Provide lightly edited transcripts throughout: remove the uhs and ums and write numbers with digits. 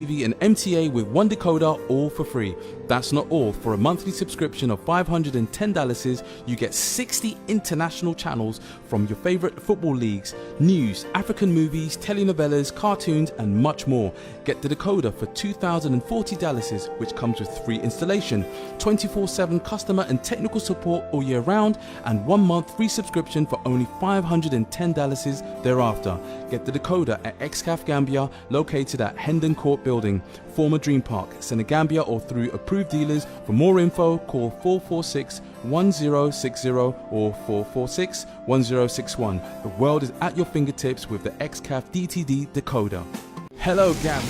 TV and MTA with one decoder, all for free. That's not all. For a monthly subscription of $510, you get 60 international channels from your favorite football leagues, news, African movies, telenovelas, cartoons, and much more. Get the decoder for $2,040, which comes with free installation, 24/7 customer and technical support all year round, and 1 month free subscription for only $510 thereafter. Get the decoder at XCAF Gambia, located at Hendon Court Building, former Dream Park, Senegambia, or through approved dealers. For more info, call 446-1060 or 446-1061. The world is at your fingertips with the XCAF DTD decoder. Hello, Gambia.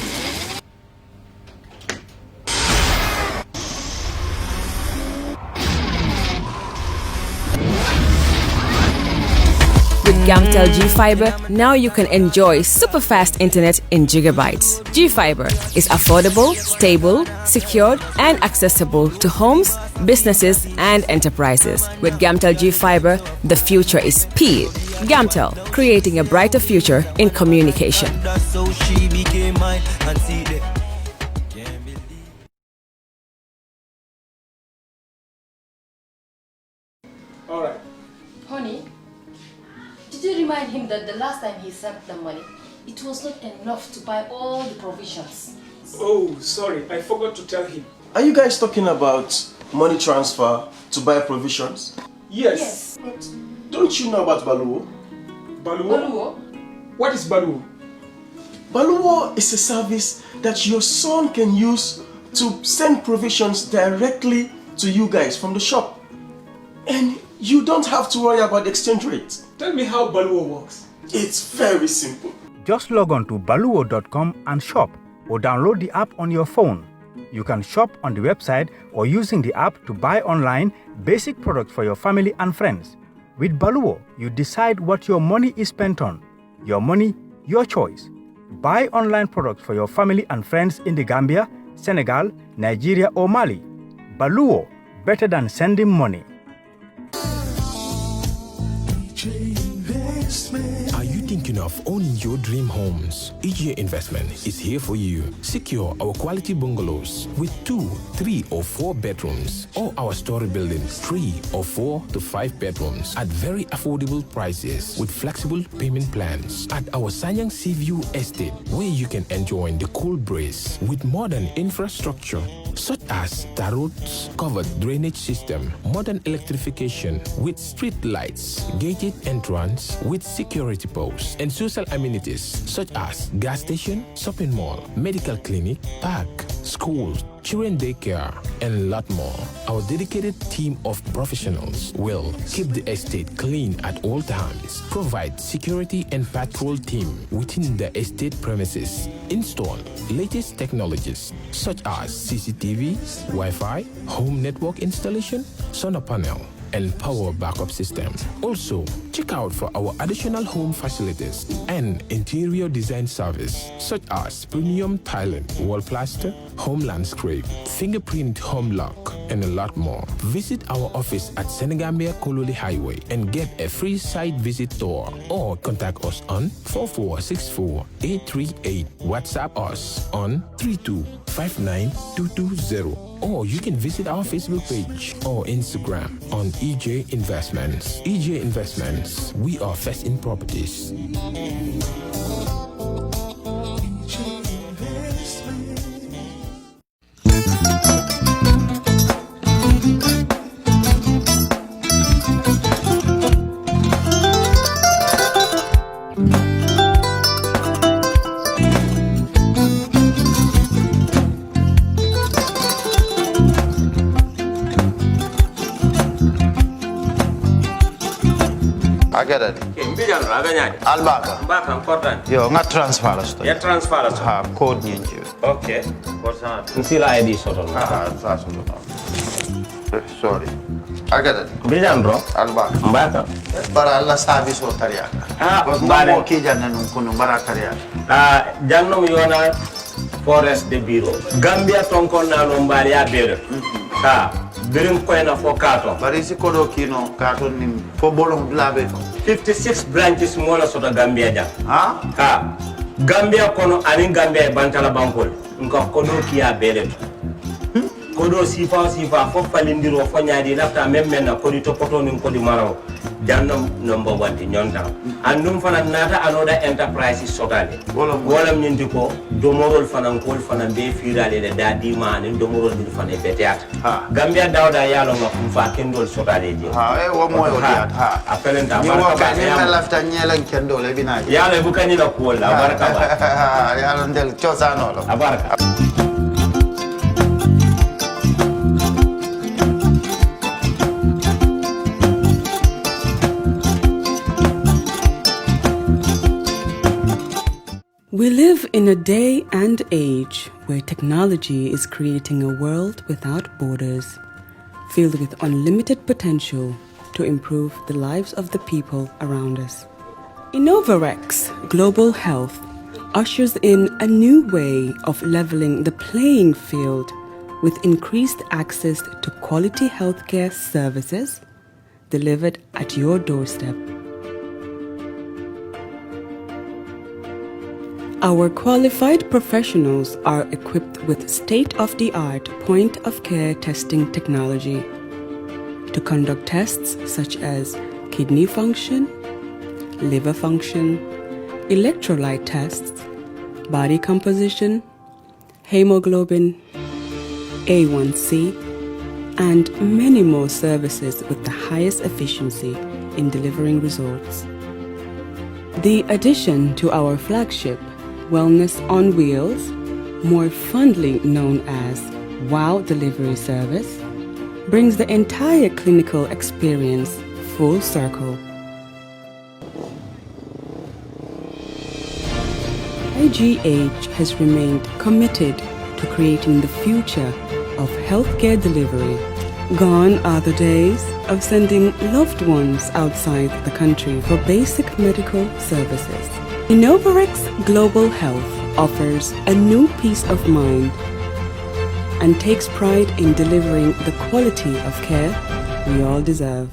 With Gamtel G-Fiber, now you can enjoy super fast internet in gigabytes. G-Fiber is affordable, stable, secured, and accessible to homes, businesses, and enterprises. With Gamtel G-Fiber, the future is speed. Gamtel, creating a brighter future in communication. All right. Honey, did you remind him that the last time he sent the money, it was not enough to buy all the provisions? Oh, sorry, I forgot to tell him. Are you guys talking about money transfer to buy provisions? Yes. But Don't you know about Baloo? Baloo? Baloo? What is Baloo? Baloo is a service that your son can use to send provisions directly to you guys from the shop. And you don't have to worry about the exchange rate. Tell me how Baloo works. It's very simple. Just log on to baluo.com and shop, or download the app on your phone. You can shop on the website or using the app to buy online basic products for your family and friends. With Baloo, you decide what your money is spent on. Your money, your choice. Buy online products for your family and friends in the Gambia, Senegal, Nigeria, or Mali. Baloo, better than sending money. Are you thinking of owning your dream homes? EJ Investment is here for you. Secure our quality bungalows with 2, 3, or 4 bedrooms, or our story buildings, 3 or 4 to 5 bedrooms at very affordable prices with flexible payment plans at our Sanyang Seaview Estate, where you can enjoy the cool breeze with modern infrastructure such as tar roads, covered drainage system, modern electrification with street lights, gated entrance with security posts, and social amenities such as gas station, shopping mall, medical clinic, park, schools, children daycare, and a lot more. Our dedicated team of professionals will keep the estate clean at all times, provide security and patrol team within the estate premises, install latest technologies such as CCTV, Wi-Fi, home network installation, solar panel, and power backup system. Also, check out for our additional home facilities and interior design service such as premium tiling, wall plaster, home landscape, fingerprint home lock, and a lot more. Visit our office at Senegambia Colley Highway and get a free site visit tour, or contact us on 4464-838. WhatsApp us on 3259220. Or you can visit our Facebook page or Instagram on EJ Investments. EJ Investments, we are first in properties. Agada ke mbijan raga nyaade albaka mbaka important yo nga transfer la sto ya transfer la ha code nyinji okay important nsila id soto sa so sorry agada mbijan bro albaka mbaka bara alla service o tariya mbare ki janna nun kunu bara tariya jannom yona forest de bureau Gambia tonkon na no mbari ya bere birim koyna fo kato bari si kodo kino kato nim fo bolong labe 56 branches mola sota Gambia ja ha Gambia kono ani Gambia e bantala bankol nka kodo kiya bele kodo sifa fo falindiro fo nyaadi lafta même na kodi to poto nin kodi maraw jannam number 1 di nyonta andum fana nata anoda enterprise sotale wala nyindi ko domorol fana ko fana be firale de dadi ma ni domorol di fana be teat gambia dawda yalo ma kum fa kendol sotale di wo moyo diat apelen da ni wo ka ni lafta nyelan kendol e binaji yalo bu kanila ko la baraka ba yalo ndel ciosano lo baraka. We live in a day and age where technology is creating a world without borders, filled with unlimited potential to improve the lives of the people around us. Innovarex Global Health ushers in a new way of leveling the playing field with increased access to quality healthcare services delivered at your doorstep. Our qualified professionals are equipped with state-of-the-art point-of-care testing technology to conduct tests such as kidney function, liver function, electrolyte tests, body composition, hemoglobin, A1C, and many more services with the highest efficiency in delivering results. The addition to our flagship Wellness on Wheels, more fondly known as WOW Delivery Service, brings the entire clinical experience full circle. IGH has remained committed to creating the future of healthcare delivery. Gone are the days of sending loved ones outside the country for basic medical services. Innovarex Global Health offers a new peace of mind and takes pride in delivering the quality of care we all deserve.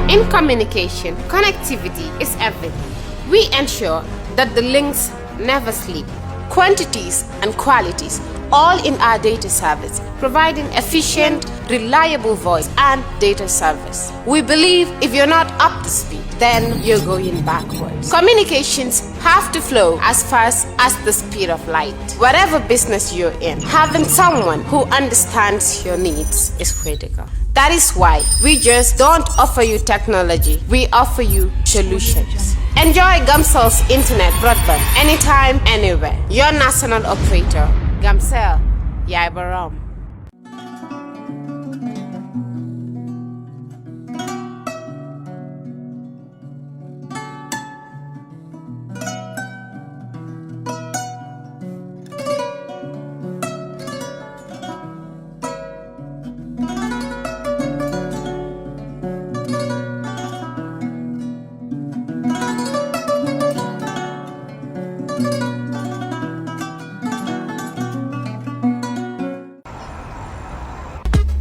In communication, connectivity is everything. We ensure that the links never sleep. Quantities and qualities, all in our data service, providing efficient, reliable voice and data service. We believe if you're not up to speed, then you're going backwards. Communications have to flow as fast as the speed of light. Whatever business you're in, having someone who understands your needs is critical. That is why we just don't offer you technology, we offer you solutions. Enjoy Gamcel's internet broadband anytime, anywhere. Your national operator, Gamcel, Yaibaram.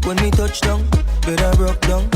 When we touch down, better broke down.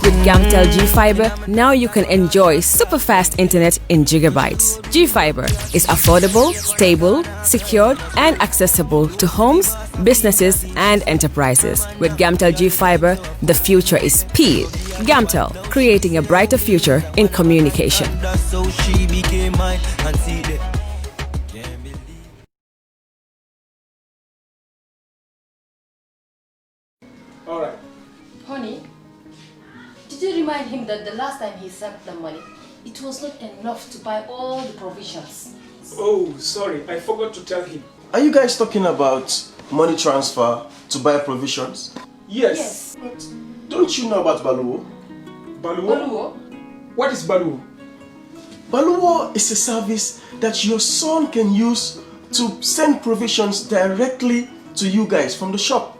With Gamtel G-Fiber, now you can enjoy super fast internet in gigabytes. G-Fiber is affordable, stable, secured, and accessible to homes, businesses, and enterprises. With Gamtel G-Fiber, the future is speed. Gamtel, creating a brighter future in communication. That's how she became mine and see the Alright. Honey, did you remind him that the last time he sent the money, it was not enough to buy all the provisions? Oh, sorry, I forgot to tell him. Are you guys talking about money transfer to buy provisions? Yes. But don't you know about Baloo? Baloo? What is Baloo? Baloo is a service that your son can use to send provisions directly to you guys from the shop.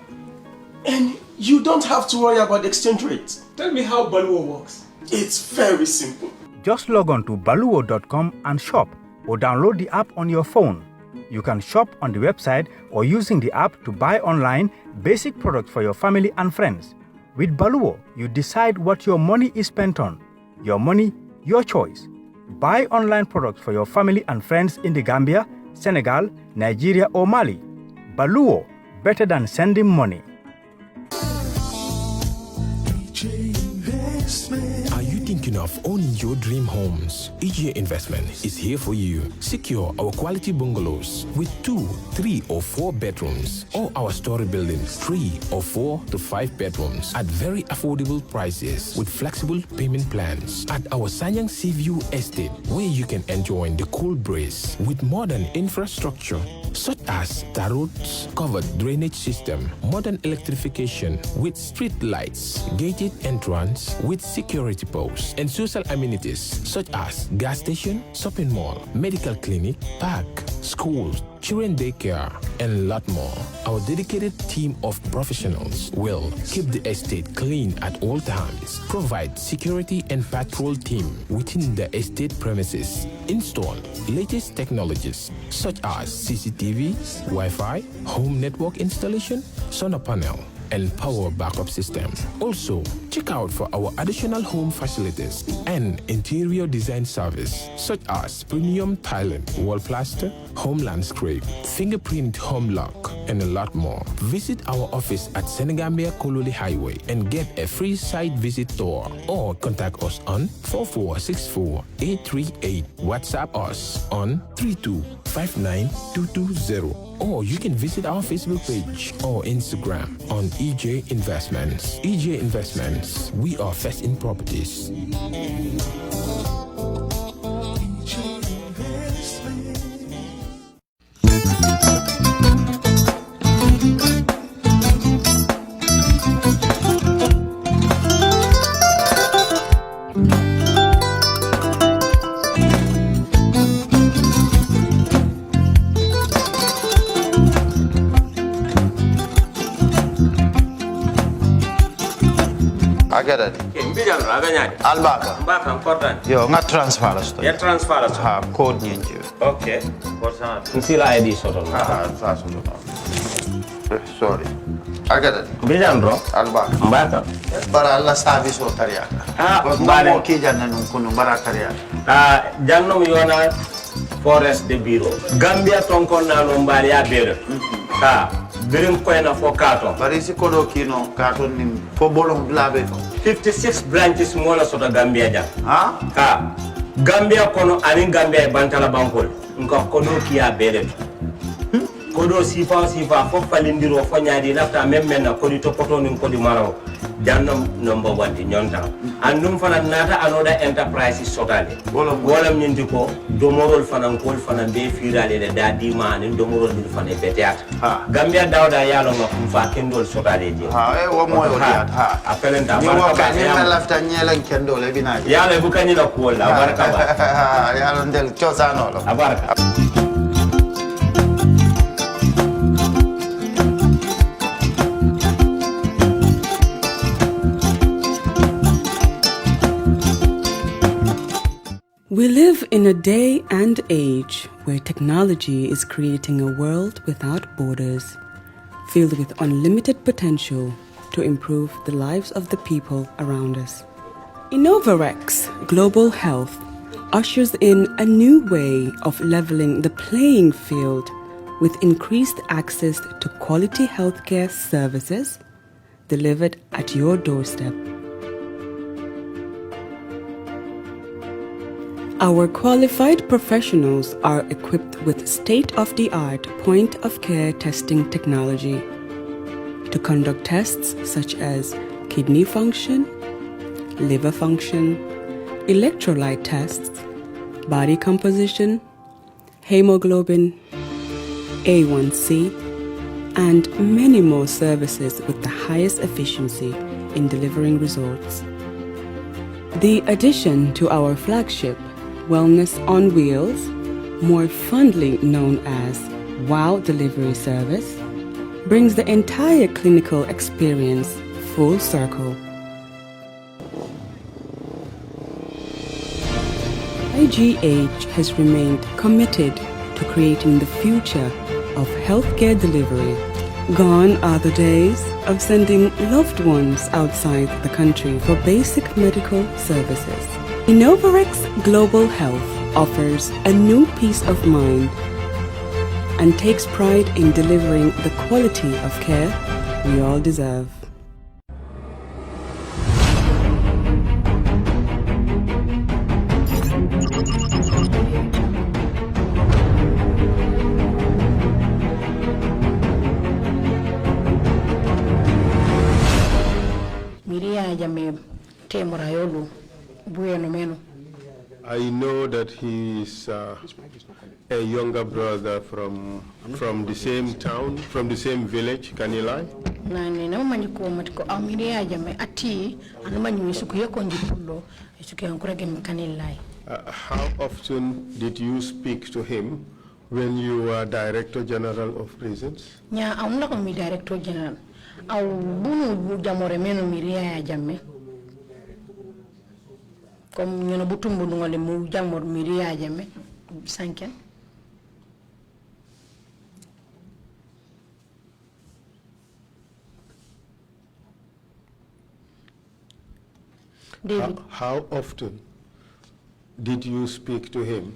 And you don't have to worry about the exchange rate. Tell me how Baloo works. It's very simple. Just log on to baloo.com and shop, or download the app on your phone. You can shop on the website or using the app to buy online basic products for your family and friends. With Baloo, you decide what your money is spent on. Your money, your choice. Buy online products for your family and friends in the Gambia, Senegal, Nigeria or Mali. Baloo, better than sending money. Are you thinking of owning your dream homes? EJ Investment is here for you. Secure our quality bungalows with 2, 3 or 4 bedrooms, or our story buildings 3 or 4 to 5 bedrooms at very affordable prices with flexible payment plans at our Sanyang Seaview Estate, where you can enjoy the cool breeze with modern infrastructure such as tar roads, covered drainage system, modern electrification with street lights, gated entrance with security posts, and social amenities such as gas station, shopping mall, medical clinic, park, schools, children daycare, and a lot more. Our dedicated team of professionals will keep the estate clean at all times, provide security and patrol team within the estate premises, install latest technologies such as CCTV, Wi-Fi, home network installation, solar panel, and power backup system. Also, check out for our additional home facilities and interior design service such as premium tiling, wall plaster, home landscape, fingerprint home lock, and a lot more. Visit our office at Senegambia Colley Highway and get a free site visit tour, or contact us on 4464-838. WhatsApp us on 3259220. Or you can visit our Facebook page or Instagram on EJ Investments. EJ Investments, we are first in properties. Agada. Mbijal raganyadi. Albaka. Mbaka important. Yo, nga transfer la sto. Ya transfer la. Ha, code nyenje. Okay. Korsa. Nsila ID soto. Ah, sa soto. Sorry. Agada. Mbijal bro. Albaka. Mbaka. Bara alla service o tariya. Ah, mbare ki janna nun kunu bara tariya. Ah, janno mi yona forest de bureau. Gambia tonkon na no mbari ya bere. Ha. Birim koyna fo kato. Bari si kodo kino kato ni fo bolong blabe to. 56 branches mola soto Gambia jam. Ha? Ha. Gambia kono ani Gambia bantala bankol. Nko kodo kiya bere. Kodo sifa fo falindiro fo nyaadi lafta memmen na kodi to poto ni kodi maraw. Jannom number 1 di nyonta. Andum fana nata anoda enterprise sotale. Wolam nyindi ko domorol fana kol fana be firale de dadi mani domorol dir fana beteat. Gambia dawda yalo ngam fa kendol sotale je. Ha wo moyo diat ha. Apelenta baraka ba. Ni ma lafta nyelen kendol e bina. Yalo bu kanyi la ko la baraka ba. Yalo ndel chosano lo. Abaraka. We live in a day and age where technology is creating a world without borders, filled with unlimited potential to improve the lives of the people around us. Innovarex Global Health ushers in a new way of leveling the playing field with increased access to quality healthcare services delivered at your doorstep. Our qualified professionals are equipped with state-of-the-art point-of-care testing technology to conduct tests such as kidney function, liver function, electrolyte tests, body composition, hemoglobin, A1C, and many more services with the highest efficiency in delivering results. The addition to our flagship, Wellness on Wheels, more fondly known as WOW Delivery Service, brings the entire clinical experience full circle. IGH has remained committed to creating the future of healthcare delivery. Gone are the days of sending loved ones outside the country for basic medical services. Innovarex Global Health offers a new peace of mind and takes pride in delivering the quality of care we all deserve. I know that he is a younger brother from the same town, from the same village, Kanilai. How often did you speak to him when you were Director General of Prisons? Director General. Comme ñono bu tumbu ngole mu jamor mi riyaajame sanken David, how often did you speak to him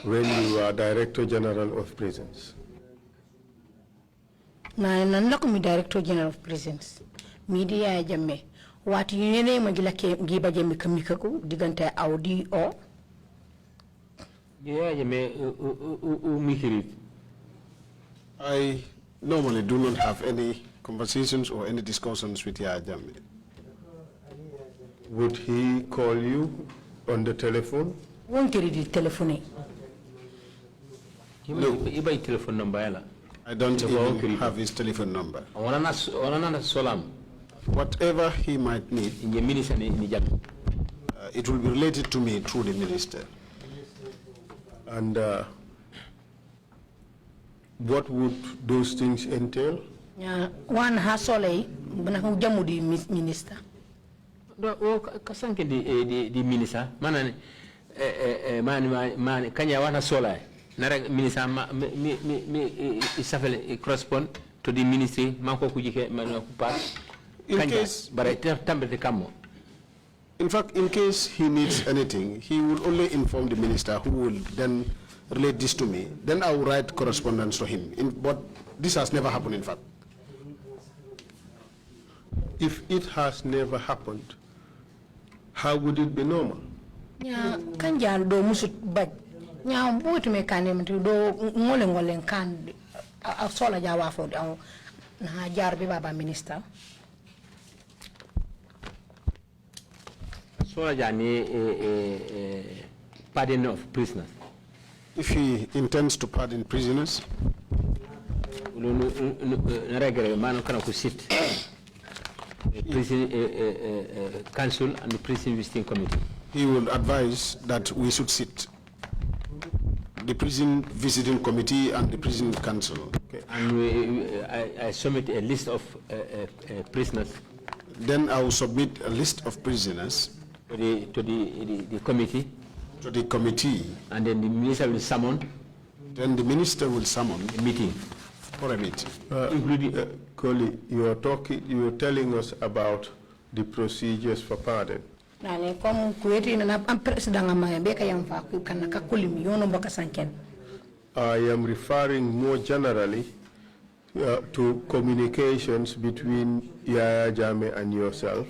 when you were Director General of Prisons? Na nan la ko mi Director General of Prisons mi riyaajame what you name magila giba jemi kamikaku digante audi o I normally do not have any conversations or any discussions with Yaya Jammeh. Would he call you on the telephone? Won't you read the telephone? No. Telephone number. I don't even have his telephone number. Whatever he might need, it will be related to me through the minister. And what would those things entail? One hasole, jamudi minister. Kasanke di minister, man kanya wana sola. Nara minister mi isafel correspond to the ministry manko kujike manukupas. In fact, in case he needs anything, he will only inform the minister, who will then relate this to me. Then I will write correspondence to him. But this has never happened, in fact. If it has never happened, how would it be normal? Yeah, kanjal do musut baj. Nya mbutu mekane do ngole kan sola jawa fo na jar bi baba minister. Pardon of prisoners. If he intends to pardon prisoners, prison council and the prison visiting committee. He will advise that we should sit the prison visiting committee and the prison council. Okay. And I submit a list of prisoners. Then I will submit a list of prisoners to the committee. To the committee. And then the minister will summon. Then the minister will summon a meeting. For a meeting. Including Colley, you are telling us about the procedures for pardon. I am referring more generally to communications between Yaya Jammeh and yourself.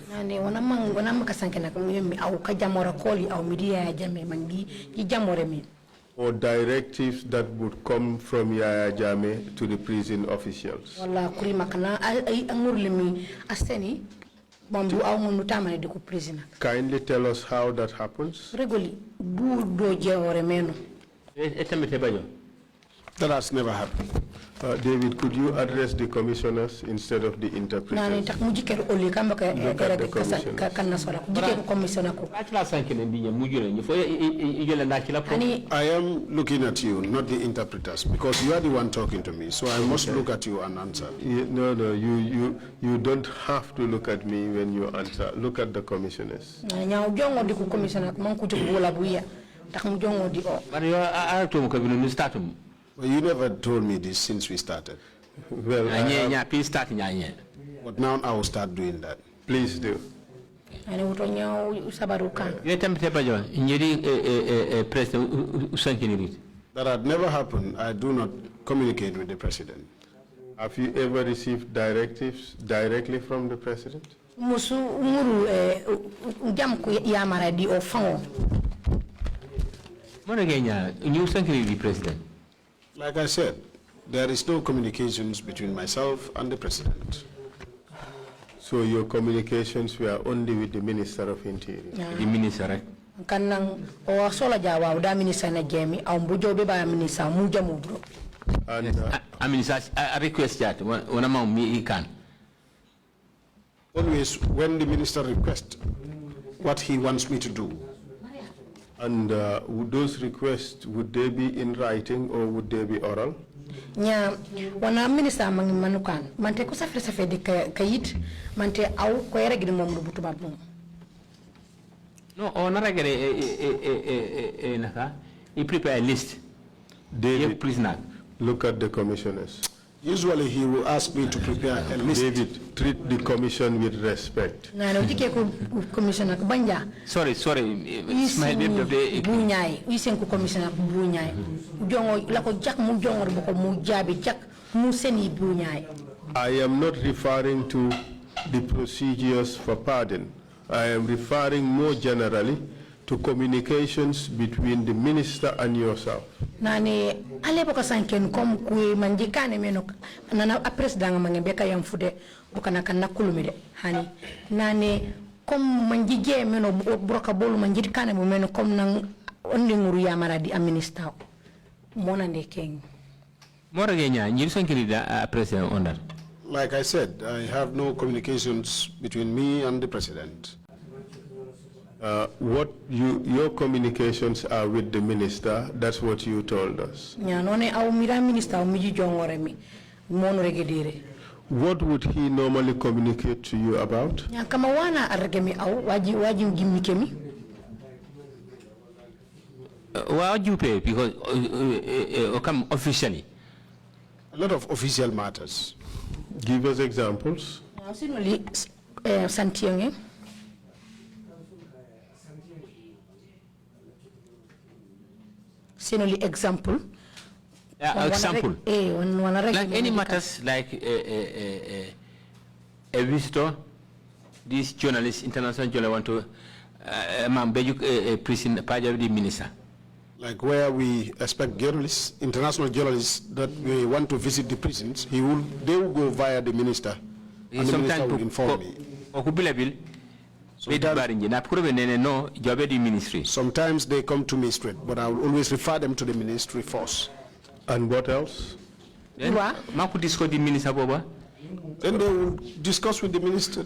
Or directives that would come from Yaya Jammeh to the prison officials. Kindly tell us how that happens. That has never happened. David, could you address the commissioners instead of the interpreters? Nani tak mujike oli kamba ka era de kanna sora mujike commissioner ko I am looking at you, not the interpreters, because you are the one talking to me, so I must look at you and answer. No, you don't have to look at me when you answer. Look at the commissioners. nyaaw jongo di ko commissioner man ko ci bola buya tak mu jongo di o Well, you never told me this since we started. Well, but now I will start doing that. Please do. ani wuto nyaaw sabaru kan That had never happened. I do not communicate with the president. Have you ever received directives directly from the president? musu nguru jam ko yamara di o fango President. Like I said, there is no communications between myself and the president. So your communications were only with the Minister of Interior? The minister, right? kanang o sola jawa da minister na jemi au mbujo be ba minister muja mudro. And I request that when I'm me can. Always when the minister requests what he wants me to do. And would those requests, would they be in writing or would they be oral? Nya wana minister mangi manukan mante ko safre safre de kayit mante au ko yere gidi mom rubutu babum. No, on a he prepare a list. David, prisoner. Look at the commissioners. Usually he will ask me to prepare a list. David, treat the commission with respect. Commissioner banja. Sorry. Bunyai, isen ku commissioner bunyai. Jongo la ko jak mu jongo ko mu jabi jak mu seni bunyai. I am not referring to the procedures for pardon. I am referring more generally to communications between the minister and yourself. Nani ale boka sanken kom ku manjikane meno nana president mangembe kayam fude bukana kan nakulumide hani nani kom manjije meno broka bolu manjikane mo meno kom nan ondi nguru yamara di administrateur mona ndekeng mora genya nyir sankiri da president ondar. Like I said, I have no communications between me and the president. What your communications are with the minister, that's what you told us. What would he normally communicate to you about? Why would you pay? Because come officially. A lot of official matters. Give us examples. Sinoli example. Example. Like any matters like a visitor, these journalists, international journalists want to prison the minister. Like where we expect journalists, international journalists that we want to visit the prisons, they will go via the minister. And the minister will inform me. Sometimes they come to me straight, but I will always refer them to the ministry first. And what else? Then they will discuss with the minister.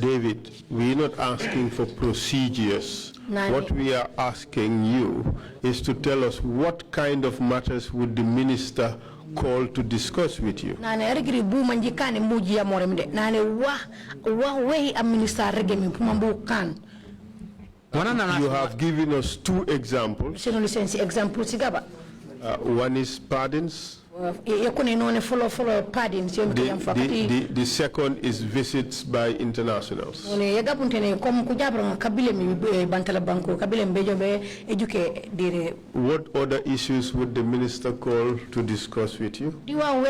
David, we're not asking for procedures. What we are asking you is to tell us what kind of matters would the minister call to discuss with you. You have given us two examples. One is pardons. The second is visits by internationals. What other issues would the minister call to discuss with you? What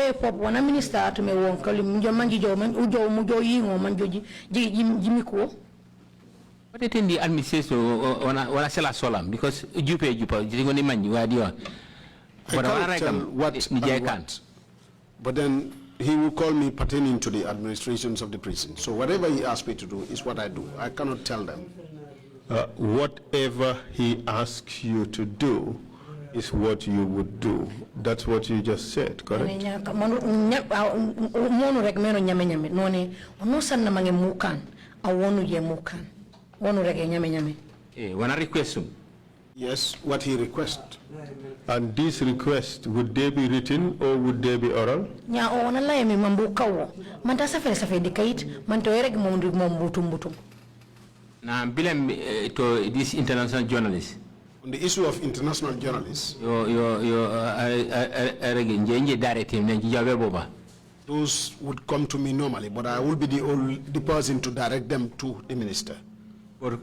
do you think the administration wanna sell us solam because you pay I can't tell what I want. But then he will call me pertaining to the administrations of the prison. So whatever he asks me to do is what I do. I cannot tell them. Whatever he asks you to do, is what you would do. That's what you just said, correct? When I request him. Yes, what he requests. And these requests, would they be written or would they be oral? Now, Bilem to these international journalists. On the issue of international journalists, those would come to me normally, but I will be the person to direct them to the minister. When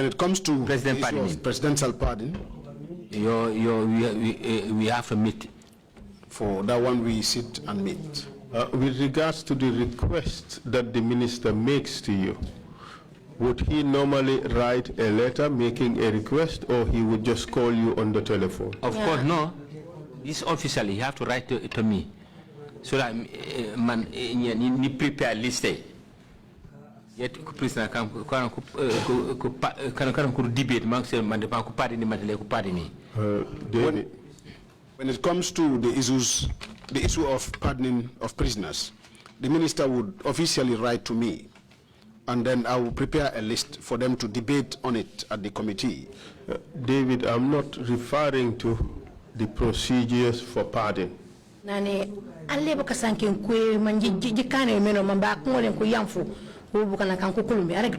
it comes to presidential pardon, we have to meet. For that one, we sit and meet. With regards to the request that the minister makes to you, would he normally write a letter making a request, or he would just call you on the telephone? Of course, no. This officially, you have to write to me, so that man you prepare list. Yet prisoner can debate when it comes to the issue of pardoning of prisoners, the minister would officially write to me, and then I will prepare a list for them to debate on it at the committee. David, I'm not referring to the procedures for pardon. Nane alebo kasankin kwe manjikane meno mamba ngole ku yamfu ubukana kan ku kulumbi arek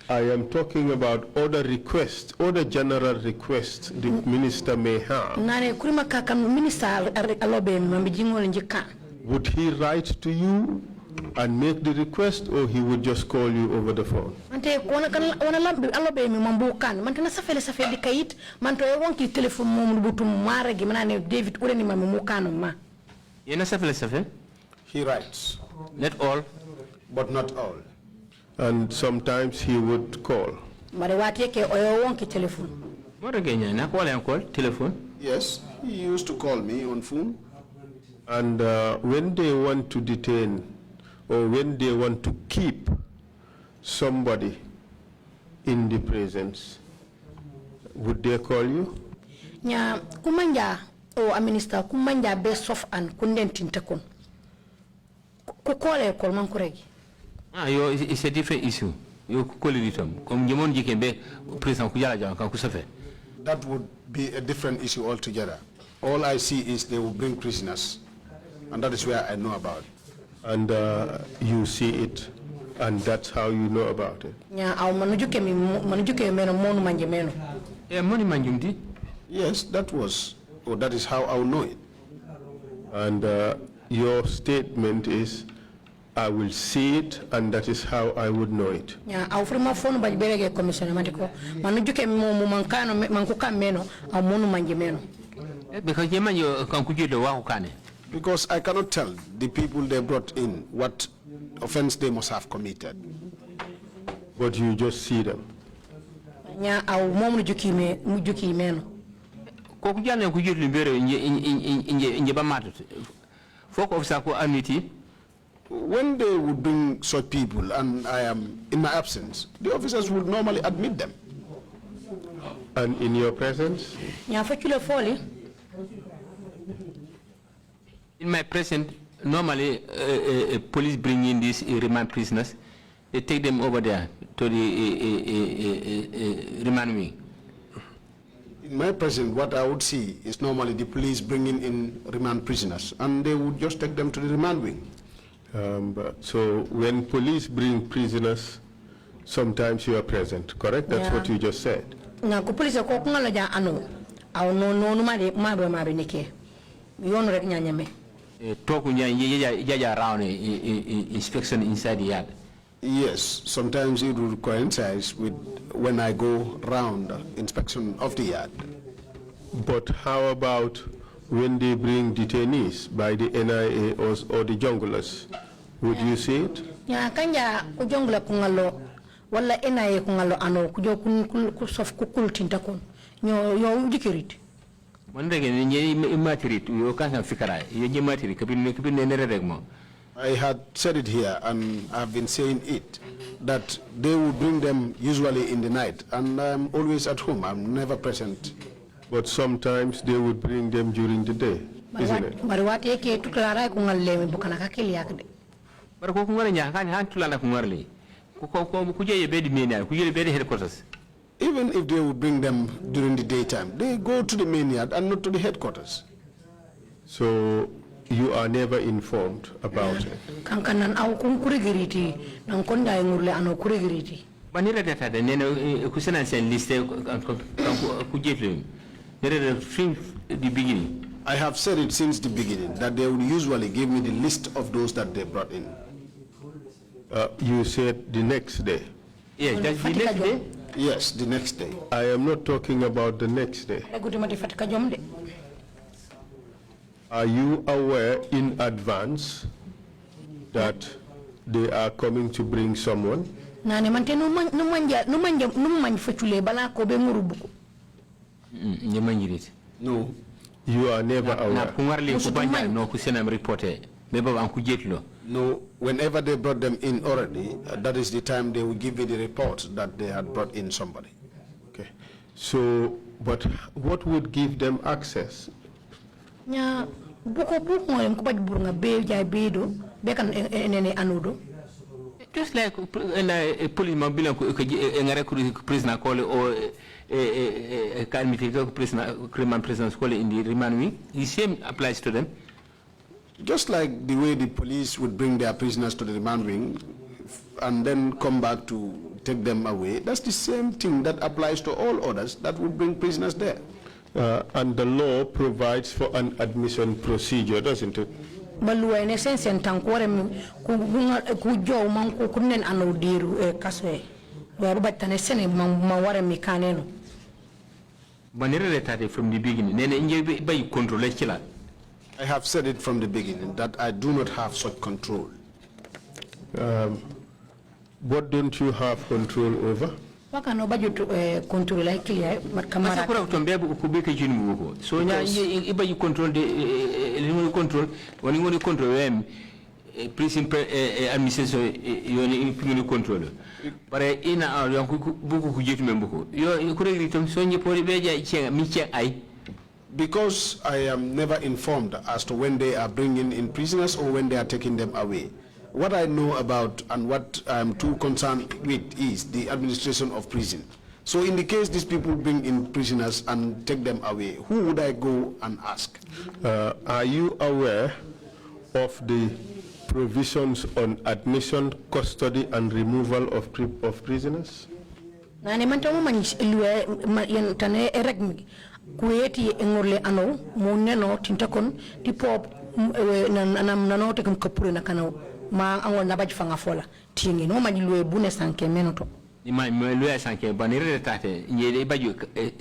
I am talking about other requests, other general requests the minister may have. Nane kurima kaka minister alobe mambijingole njika. Would he write to you and make the request, or he would just call you over the phone? Mante wana lambi alobe mi mambukan mante na safele dikait manto e wonki telephone mom butum maragi manane David ureni mamukano ma. Yena safele? He writes. Not all, but not all. And sometimes he would call. Mare wateke oyo wonki telephone. Moragenya na call telephone? Yes, he used to call me on phone. And when they want to detain or when they want to keep somebody in the presence, would they call you? Nya kumanja o minister kumanja best of and kundentin tekon. Kukole kol mankuregi. It's a different issue. You call it that would be a different issue altogether. All I see is they will bring prisoners, and that is where I know about it. And you see it, and that's how you know about it. Yes, that is how I will know it. And your statement is, I will see it, and that is how I would know it. Because I cannot tell the people they brought in what offense they must have committed. But you just see them. When they would bring such people and I am in my absence, the officers would normally admit them. And in your presence? In my presence, normally police bring in these remand prisoners. They take them over there to the remand wing. In my presence, what I would see is normally the police bringing in remand prisoners, and they would just take them to the remand wing. So when police bring prisoners, sometimes you are present, correct? That's what you just said. Inspection inside the yard. Yes, sometimes it will coincide with when I go round inspection of the yard. But how about when they bring detainees by the NIA or the junglers? Would you see it? Ya kanja kujongla kungalo wala NIA kungalo ano kujo kusof kukultinta kun yo ujikirit. Mandege ni matirit yo kansa fikara yo nyi matirit kabin ne regmo I had said it here, and I've been saying it, that they would bring them usually in the night, and I'm always at home. I'm never present. But sometimes they would bring them during the day, isn't it? But what you to Clara Kungal Bukana Kiliak? But Kukunga can't Tulana Kungarli. Kuja bed mania, Kuja bed headquarters. Even if they would bring them during the daytime, they go to the main yard and not to the headquarters. So you are never informed about it. Kankanan au kunkurigiriti, Nankonda Murle and Okurigiriti. Manila data, the Neno Kusana and list Kujetlim. From the beginning. I have said it since the beginning that they would usually give me the list of those that they brought in. You said the next day? Yes, that's the next day? Yes, the next day. I am not talking about the next day. Are you aware in advance that they are coming to bring someone? No. You are never aware. No, whenever they brought them in already, that is the time they will give me the report that they had brought in somebody. Okay. So, but what would give them access? Just like a police mobile prisoner Colley or a criminal prisoners Colley in the remand wing, the same applies to them. Just like the way the police would bring their prisoners to the remand wing and then come back to take them away, that's the same thing that applies to all others that would bring prisoners there. And the law provides for an admission procedure, doesn't it? Baloo in essence and tankware kujo manku kunen anodiru kaswe but tanesene maware mikaneno banere from the beginning nene inje by control kila. I have said it from the beginning that I do not have such control. What don't you have control over? Waka no budget control like clear but kamara kura kutombea kubika chini mbuko so nya iba you control the control when you control them prison administration you control but ina au buku kujitu membuko yo kure litom so nye pori beja chenga miche ai. Because I am never informed as to when they are bringing in prisoners or when they are taking them away. What I know about and what I'm too concerned with is the administration of prison. So in the case these people bring in prisoners and take them away, who would I go and ask? Are you aware of the provisions on admission, custody and removal of prisoners? Nani mantamu manilwe yantane eragmi kueti engorle ano moneno tintakon tipo nano tekum kapure na kanao ma angol na baji fanga fola tingi no manilwe bune sanke menoto ni ma lwe sanke banire tate nyele baji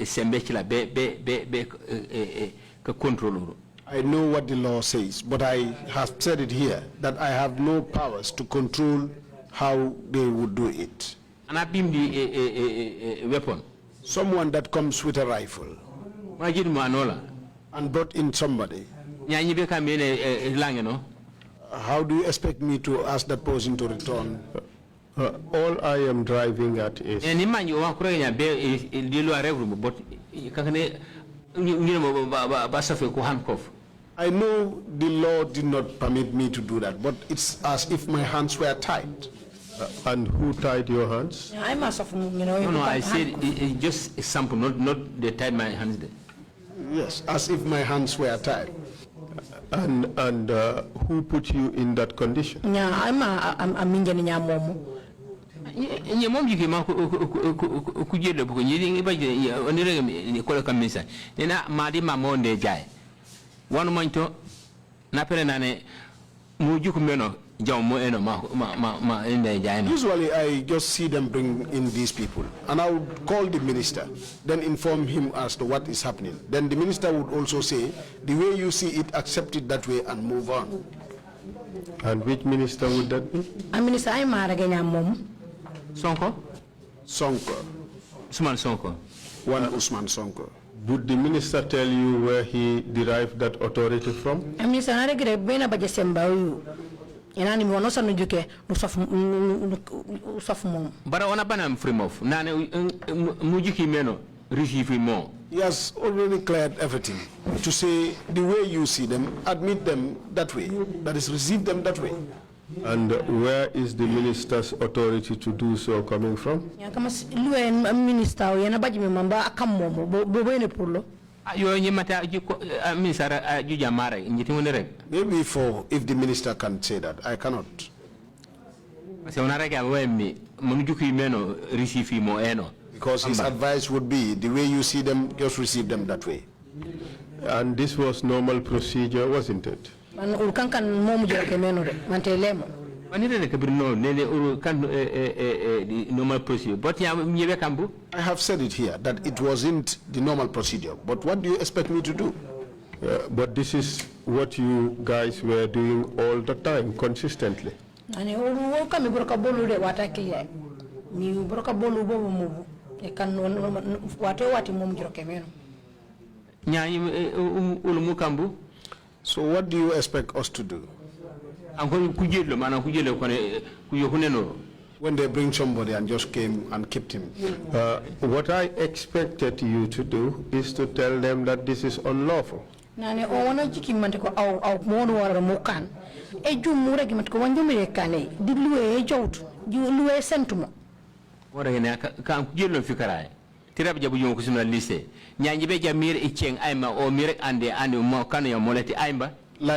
sembe kila be ka control. I know what the law says, but I have said it here that I have no powers to control how they would do it. And I beam the weapon. Someone that comes with a rifle and brought in somebody. How do you expect me to ask that person to return? All I am driving at is I know the law did not permit me to do that, but it's as if my hands were tied. And who tied your hands? I must have, you know. No, I said just a sample, not they tied my hands there. Yes, as if my hands were tied. And who put you in that condition? Yeah, I'm in your mom. Your mom, you came out could you look only call a commission. Then Madima Monde Jai. 1 month to Naperanane Mujukumeno. Usually I just see them bring in these people and I would call the minister, then inform him as to what is happening. Then the minister would also say, the way you see it, accept it that way and move on. And which minister would that be? Minister I'm mom. Sonko? Sonko. Usman Sonko. One Usman Sonko. Would the minister tell you where he derived that authority from? Minister enani mi wono sanu juke no sof mom bara ona banam frimof nane mujiki meno receive mo. He has already cleared everything to say the way you see them, admit them that way, that is, receive them that way. And where is the minister's authority to do so coming from? Minister yana baji me mamba akammo bo bene purlo. Maybe for if the minister can say that, I cannot. Because his advice would be the way you see them, just receive them that way. And this was normal procedure, wasn't it? Normal procedure. But I have said it here that it wasn't the normal procedure. But what do you expect me to do? But this is what you guys were doing all the time, consistently. So what do you expect us to do? When they bring somebody and just came and kept him. What I expected you to do is to tell them that this is unlawful. Like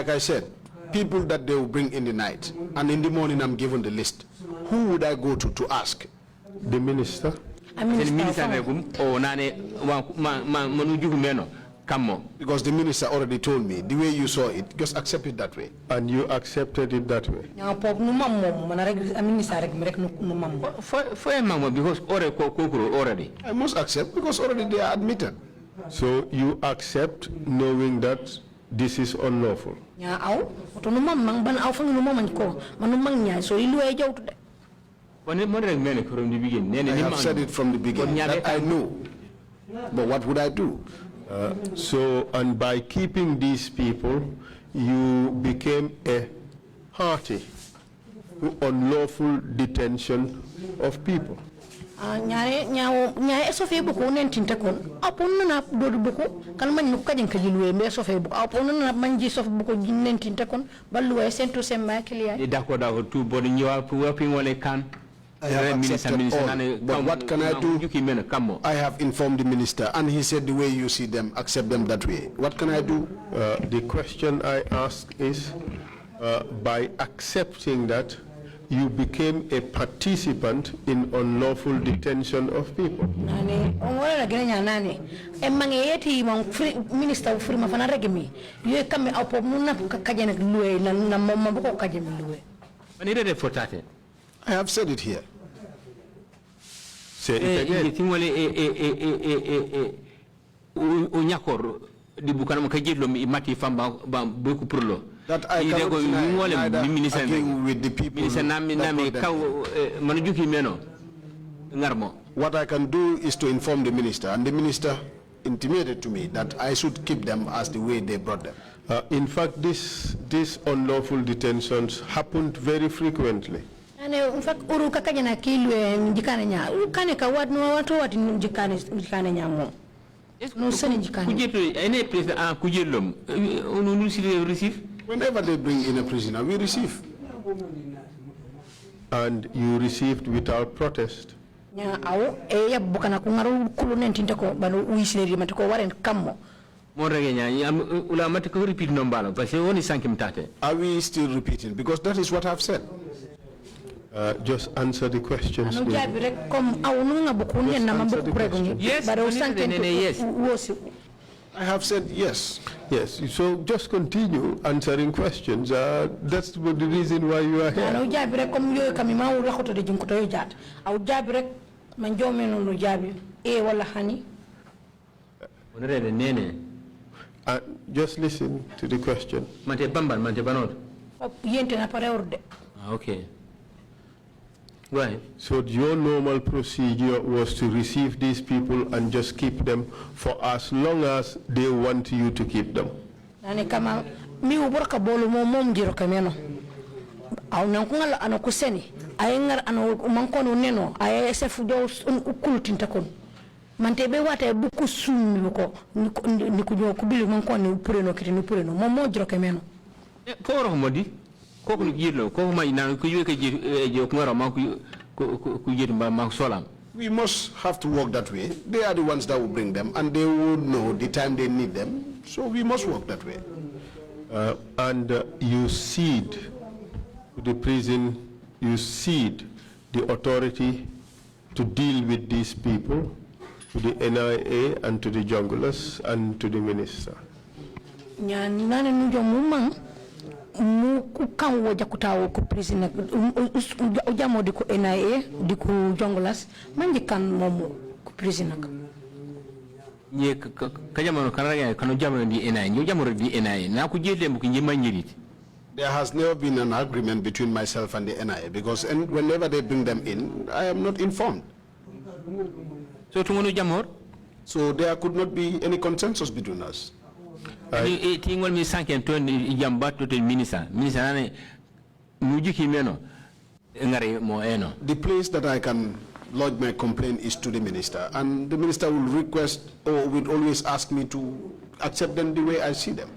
I said, people that they will bring in the night, and in the morning I'm given the list. Who would I go to ask? The minister. Because the minister already told me, the way you saw it, just accept it that way. And you accepted it that way? Already. I must accept because already they are admitted. So you accept knowing that this is unlawful? I have said it from the beginning that I know. But what would I do? And by keeping these people, you became a party to unlawful detention of people. I have accepted all, but what can I do? I have informed the minister, and he said the way you see them, accept them that way. What can I do? The question I ask is, by accepting that, you became a participant in unlawful detention of people. I have said it here. Say it again. That I cannot agree with the people. What I can do is to inform the minister, and the minister intimated to me that I should keep them as the way they brought them. In fact, these unlawful detentions happened very frequently. In fact, whenever they bring in a prisoner, we receive. And you received without protest? Are we still repeating? Because that is what I've said. Just answer the questions. Yes. I have said yes. Yes, so just continue answering questions. That's the reason why you are here. Just listen to the question. Okay. Right. So your normal procedure was to receive these people and just keep them for as long as they want you to keep them. aw nan ko ngala ano kuseni ay ngar ano mankono neno ay sef do ukulutinta kon mante be wata buku summi ko ni ko jo ko bili mankoni pureno kiti ni pureno mo jroke meno foro modi ko ko yirlo ko ma ina ko yoke je ko ngara ma ko yirba ma solam. We must have to work that way. They are the ones that will bring them, and they will know the time they need them. So we must work that way. And you cede the prison, you cede the authority to deal with these people to the NIA and to the junglers and to the minister. Nana njo mumang mu kan woja kutawo ko prison ujamo di ko NIA di ko junglers manji kan momo ko prison nak nye kajamano kanara kanu jamano di NIA nyo jamoro di NIA na ku jede mu kinje manyirit. There has never been an agreement between myself and the NIA because whenever they bring them in, I am not informed. So tungono jamor? So there could not be any consensus between us. Tingol mi sanken ton jambato te minister nane mujiki meno ngare mo eno. The place that I can lodge my complaint is to the minister, and the minister will request or will always ask me to accept them the way I see them.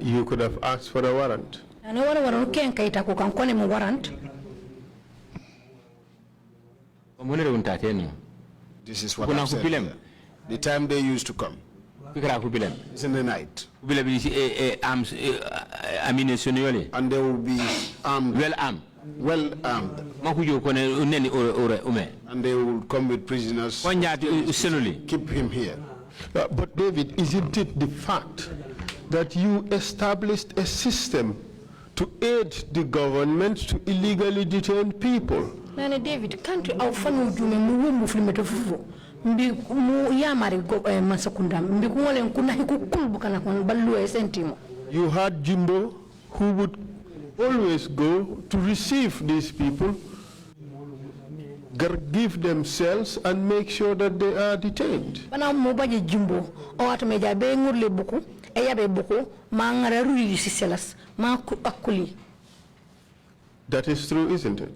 You could have asked for a warrant. This is what I'm saying. The time they used to come. It's in the night. And they will be armed. Well armed. Well armed. And they will come with prisoners. Keep him here. But David, isn't it the fact that you established a system to aid the government to illegally detain people? Nana David, can't you often do me movement of mbi mu yamari go masakunda mbi ngole kuna hikukul bukana kon Baloo sentimo. You had Jimbo who would always go to receive these people, give themselves and make sure that they are detained. Bana mo baje Jimbo o atmeja be ngurle buku e yabe buku ma ngara ruyi ci selas ma akuli. That is true, isn't it?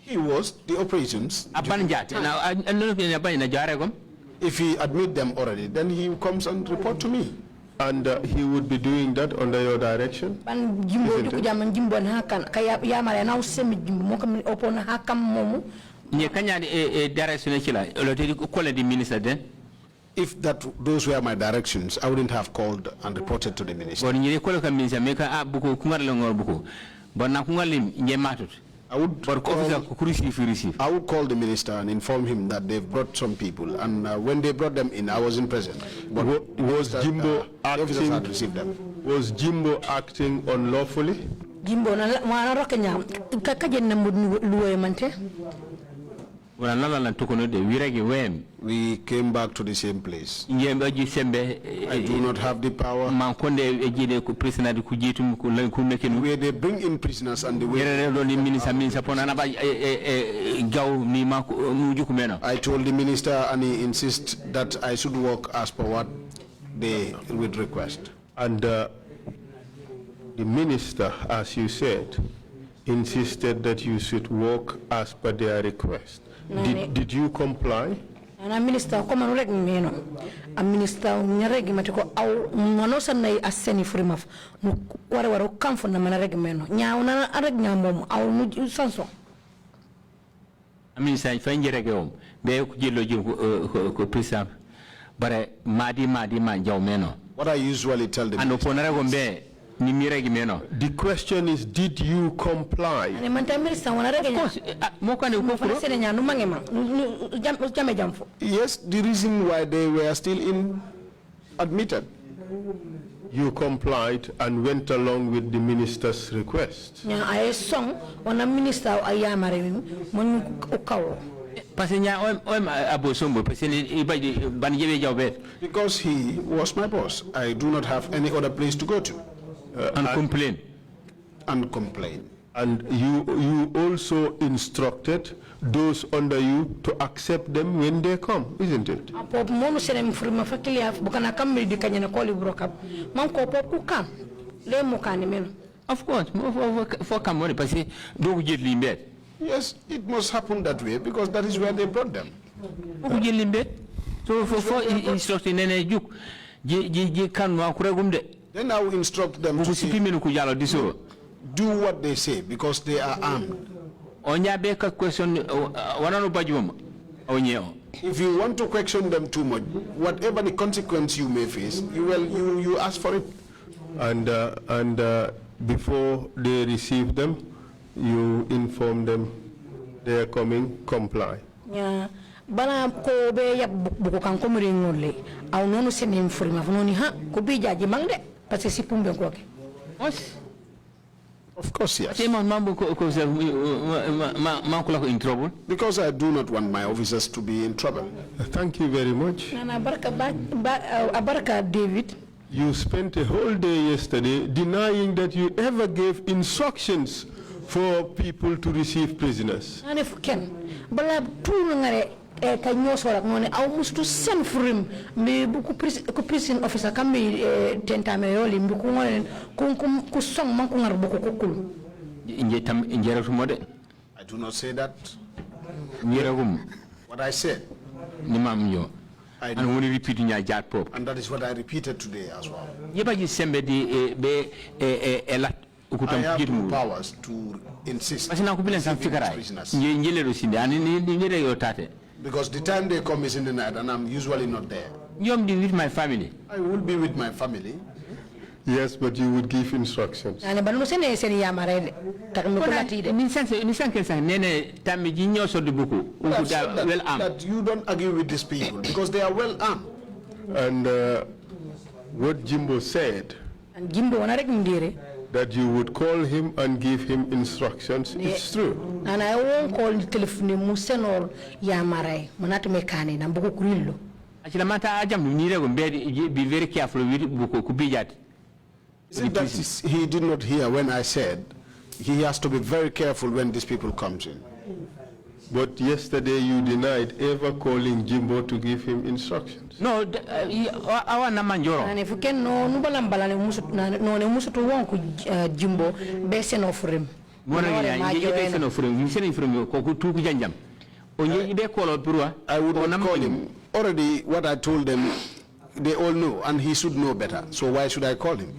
He was the operations. If he admit them already, then he comes and report to me. And he would be doing that under your direction? If those were my directions, I wouldn't have called and reported to the minister. I would call the minister and inform him that they've brought some people, and when they brought them in, I wasn't present. But was Jimbo acting unlawfully? We came back to the same place. I do not have the power. Where they bring in prisoners and the way I told the minister, and he insists that I should work as per what they would request. And the minister, as you said, insisted that you should work as per their request. Did you comply? And a minister come and reg me no. A minister nyaregi matiko au manosa na aseni frimaf. Wara wara come for na manaregi me no. Nya una areg nyamom au nu sanso. A minister fanje regi om. Be ku jelo ko prisa. Bare madi man jaw me no. What I usually tell them. And oponara gombe. The question is, did you comply? Yes, the reason why they were still admitted. You complied and went along with the minister's request. Because he was my boss. I do not have any other place to go to. And complain. And complain. And you also instructed those under you to accept them when they come, isn't it? Of course, for come because don't get limit. Yes, it must happen that way because that is where they brought them. So for instructing any juk, then I will instruct them to say, do what they say because they are armed. If you want to question them too much, whatever the consequence you may face, you ask for it. And before they receive them, you inform them they are coming, comply. Yeah. Bana ko be ya buko kan ko miri ngole aw nonu sen informa noni ha ko bi jaaji mangde parce que sipumbe ko ke of course yes in trouble because I do not want my officers to be in trouble. Thank you very much. Nana barka David, you spent a whole day yesterday denying that you ever gave instructions for people to receive prisoners. Nane fuken bala tout ngare ka ñosorak noni aw mustu sen furim mi bu ku prison officer kam mi tentame yoli mi ku ngone ku song man ku ngar bu ko kul inje tam injeratu mode. I do not say that. What I said, ni mam yo and when you repeat nya jat pop, and that is what I repeated today as well. Yeba ji sembe di be elat I have the powers to insist. Because the time they come is in the night and I'm usually not there. You'll be with my family. I will be with my family. Yes, but you would give instructions. That you don't argue with these people because they are well armed. And what Jimbo said, and Jimbo that you would call him and give him instructions, it's true. And I won't call the telephone Musenor Yamarai, Monatu Mekani, and Boko Grillo. Be very careful with Boko Kubijat. He did not hear when I said he has to be very careful when these people come in. But yesterday you denied ever calling Jimbo to give him instructions. No, our Namanjoro. And if you can no Nubalambalane Musutu won't Jimbo, Besson of him. I would not call him. Already what I told them, they all know, and he should know better. So why should I call him?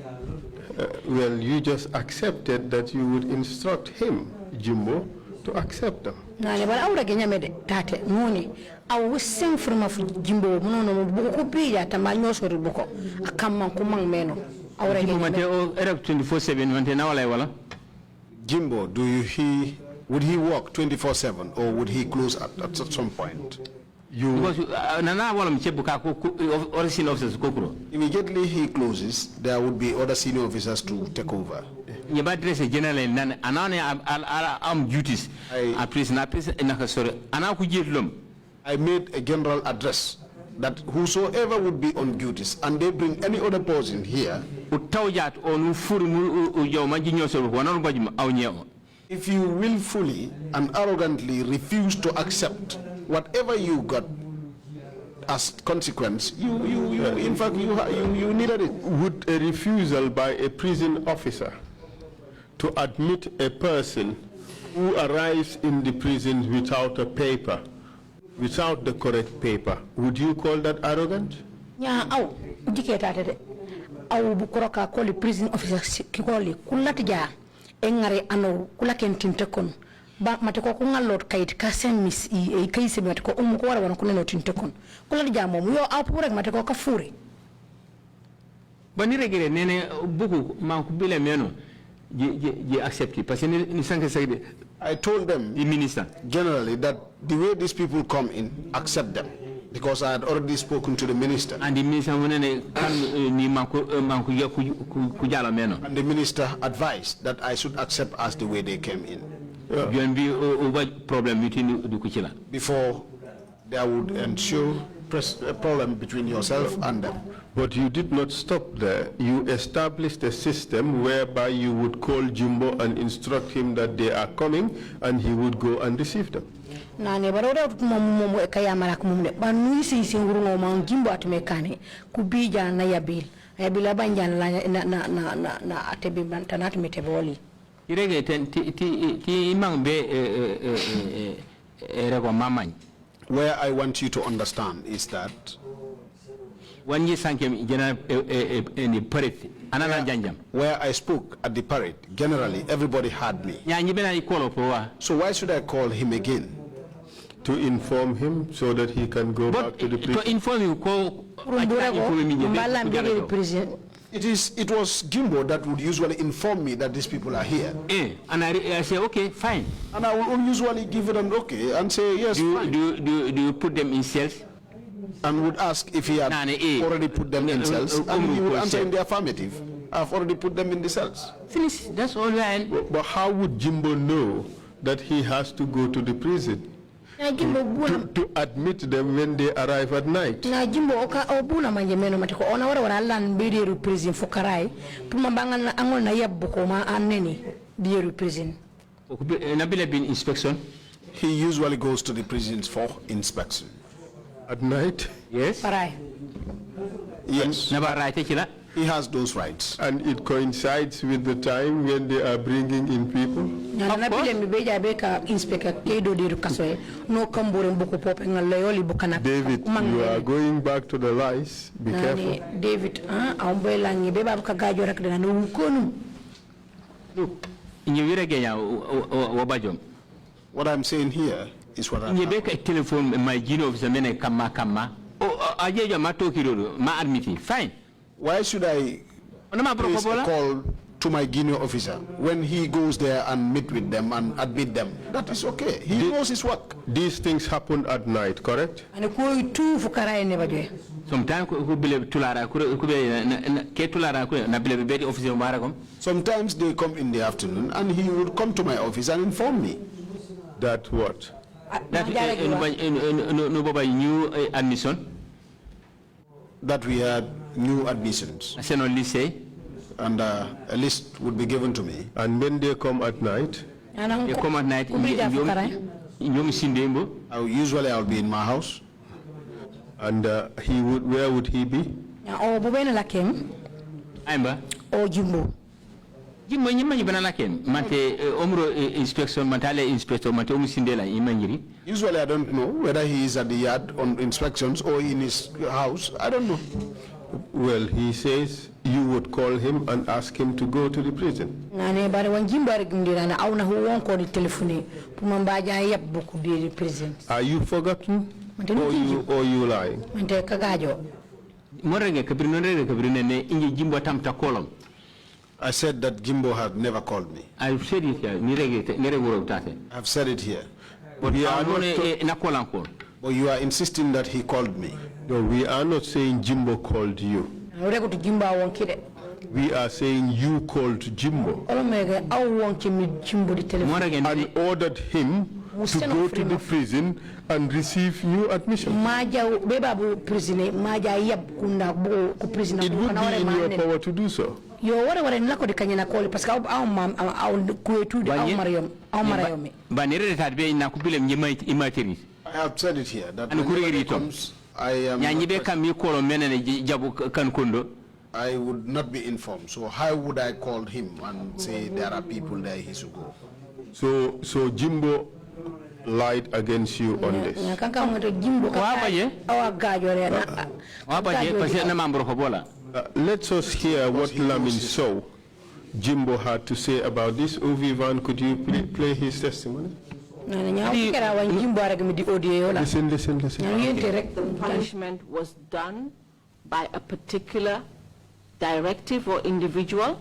Well, you just accepted that you would instruct him, Jimbo, to accept them. Nani bala awra genya mede tate noni aw sen firma fu Jimbo nono bu ko biya tamanyo sori buko akamman ko mang meno awra genya mate o era 24/7 mante na wala wala Jimbo would he work 24/7 or would he close at some point? Because nana wala mchebuka ko or senior officers kokuro immediately he closes there would be other senior officers to take over. You might dress a general and I'm duties. I made a general address that whosoever would be on duties and they bring any other person here, if you willfully and arrogantly refuse to accept whatever you got as consequence, in fact you needed it. Would a refusal by a prison officer to admit a person who arrives in the prison without a paper, without the correct paper, would you call that arrogant? Yeah, aw diketa de aw bu koroka ko le prison officer ki ko le kulati ja engare ano kulaken tinte kon ba mate ko ngalot kayit ka sen mis e kayise mate ko ko wara wona ko neno tinte kon kulati ja mom yo aw pour rek mate ko ka furi bani regere nene buku man ko bile meno je accepte parce que I told them the minister generally that the way these people come in, accept them because I had already spoken to the minister. And the minister and the minister advised that I should accept as the way they came in. Problem before there would ensure problem between yourself and them. But you did not stop there. You established a system whereby you would call Jimbo and instruct him that they are coming, and he would go and receive them. Nane baroda momo kaya malak mumne banu isi singurungo ma Jimbo atmekane kubija na yabil abanjan na atebi tanat meteboli irege ti mangbe rego mamany. Where I want you to understand is that when you sank him in the parade, where I spoke at the parade, generally everybody heard me. So why should I call him again? To inform him so that he can go back to the prison. To inform you, call. It was Jimbo that would usually inform me that these people are here. And I say, okay, fine. And I will usually give it an okay and say, yes, fine. Do you put them in cells? And would ask if he had already put them in cells. And he would answer in the affirmative. I've already put them in the cells. Finish, that's all right. But how would Jimbo know that he has to go to the prison? To admit them when they arrive at night. Na Jimbo oka obuna manjemeno matiko ona wara lan bidi represent fokarai puma bangan angol na yabbuko ma anneni bi represent. Nabila bin inspection. He usually goes to the prisons for inspection. At night? Yes. Parai. Yes. Never right. He has those rights. And it coincides with the time when they are bringing in people? David, you are going back to the lies. Be careful. David, look, what I'm saying here is what I'm fine. Why should I place a call to my Guinea officer when he goes there and meet with them and admit them? That is okay. He knows his work. These things happen at night, correct? Sometimes they come in the afternoon and he would come to my office and inform me. That what? That new admission? That we had new admissions. I can only say. And a list would be given to me. And when they come at night? They come at night usually I'll be in my house. And where would he be? Oh, Jimbo. Jimbo inspection usually I don't know whether he is at the yard on inspections or in his house. I don't know. Well, he says you would call him and ask him to go to the prison. Are you forgotten? Or you lying? I said that Jimbo had never called me. I've said it here. I've said it here. But you are insisting that he called me. No, we are not saying Jimbo called you. We are saying you called Jimbo and ordered him to go to the prison and receive new admission. It would be in your power to do so. I have said it here that when comes, I would not be informed. So how would I call him and say there are people there he should go? So Jimbo lied against you on this. Let us hear what Lamin Sow Jimbo had to say about this. Ovivan, could you play his testimony? Listen. The punishment was done by a particular directive or individual?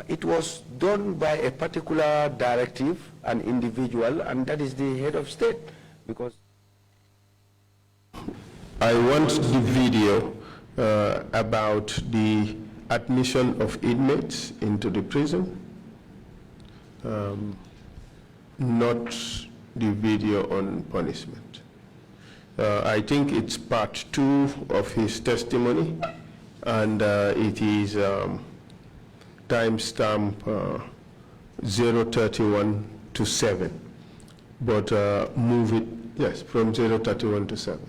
It was done by a particular directive, an individual, and that is the head of state. Because I want the video about the admission of inmates into the prison, not the video on punishment. I think it's part 2 of his testimony, and it is timestamp 031 to 7. But move it, yes, from 031 to 7.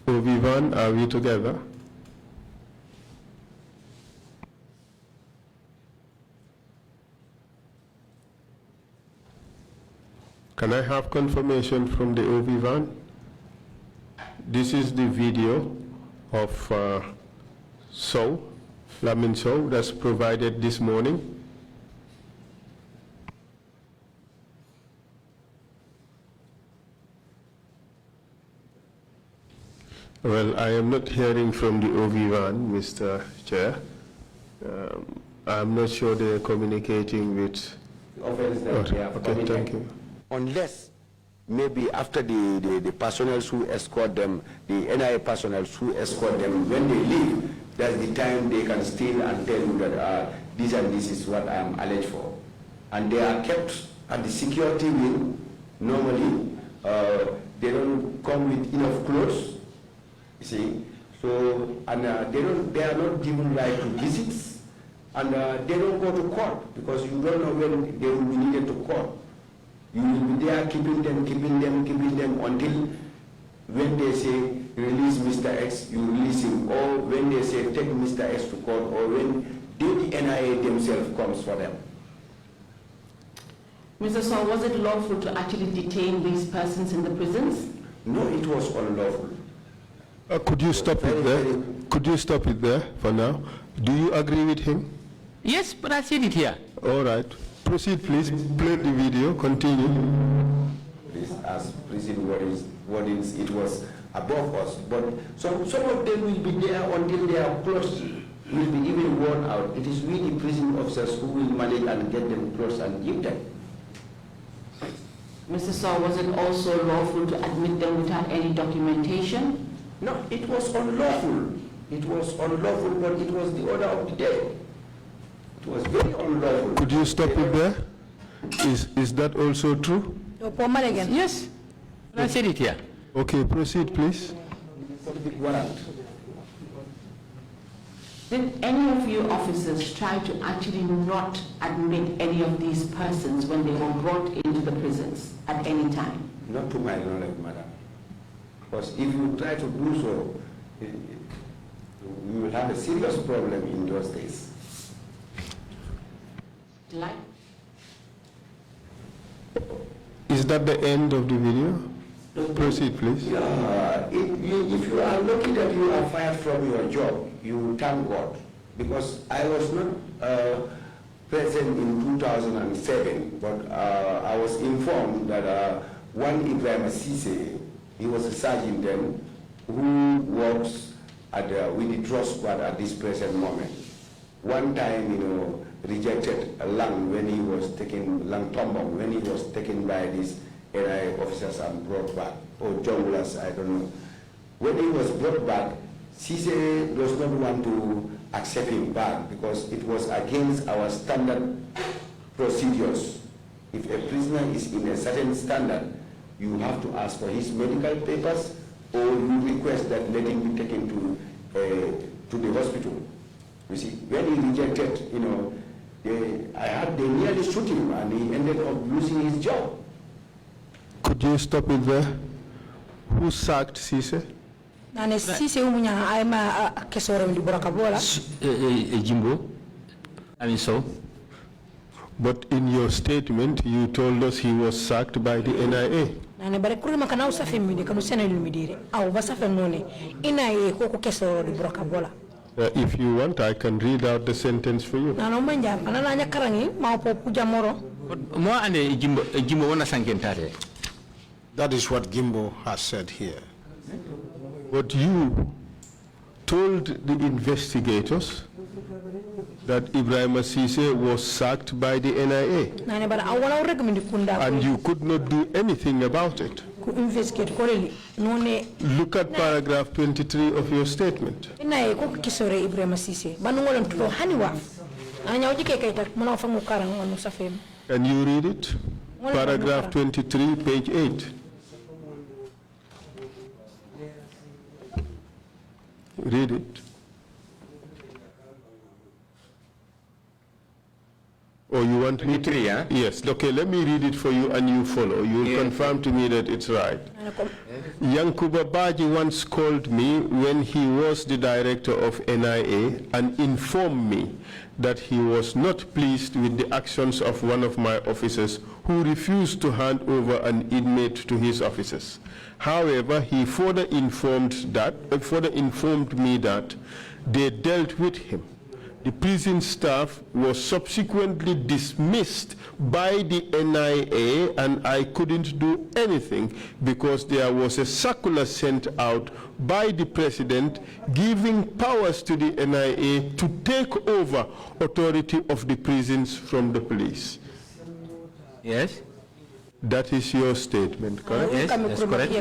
Vivan, are we together? Can I have confirmation from the Vivan? This is the video of Lamin Sow, that's provided this morning. Well, I am not hearing from the OV1, Mr. Chair. I'm not sure they're communicating with... Okay, thank you. Unless maybe after the personnel who escort them, the NIA personnel who escort them, when they leave, that's the time they can steal and tell you that this and this is what I am alleged for. And they are kept at the security wing. Normally, they don't come with enough clothes. You see, so and they are not given right to visits, and they don't go to court because you don't know when they will be needed to court. You will be there keeping them until when they say release Mr. X, you release him, or when they say take Mr. X to court, or when the NIA themselves comes for them. Mr. Saw, was it lawful to actually detain these persons in the prisons? No, it was unlawful. Could you stop it there? Could you stop it there for now? Do you agree with him? Yes, but I said it here. All right. Proceed, please. Play the video. Continue. Please, as prison wardens, it was above us. But some of them will be there until their clothes will be even worn out. It is we, the prison officers, who will manage and get them clothes and give them. Mr. Saw, was it also lawful to admit them without any documentation? No, it was unlawful. It was unlawful, but it was the order of the day. It was very unlawful. Could you stop it there? Is that also true? Yes. I said it here. Okay, proceed, please. Did any of you officers try to actually not admit any of these persons when they were brought into the prisons at any time? Not to my knowledge, madam. Because if you try to do so, you will have a serious problem in those days. Is that the end of the video? Proceed, please. If you are lucky that you are fired from your job, you thank God. Because I was not present in 2007, but I was informed that one Ibrahim Sise, he was a sergeant then, who works at with the drug squad at this present moment. One time, rejected a lung when he was taken, lung tombong, when he was taken by these NIA officers and brought back, or junglers, I don't know. When he was brought back, Sise does not want to accept him back because it was against our standard procedures. If a prisoner is in a certain standard, you have to ask for his medical papers, or you request that let him be taken to the hospital. You see, when he rejected, they nearly shoot him, and he ended up losing his job. Could you stop it there? Who sacked Sise? Jimbo, I mean so. But in your statement, you told us he was sacked by the NIA. If you want, I can read out the sentence for you. That is what Gimbo has said here. But you told the investigators that Ibrahim Sise was sacked by the NIA. And you could not do anything about it. investigate koreli none. Look at paragraph 23 of your statement. Ina ko kisore Ibrahima Cissé banu ngolon tuto haniwa. Anya ujike kaita mwana fangu karang ngonu safem. Can you read it? Paragraph 23, page 8. Read it. Or you want me to? Yeah? Yes. Okay, let me read it for you and you follow. You will confirm to me that it's right. Yankuba Baji once called me when he was the director of NIA and informed me that he was not pleased with the actions of one of my officers who refused to hand over an inmate to his officers. However, he further informed me that they dealt with him. The prison staff was subsequently dismissed by the NIA and I couldn't do anything because there was a circular sent out by the president giving powers to the NIA to take over authority of the prisons from the police. Yes. That is your statement, correct? Yes, that's correct.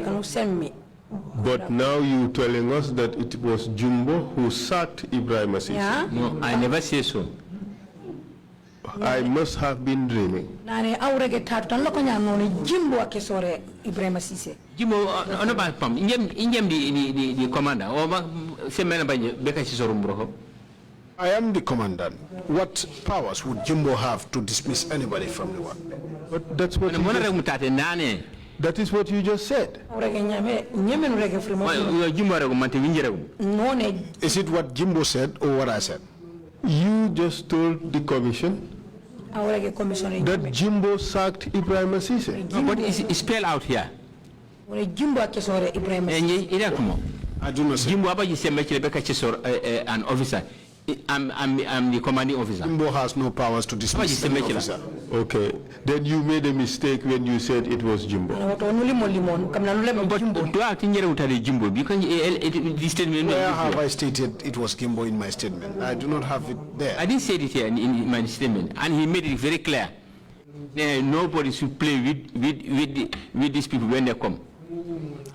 But now you're telling us that it was Jumbo who sacked Ibrahim Cissé. Yeah? No, I never say so. I must have been dreaming. Nane awrege tatu tan lako noni Jimbo akesore Ibrahima Cissé. Jimbo ono ba pam ingem di commander o ba semena bagne beka ci sorum broko. I am the commandant. What powers would Jimbo have to dismiss anybody from the work? But that's what that is what you just said. Is it what Jimbo said or what I said? You just told the commission that Jimbo sacked Ibrahim Cissé. No, but it's spelled out here. I do not say. Jimbo Abaji said an officer. I'm the commanding officer. Jimbo has no powers to dismiss an officer. Okay, then you made a mistake when you said it was Jimbo. But do I think you're Jimbo? Because the statement. Where have I stated it was Jimbo in my statement? I do not have it there. I didn't say it here in my statement, and he made it very clear. Nobody should play with these people when they come.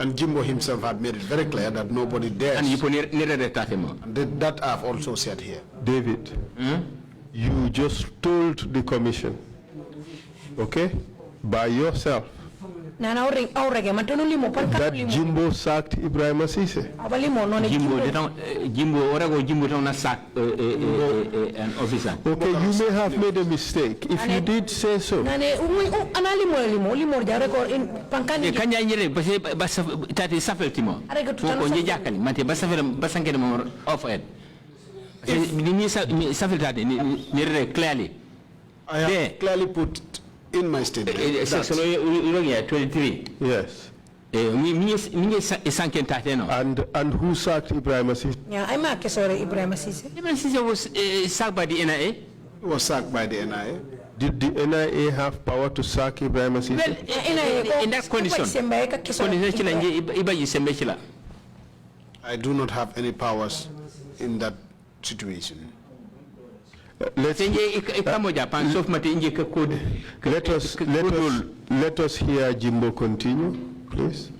And Jimbo himself had made it very clear that nobody dares. And that I've also said here. David, you just told the commission, okay, by yourself, that Jimbo sacked Ibrahim Cissé. Jimbo don't sack an officer. Okay, you may have made a mistake. If you did say so. Clearly. I have clearly put in my statement. 23. Yes. And who sacked Ibrahim Cissé? Yeah, I'm not sorry, Ibrahim Cissé. Ibrahim Cissé was sacked by the NIA. He was sacked by the NIA. Did the NIA have power to sack Ibrahim Cissé? Well, in that condition, I do not have any powers in that situation. Let us hear Jimbo continue, please.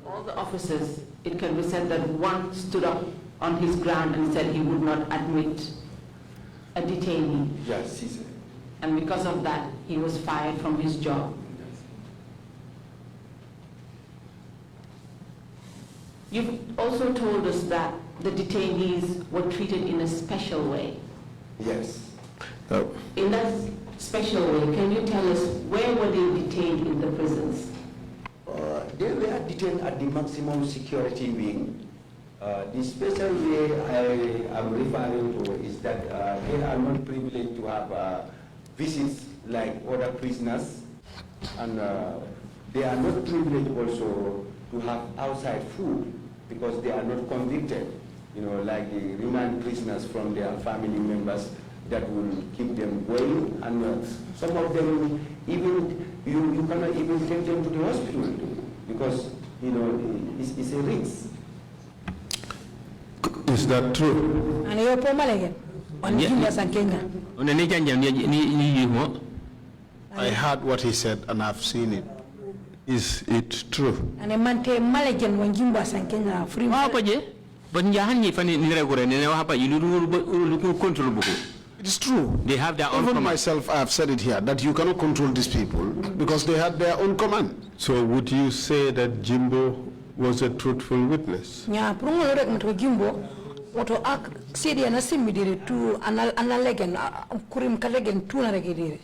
All the officers, it can be said that one stood up on his ground and said he would not admit a detainee. Yes, and because of that, he was fired from his job. You've also told us that the detainees were treated in a special way. Yes. In that special way, can you tell us where were they detained in the prisons? They were detained at the maximum security wing. The special way I am referring to is that they are not privileged to have visits like other prisoners, and they are not privileged also to have outside food because they are not convicted. You know, like the remand prisoners from their family members that will keep them going, and some of them even you cannot even take them to the hospital because you know it's a risk. Is that true? And you're Pomalegen on Kenya. I heard what he said and I've seen it. Is it true? Ane mante malajen wanjimba sankenya free. But Njahan Fani Niregore, you control Buku. It is true. They have their own Even command. myself, I have said it here, that you cannot control these people because they had their own command. So would you say that Jimbo was a truthful witness? Nya prungo lorek mto Jimbo wato ak sidi ana simidire tu ana legen kurim kalegen tu na regedire.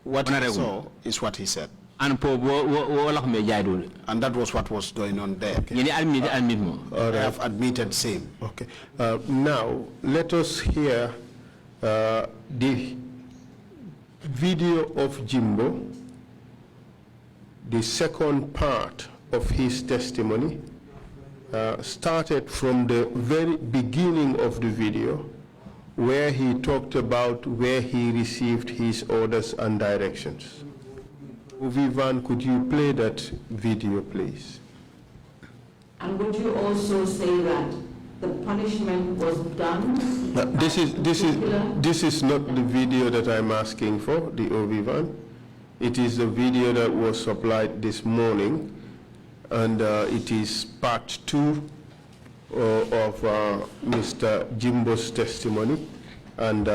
What he saw is what he said. And that was what was going on there. Okay? I have admitted same. Okay. Now, let us hear the video of Jimbo, the second part of his testimony, started from the very beginning of the video, where he talked about where he received his orders and directions. Vivan, could you play that video, please? And would you also say that the punishment was done? This is not the video that I'm asking for, the Ovivan. It is the video that was supplied this morning, and it is part 2 of Mr. Jimbo's testimony, and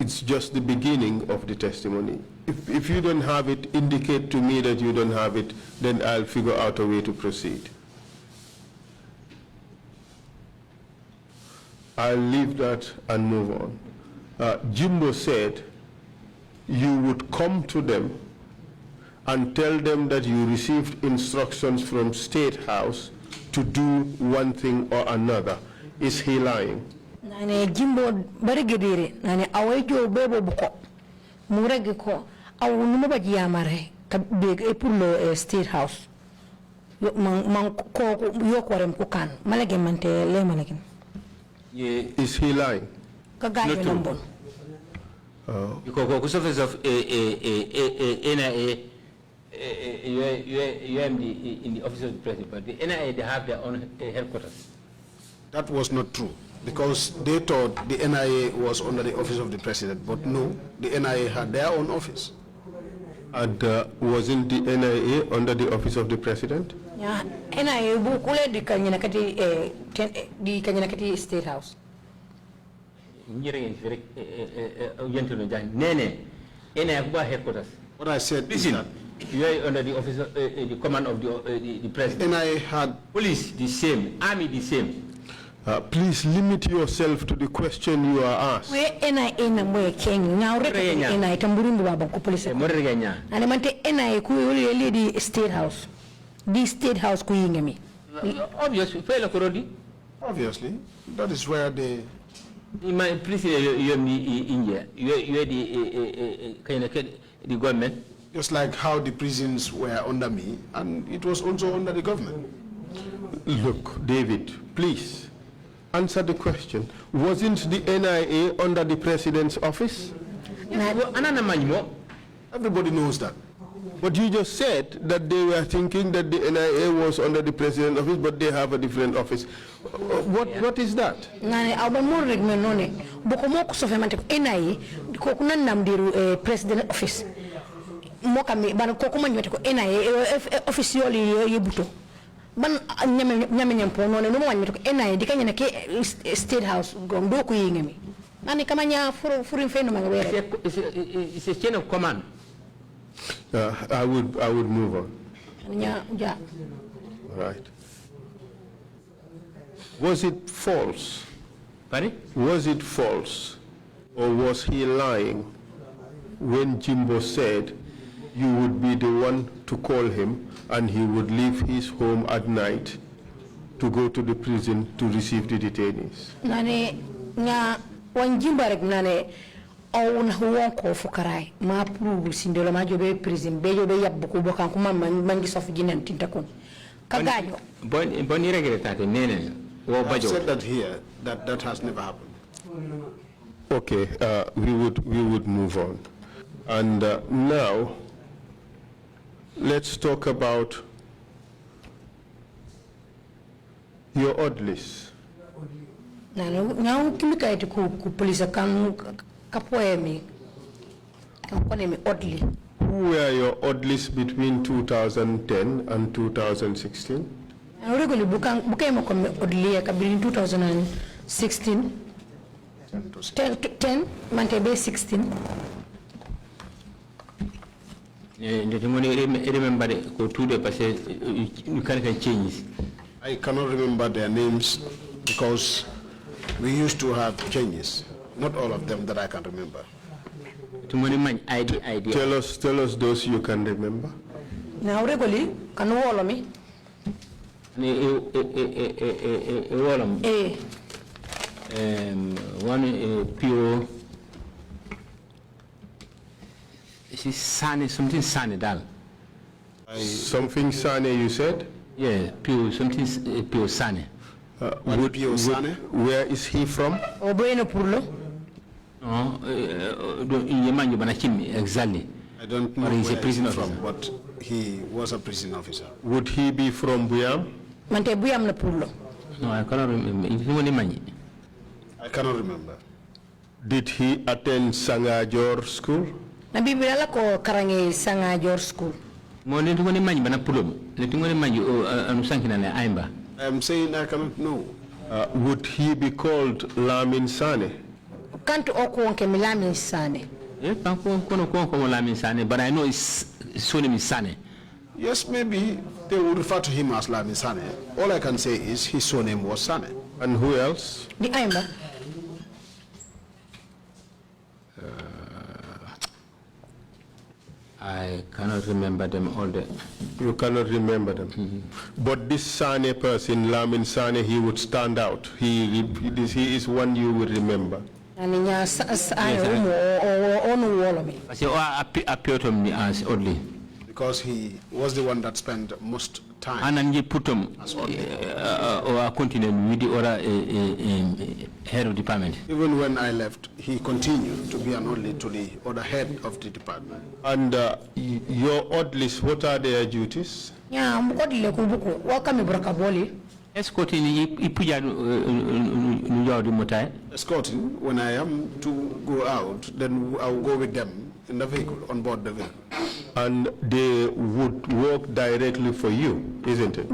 it's just the beginning of the testimony. If you don't have it, indicate to me that you don't have it, then I'll figure out a way to proceed. I'll leave that and move on. Jimbo said you would come to them and tell them that you received instructions from State House to do one thing or another. Is he lying? Nane Jimbo barigedire nane awejo bebo buko murege ko awu numo baji yamare ka beg e pour le State House man ko yo ko rem ko kan malage mante le malage. Is he lying? Ka gajo nambon. Because office of NIA UMD in the office of the president, but the NIA, they have their own headquarters. That was not true, because they thought the NIA was under the office of the president, but no, the NIA had their own office. And wasn't the NIA under the office of the president? Yeah, NIA bukule di kanyakati State House. Headquarters. What I said, listen, you are under the office of the command of the president. NIA had police the same, army the same. Please limit yourself to the question you are asked. We NIA na mwe Kenya na ureke NIA tamburimbu baba ku police. Ane mante NIA ku yuli di State House. The State House ku yingemi. Obviously, obviously, that is where they. In my police, you are India. You are the government. Just like how the prisons were under me, and it was also under the government. Look, David, please answer the question. Wasn't the NIA under the president's office? Everybody knows that. But you just said that they were thinking that the NIA was under the president's office, but they have a different office. What is that? Nane abamur regmenone bokomoko sofemante NIA ko kunan namdiru president office. Moka mi ban ko kuma nyoti ko NIA office yoli yebuto. Ban nyame nyampo no no wanyoti ko NIA dikanya na ke State House gondo ko yingemi. Nani kama nya furin feno mangabere. It's a chain of command. I would move on. Yeah. All right. Was it false? Pardon? Was it false, or was he lying when Jimbo said you would be the one to call him and he would leave his home at night to go to the prison to receive the detainees? Nane nga wanjimba rek nane on huwa ko fukaray ma prouve sindelo ma jobe prison be jobe yabbu ko bokan kuma mangi sof jinen tintakon kagajo boni regrettate nene wo bajo. I said that here that has never happened. Okay, we would move on. And now let's talk about your odd list. Nano now kimika iti ku police kan kapoemi. Kamponemi oddly. Who were your oddlies between 2010 and 2016? Regularly bukemo come oddly in 2016. 10 Mantebe 16. Remember go to the passage you can't change. I cannot remember their names because we used to have changes. Not all of them that I can remember. Tell us those you can remember. Now regularly can you follow me? One pure something sunny dal. Something sunny you said? Yeah, pure something pure sunny. Where is he from? Oboeno Purlo. No, exactly. I don't know where he's a prison from, but he was a prison officer. Would he be from Buyam? Mante Buyam na Purlo. No, I cannot remember. I cannot remember. Did he attend Sangajor school? Na bibirala ko karangi Sangajor school. I am saying I cannot know. Would he be called Lamin Sane? Can't okwonke Lamin Sane. But I know his surname is Sane. Yes, maybe they would refer to him as Lamin Sane. All I can say is his surname was Sane. And who else? The Aimba. I cannot remember them all. You cannot remember them. But this Sane person, Lamin Sane, he would stand out. He is one you would remember. And because he was the one that spent most time. And you put him or continue with the other head of department. Even when I left, he continued to be an only to the other head of the department. And your oddlies, what are their duties? Yeah, I'm oddly kubuku. Welcome, Brokaboli. Escorting, escorting, when I am to go out, then I will go with them in the vehicle, on board the vehicle. And they would work directly for you, isn't it?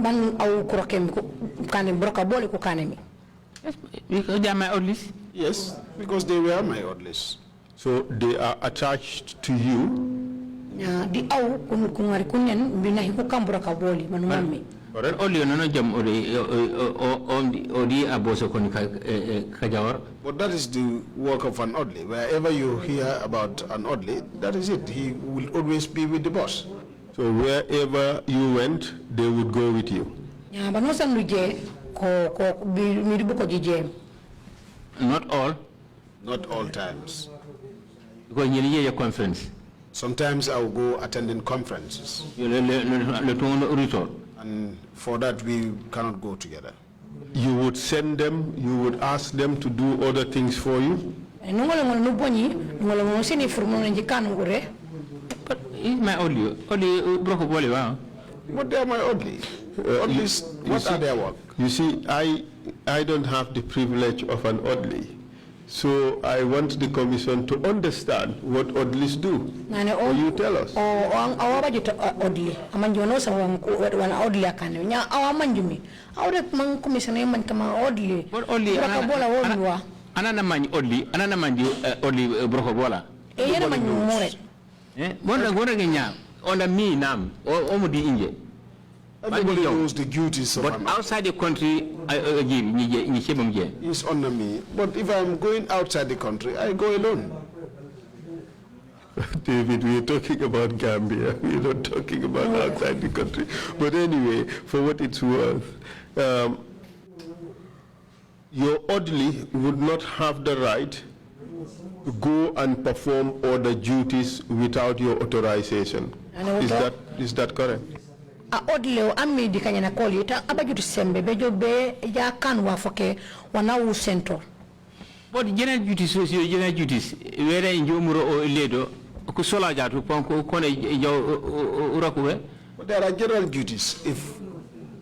Because they are my oddlies? Yes, because they were my oddlies. So they are attached to you? Correct. Only no jam or the aboso kajawar. But that is the work of an oddly. Wherever you hear about an oddly, that is it. He will always be with the boss. So wherever you went, they would go with you. Yeah, but not all. Not all times. Because you hear your conference. Sometimes I will go attending conferences. And for that, we cannot go together. You would send them, you would ask them to do other things for you? But it's my only But they are my oddly. What are their work? You see, I don't have the privilege of an oddly. So I want the commission to understand what oddlies do. Or you tell us. Everybody knows the duties of but outside the country, it's under me. But if I'm going outside the country, I go alone. David, we are talking about Gambia. We are not talking about outside the country. But anyway, for what it's worth, your oddly would not have the right to go and perform other duties without your authorization. Is that correct? Odleo ammi di kanyana koli ta abajutu sembe bejo be ya kanwa foke wana u center. But general duties where in jomuro o ledo ko sola jatu ponko kone jaw urakuwe. But there are general duties. If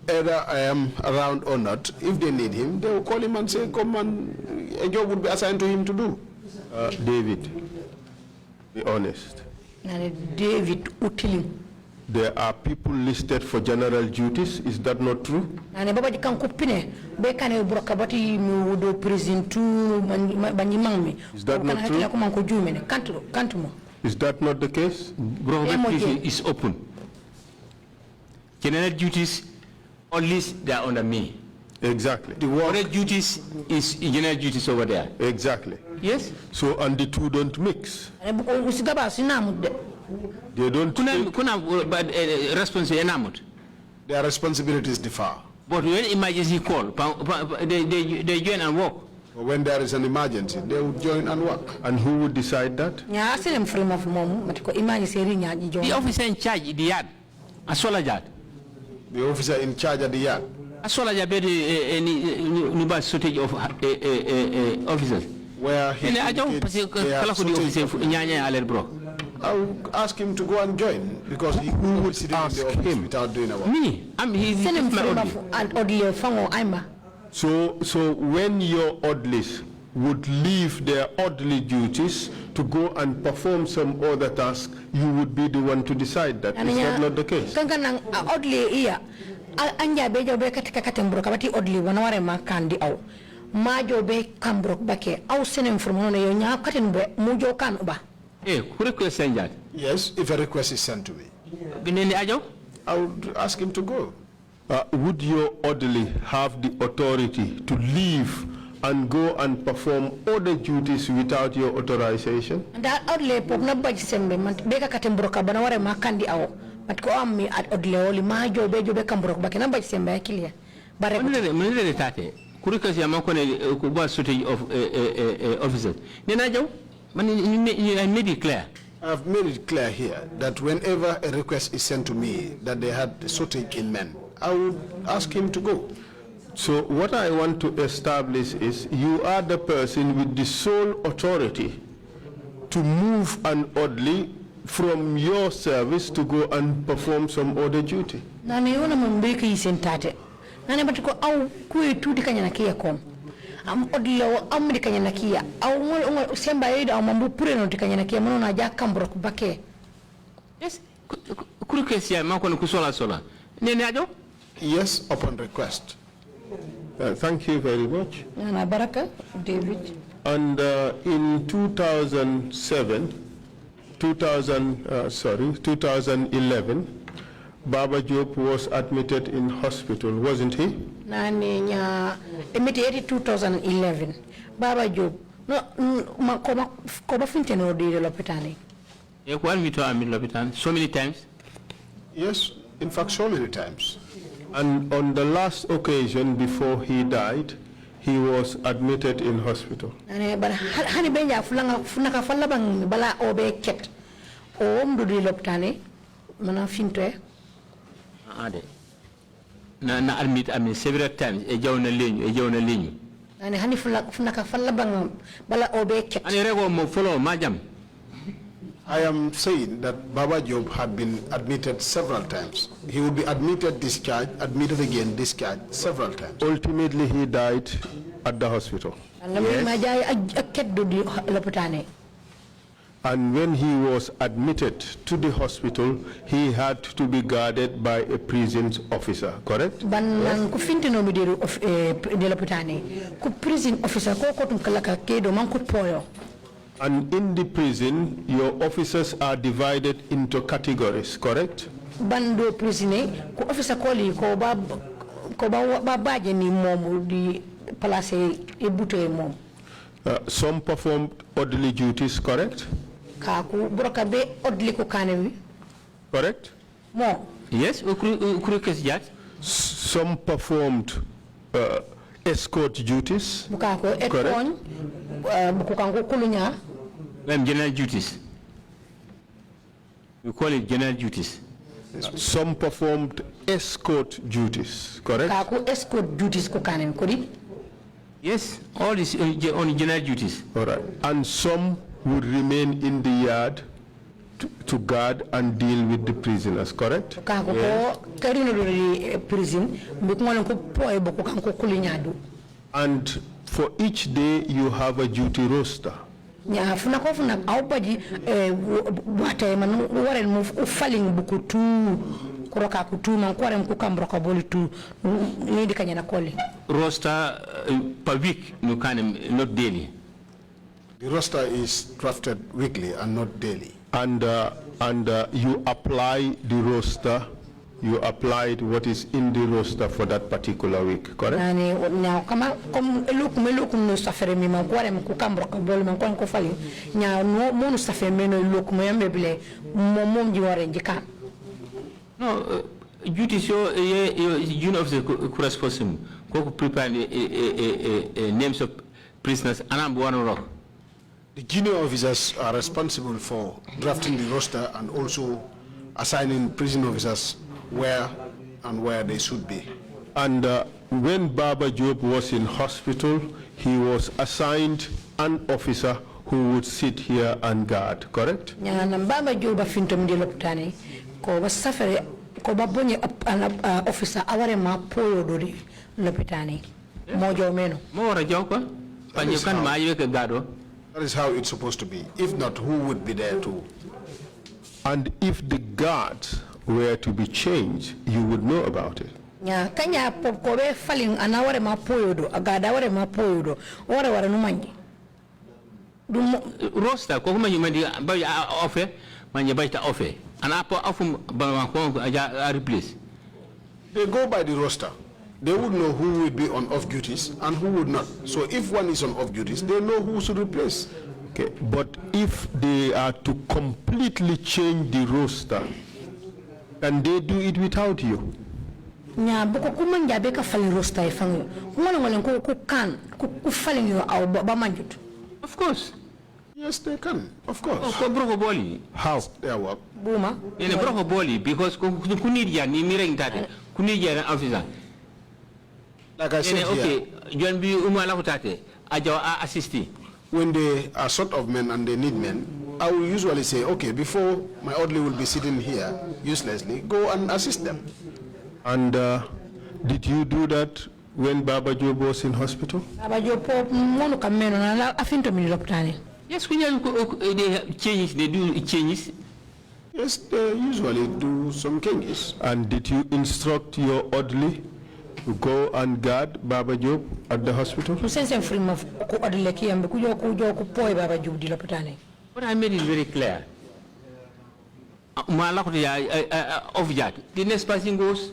either I am around or not, if they need him, they will call him and say, come and a job would be assigned to him to do. David, be honest. David Utiling. There are people listed for general duties. Is that not true? Is that not true? Is that not the case? Prison is open. General duties, at least they are under me. Exactly. The other duties is general duties over there. Exactly. Yes. So, and the two don't mix. They don't. Their responsibilities differ. But when emergency call, they join and work. When there is an emergency, they would join and work. And who would decide that? The officer in charge of the yard, a soldier. The officer in charge of the yard. A soldier be the shortage of officers. Where he I'll ask him to go and join because he would sit in the office without doing a work. Me, he's my So when your oddlies would leave their oddly duties to go and perform some other task, you would be the one to decide that. Is that not the case? Yes, if a request is sent to me, I would ask him to go. Would your orderly have the authority to leave and go and perform other duties without your authorization? I made it clear. I've made it clear here that whenever a request is sent to me that they had a shortage in men, I would ask him to go. So what I want to establish is you are the person with the sole authority to move an orderly from your service to go and perform some other duty. Am odlo amri kanya nakia au semba yida mambu pure no tikanya nakia mono na jaka mbrok bake. Yes, kurukesia makoni kusola sola. Nene ajo? Yes, upon request. Thank you very much. Na baraka, David. And in 2011, Baba Job was admitted in hospital, wasn't he? Immediately 2011, Baba Job. No, koba finte no di lopitani. So many times. Yes, in fact, so many times. And on the last occasion before he died, he was admitted in hospital. But hani benja funaka falla bang bala obe ket. Do di lopitani mana finte. Na admit several times e jawna liñu ani hani funaka falla bang bala obe ket ani rego mo follow majam. I am saying that Baba Job had been admitted several times. He would be admitted, discharged, admitted again, discharged several times. Ultimately, he died at the hospital. And when he was admitted to the hospital, he had to be guarded by a prison officer, correct? And in the prison, your officers are divided into categories, correct? Bando prisine ko officer Colley ko ba baje ni mom di place e buto mom. Some performed orderly duties, correct? Kaku broka be orderly ko kanewi. Correct? Mo. Yes, some performed escort duties. Correct? General duties. We call it general duties. Some performed escort duties, correct? Escort duties. Yes, all is on general duties. All right. And some would remain in the yard to guard and deal with the prisoners, correct? And for each day you have a duty roster. Roster per week, not daily. The roster is drafted weekly and not daily. And you apply the roster. You applied what is in the roster for that particular week, correct? No, duty show junior officer correspondent who prepare names of prisoners and I'm one rock. The junior officers are responsible for drafting the roster and also assigning prison officers where they should be. And when Baba Job was in hospital, he was assigned an officer who would sit here and guard, correct? Baba Job ko basafare ko babonye officer aware ma poyo dori lopitani mojo meno mo wara jawko panye kan ma yeke gado. That is how it's supposed to be. If not, who would be there too? And if the guards were to be changed, you would know about it. Nya kanya pop ko be falling anaware ma poyo do agada ware ma poyo do wara no mangi dum roster ko ma yumandi ba offer manje bayta offer ana po afum ba ko aja replace. They go by the roster. They would know who would be on off duties and who would not. So if one is on off duties, they know who should replace. Okay, but if they are to completely change the roster, can they do it without you? Nya boko kumanja beka falling roster ifango. Ngolo ngolo ko kan ku falling yo aw ba manjut. Of course. Yes, they can. Of course. Oh, broko boli. How? Their work. Buma. Ene broko boli because kunirja ni mireng tate. Kunirja officer. Like I said okay, John B. Umala Hutate, Ajawa assisti. When they are short of men and they need men, I will usually say, okay, before my orderly will be sitting here uselessly, go and assist them. And did you do that when Baba Job was in hospital? Baba Job monu kameno na afinto mi lopitani. Yes, when they changes, they do changes. Yes, they usually do some changes. And did you instruct your orderly to go and guard Baba Job at the hospital? But I made it very clear. The next person goes.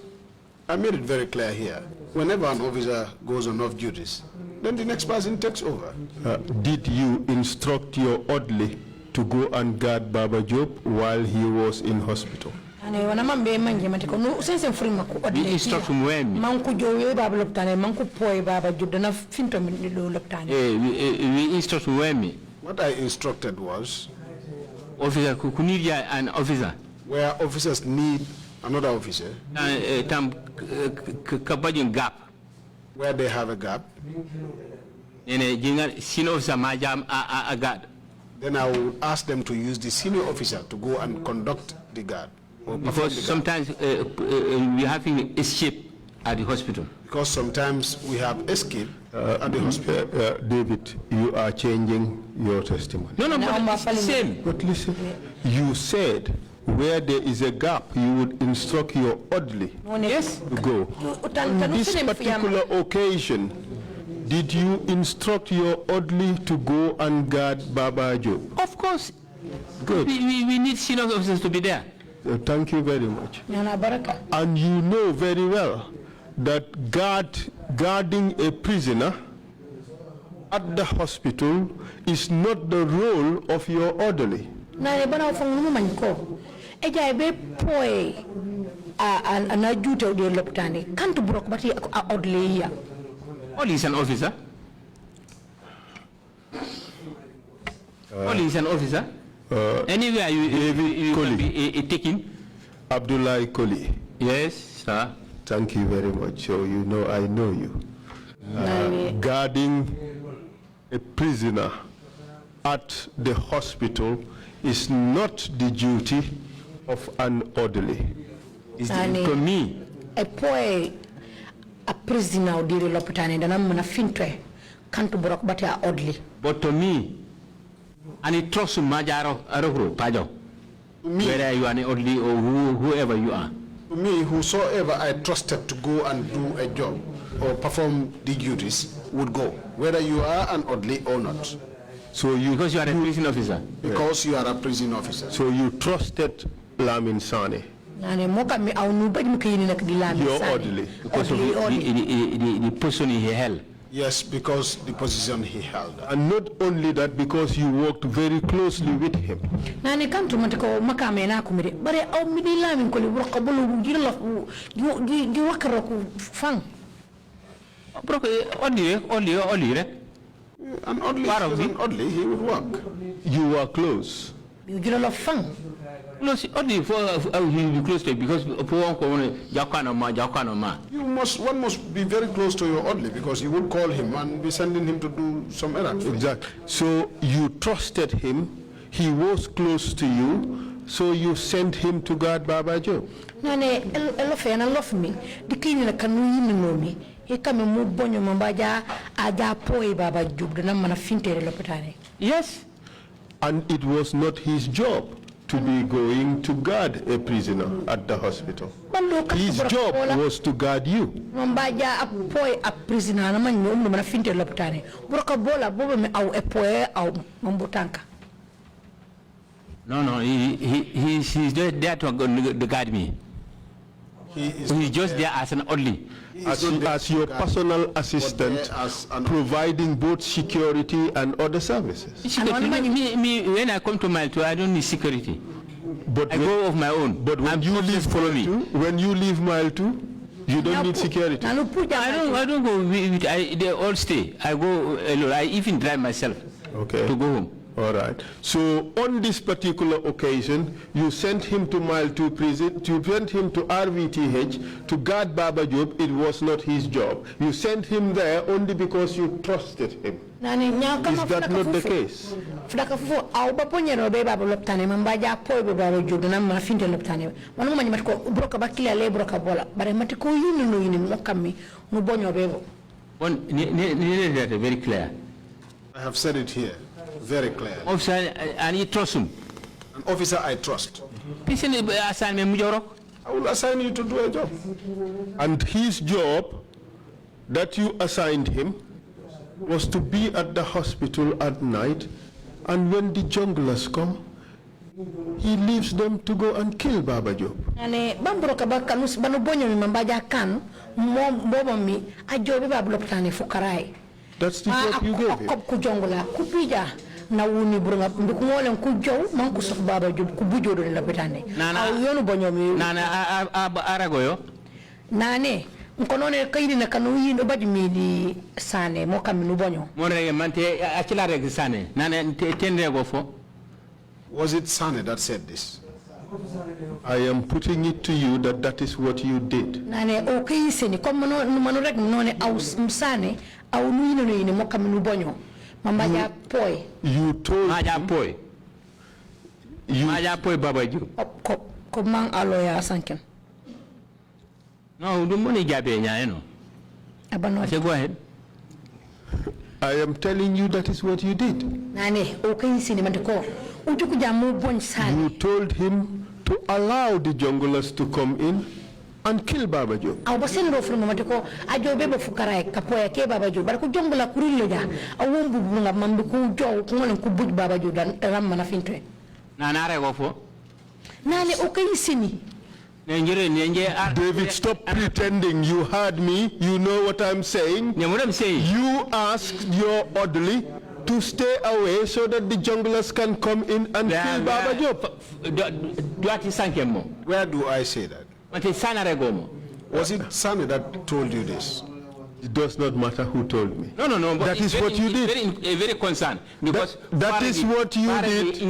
I made it very clear here. Whenever an officer goes on off duties, then the next person takes over. Did you instruct your orderly to go and guard Baba Job while he was in hospital? We instruct from when? We instruct from when? What I instructed was officer Kunidia and officer. Where officers need another officer. Gap. Where they have a gap. Then I would ask them to use the senior officer to go and conduct the guard. Because sometimes we have escape at the hospital. Because sometimes we have escape at the hospital. David, you are changing your testimony. No, but it's the same. But listen, you said where there is a gap, you would instruct your orderly to go. On this particular occasion, did you instruct your orderly to go and guard Baba Job? Of course. Good. We need senior officers to be there. Thank you very much. And you know very well that guarding a prisoner at the hospital is not the role of your orderly. Ollie is an officer. Ollie is an officer. Anywhere you can be taken. Abdullah Colley. Yes, sir. Thank you very much. So you know I know you. Guarding a prisoner at the hospital is not the duty of an orderly. To me, a poe a prisoner di l'opitane da nam na fintwe kantu borok batia orderly. But to me, and it trusts Majaro Arogro, Pajo. Whether you are an orderly or whoever you are. To me, whosoever I trusted to go and do a job or perform the duties would go, whether you are an orderly or not. So because you are a prison officer? Because you are a prison officer. So you trusted Lamin Sane? You're orderly. Because of the position he held? Yes, because the position he held. And not only that, because you worked very closely with him. Nani kantu matiko makame na kumire bare au midila min koli brokabulu gila gi wakaro ku fang brok only an oddly he would work. You were close. You gila fang. No, only for he will be close to it because one must be very close to your orderly because you would call him and be sending him to do some errands. Exactly. So you trusted him, he was close to you, so you sent him to guard Baba Job. Nane elofe na love me. Dikini na kanu yini nomi. Eka me mu bonyo mambaja aja poi Baba Job na mana fintere lopetane. Yes. And it was not his job to be going to guard a prisoner at the hospital. His job was to guard you. Mambaja apoy a prisoner na manyo mana fintere lopetane. Broka bola bobe me au epoe au mambotanka. No, he's there to guard me. He's just there as an orderly. As your personal assistant, providing both security and other services. Me, when I come to Mile 2, I don't need security. But I go of my own. But when you leave Mile 2, when you leave Mile 2, you don't need security. I don't go. They all stay. I go alone. I even drive myself. Okay. To go home. All right. So on this particular occasion, you sent him to Mile 2 prison, you sent him to RVTH to guard Baba Job. It was not his job. You sent him there only because you trusted him. Is that not the case? Very clear. I have said it here. Very clear. Officer, and you trust him? An officer I trust. I will assign you to do a job. And his job that you assigned him was to be at the hospital at night, and when the junglers come, he leaves them to go and kill Baba Job. That's the job you gave him. Na wuni burunga ndikuwole nkujo manku sof Baba Job kubujo do la betane aw yonu bonyomi aragoyo nane nkonone kayini na kanu yindo baji midi sane mo kaminu bonyo mon rege mante akila rege sane nane tenrego fo. Was it Sane that said this? I am putting it to you that that is what you did. Nane o kayiseni comme mano rek none aw sane aw nuyino ni mo kaminu bonyo. Mama poi. You told Maja poi. Maja poi Baba Job. Comment aloya sanken? No, the money gabe nya no. Go ahead. I am telling you that is what you did. Nane okay sini mandiko. Utukuja mu bon sane. You told him to allow the junglers to come in and kill Baba Job. Aw basen ro fulmo matiko ajo bebe fukara kapoya ke Baba Job bar ko jongla kurilo ja awon bubu nga mambi ku jow ko ngol ku buj Baba Job dan ram mana fintwe na na re go fo nane o kay sini David, stop pretending you heard me. You know what I'm saying. You asked your orderly to stay away so that the junglers can come in and kill Baba Job. Where do I say that? Was it Sane that told you this? It does not matter who told me. No. That is what you did. Very concerned because that is what you did.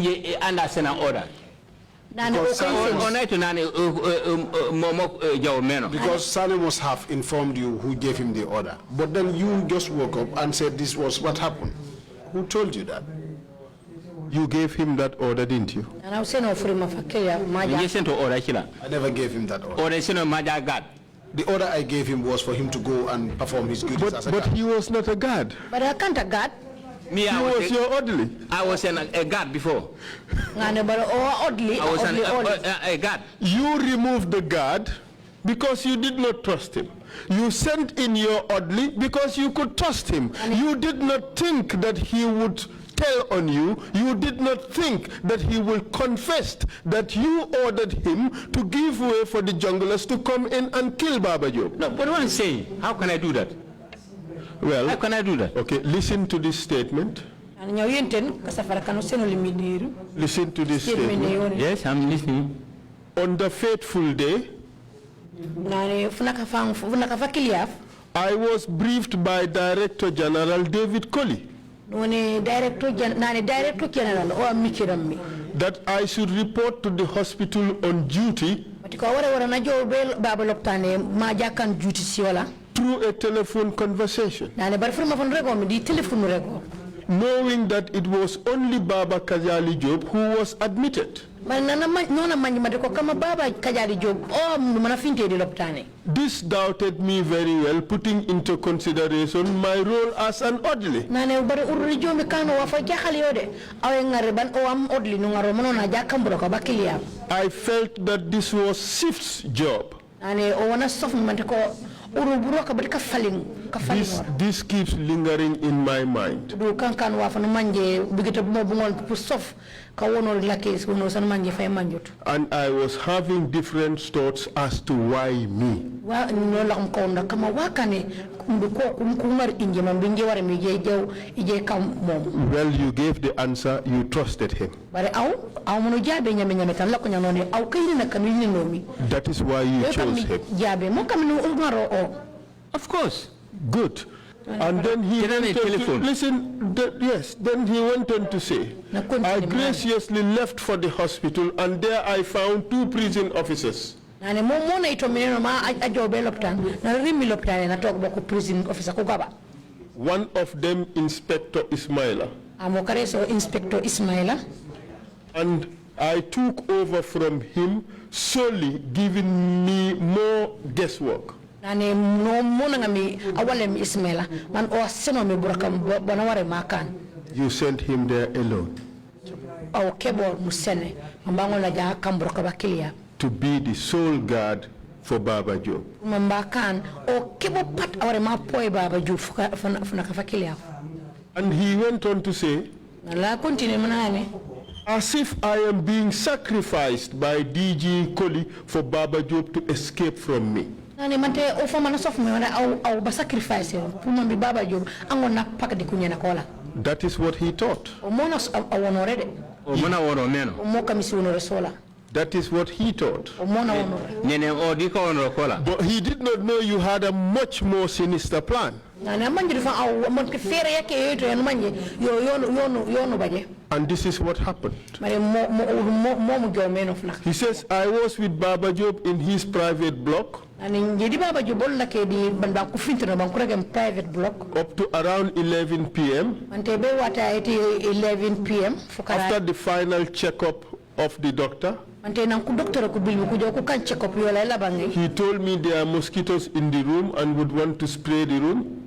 Under Senate order. Because Sane must have informed you who gave him the order. But then you just woke up and said this was what happened. Who told you that? You gave him that order, didn't you? And I was saying for him I never gave him that order. The order I gave him was for him to go and perform his duties as a guard. But he was not a guard. But I can't a guard. Me, He was your orderly. I was a guard before. I was a guard. You removed the guard because you did not trust him. You sent in your orderly because you could trust him. You did not think that he would tell on you. You did not think that he will confess that you ordered him to give way for the junglers to come in and kill Baba Job. No, but what I'm saying, how can I do that? Well, how can I do that? Okay, listen to this statement. Listen to this statement. Yes, I'm listening. On the fateful day, I was briefed by Director General David Colley that I should report to the hospital on duty through a telephone conversation, knowing that it was only Baba Kajali Job who was admitted. This doubted me very well, putting into consideration my role as an orderly. I felt that this was Shift's job. This keeps lingering in my mind. And I was having different thoughts as to why me. Well, you gave the answer, you trusted him. That is why you chose him. Of course. Good. And then he went on to, listen, yes, then he went on to say, I graciously left for the hospital and there I found 2 prison officers. One of them, Inspector Ismaila. And I took over from him, solely giving me more guesswork. You sent him there alone to be the sole guard for Baba Job. And he went on to say, as if I am being sacrificed by DG Colley for Baba Job to escape from me. That is what he thought. That is what he thought. But he did not know you had a much more sinister plan. And this is what happened. He says, I was with Baba Job in his private block up to around 11 p.m. After the final checkup of the doctor. He told me there are mosquitoes in the room and would want to spray the room.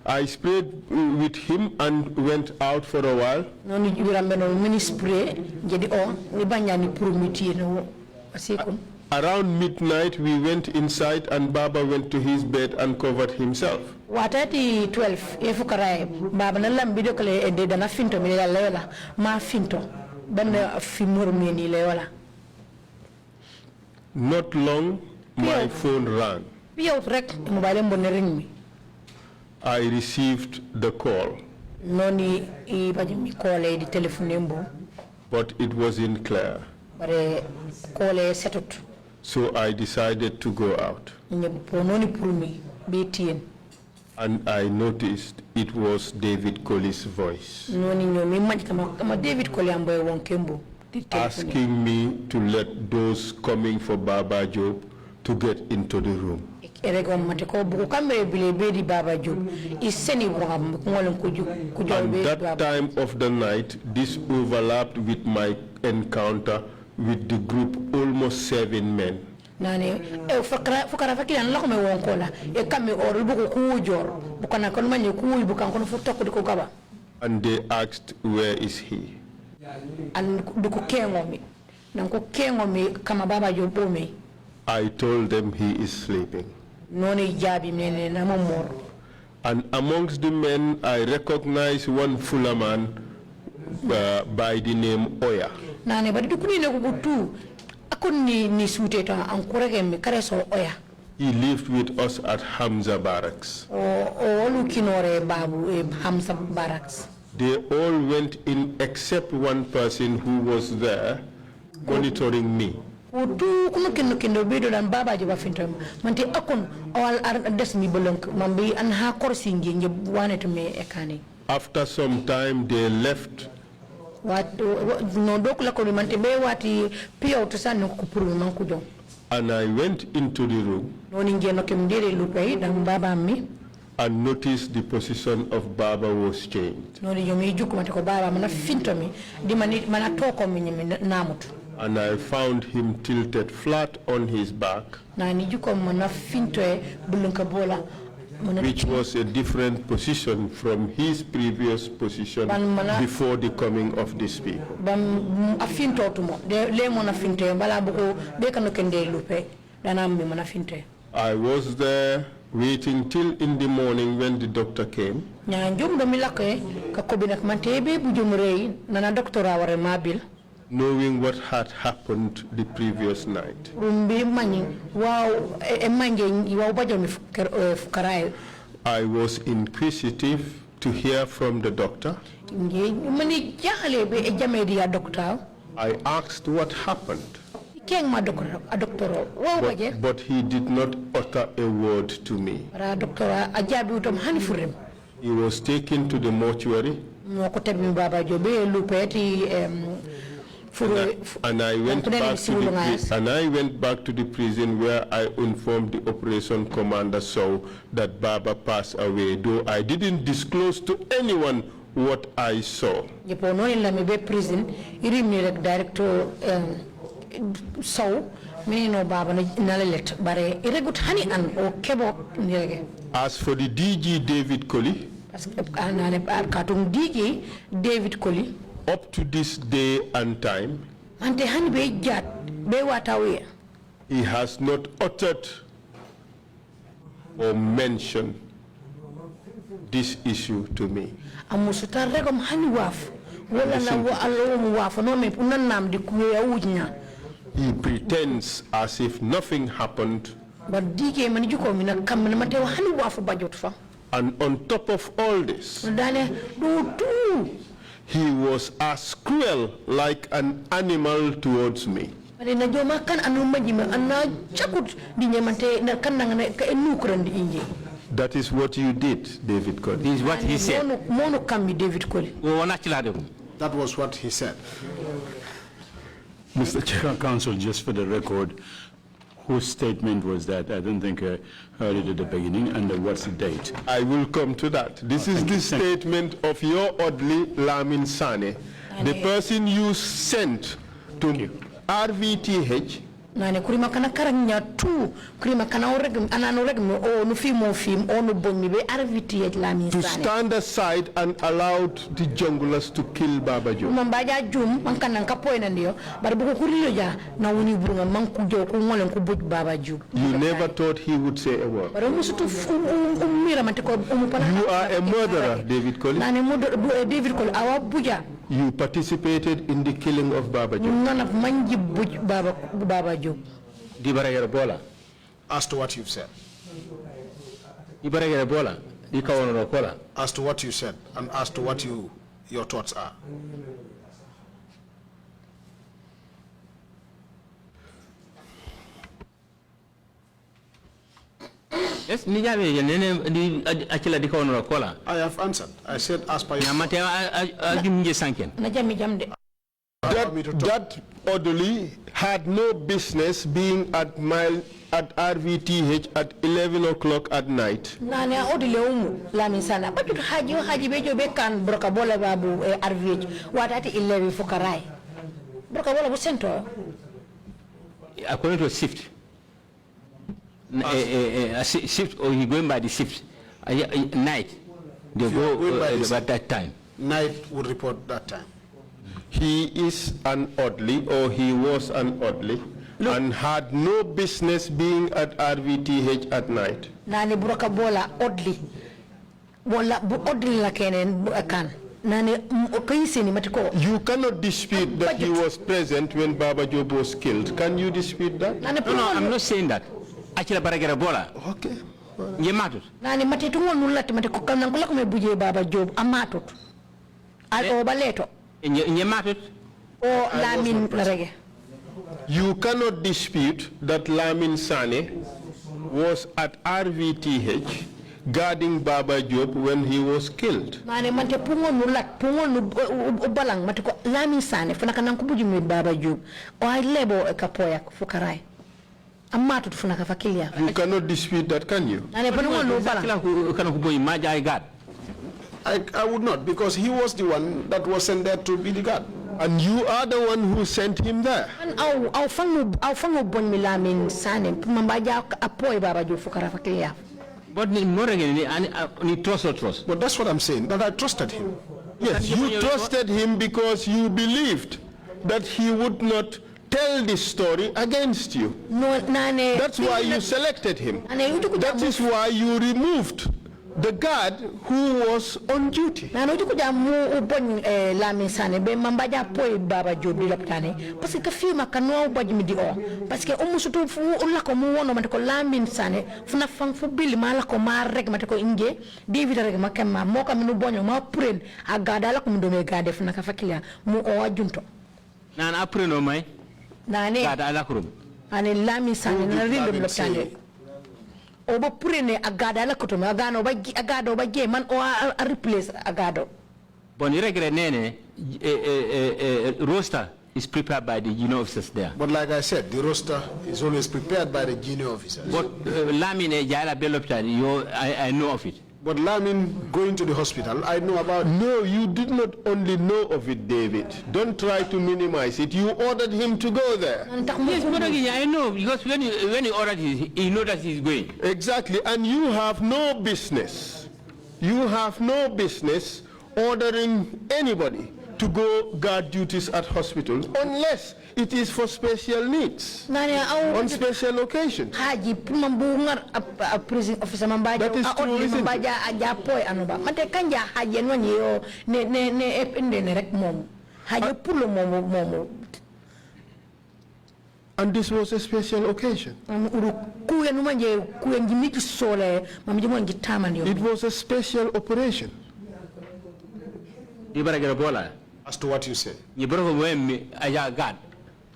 I sprayed with him and went out for a while. Around midnight, we went inside and Baba went to his bed and covered himself. Watati 12 Baba na lambido kale ede na finto mi lela ma finto banda fimur mi ni leola. Not long, my phone rang. I received the call. But it wasn't clear. So I decided to go out. And I noticed it was David Colley's voice, asking me to let those coming for Baba Job to get into the room. At that time of the night, this overlapped with my encounter with the group, almost 7 men. And they asked, where is he? I told them he is sleeping. And amongst the men, I recognize one Fuller man by the name Oya. He lived with us at Hamza Barracks. They all went in except one person who was there monitoring me. After some time, they left. And I went into the room and noticed the position of Baba was changed. And I found him tilted flat on his back, which was a different position from his previous position before the coming of these people. I was there waiting till in the morning when the doctor came. Knowing what had happened the previous night. I was inquisitive to hear from the doctor. I asked what happened. But he did not utter a word to me. He was taken to the mortuary. And I went back to the prison where I informed the operation commander so that Baba passed away, though I didn't disclose to anyone what I saw. As for the DG David Colley, up to this day and time, he has not uttered or mentioned this issue to me. He pretends as if nothing happened. And on top of all this, he was as cruel like an animal towards me. That is what you did, David Colley. This is what he said. That was what he said. Mr. Chair, Counsel, just for the record, whose statement was that? I don't think I heard it at the beginning. And what's the date? I will come to that. This is the statement of your Audley Lamin Sane, the person you sent to RVTH. To stand aside and allowed the junglers to kill Baba Joe. You never thought he would say a word. You are a murderer, David Colley. You participated in the killing of Baba Joe. As to what you've said. As to what you said and as to what your thoughts are. Yes, I have answered. I said as per that Audley had no business being at my at RVTH at 11 o'clock at night? Nane odile umu Lamin Sane. But haji bejo bekan broka bola babu RVH. What at 11 fukarai? Broka bola busento. According to a shift. A shift, or he going by the shift. Night. They go at that time. Night would report that time. He is an oddly, or he was an oddly, and had no business being at RVTH at night. Nani broka bola oddly. Bola oddly la kenen kan. You cannot dispute that he was present when Baba Job was killed. Can you dispute that? No, I'm not saying that. Actually, Baragera Bola. Okay. Yematut. Nani matetungo nulati matekuka nangula kumebuje Baba Job amatut. Al obaleto. Yematut. O Lamin Narege. You cannot dispute that Lamin Sane was at RVTH guarding Baba Job when he was killed. Mane mante pungo nulat pungo ubalang mateko Lamin Sane funaka nankubuji mi Baba Job o ay lebo kapoya fukarai amatu funaka fakilia. You cannot dispute that, can you? Nane pungo nubalang. I would not, because he was the one that was sent there to be the guard. And you are the one who sent him there. Au fango bon mi Lamin Sane mambaja apoy Baba Job fukara fakilia. But But that's what I'm saying, that I trusted him. Yes, you trusted him because you believed that he would not tell this story against you. That's why you selected him. That is why you removed the guard who was on duty. Lamin Sane be mambaja poy Baba Job dilaptane parce que fima kanwa baji mi di o parce que umusutu fu ulla ko mu wono matako Lamin Sane funa fam fu bil mala ko ma rek matako inge David rek makama moka minu bonyo ma puren agada la ko ndo me gade funa ka fakilia mu o wajunto nan apreno may nane gada la ko ane Lamin Sane na rindo dilaptane oba purene agada la koto agano ba agado ba ge man o a replace agado bon regret nene roster is prepared by the junior officers there. But like I said, the roster is always prepared by the junior officers. But Lamin Jala Beloptan, I know of it. But Lamin going to the hospital, I know about it. No, you did not only know of it, David. Don't try to minimize it. You ordered him to go there. Yes, but I know, because when he ordered it, he knows that he's going. Exactly, and you have no business. You have no business ordering anybody to go guard duties at hospitals unless it is for special needs, on special occasions. That is true, isn't it? And this was a special occasion. It was a special operation. As to what you say.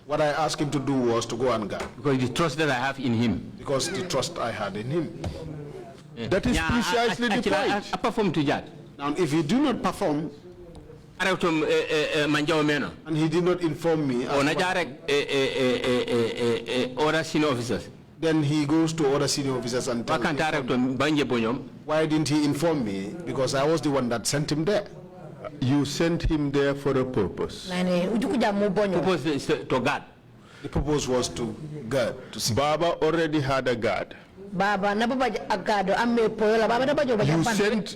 What I asked him to do was to go and guard. Because the trust that I have in him. Because the trust I had in him. Yeah. That is precisely the point. I perform to that. Now, if he do not perform, and he did not inform me, other senior officers. Then he goes to other senior officers and tells me, why didn't he inform me? Because I was the one that sent him there. You sent him there for a purpose. Purpose is to guard. The purpose was to guard. Baba already had a guard.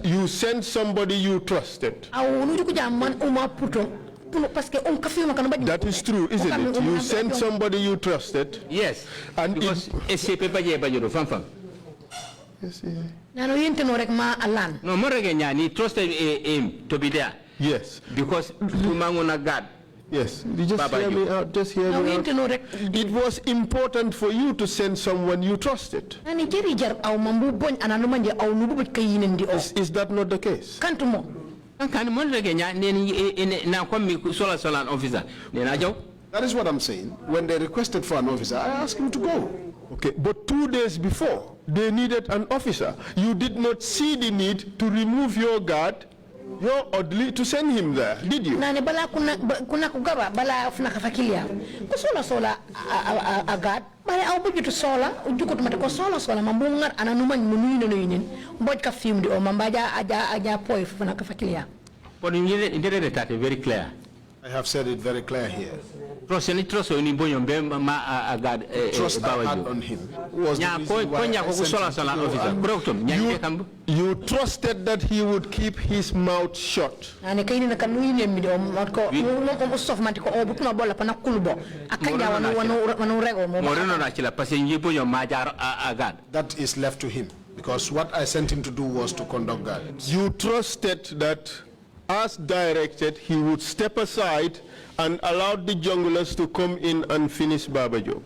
You sent somebody you trusted. That is true, isn't it? You sent somebody you trusted. Yes. And because yes, no, he trusted him to be there. Yes. Because to guard. Yes. You just hear me out. Just hear me out. It was important for you to send someone you trusted. Is that not the case? That is what I'm saying. When they requested for an officer, I asked him to go. Okay, but 2 days before, they needed an officer. You did not see the need to remove your guard, your orderly, to send him there, did you? Nane bala kuna kugaba bala funa kafakilia. Kusola sola agad bare aw bujutu sola ujukut mate ko sola mambungar ananuma munu no yinin mboj ka film di o mambaja aja poy fana ka fakilia but in very clear. I have said it very clear here. Trust I had on him. You trusted that he would keep his mouth shut. That is left to him, because what I sent him to do was to conduct guards. You trusted that, as directed, he would step aside and allow the junglers to come in and finish Baba Job.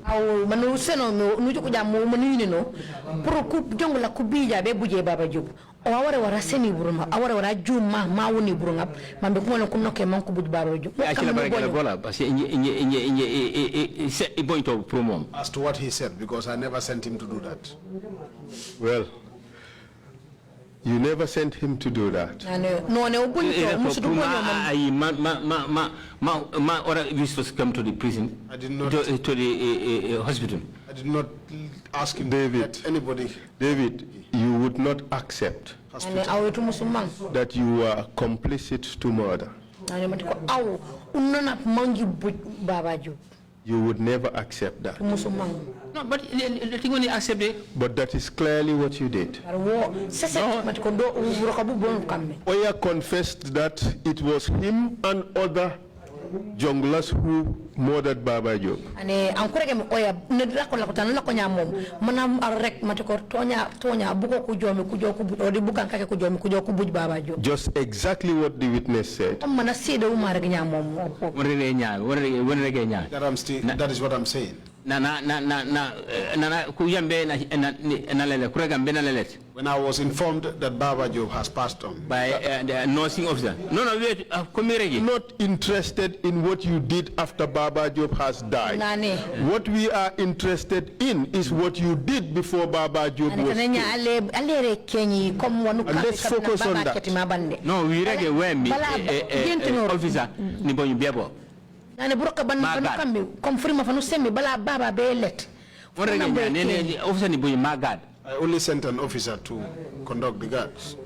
As to what he said, because I never sent him to do that. Well, you never sent him to do that. We supposed to come to the prison. I did not to the hospital. I did not ask him, David. Anybody. David, you would not accept that you were complicit to murder. You would never accept that. No, but the thing when you accept it. But that is clearly what you did. Oya confessed that it was him and other junglers who murdered Baba Job. Just exactly what the witness said. That is what I'm saying. When I was informed that Baba Job has passed on by the nursing officer. No, wait, not interested in what you did after Baba Job has died. What we are interested in is what you did before Baba Job was killed. And let's focus on that. No, we ready when officer I only sent an officer to conduct the guards.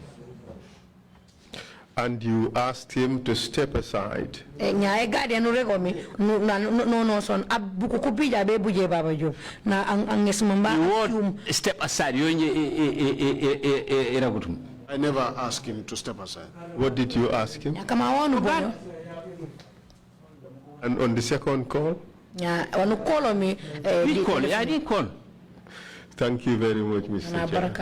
And you asked him to step aside. You won't step aside. I never asked him to step aside. What did you ask him? And on the second call? Yeah, I didn't call. Thank you very much, Mr. Chair.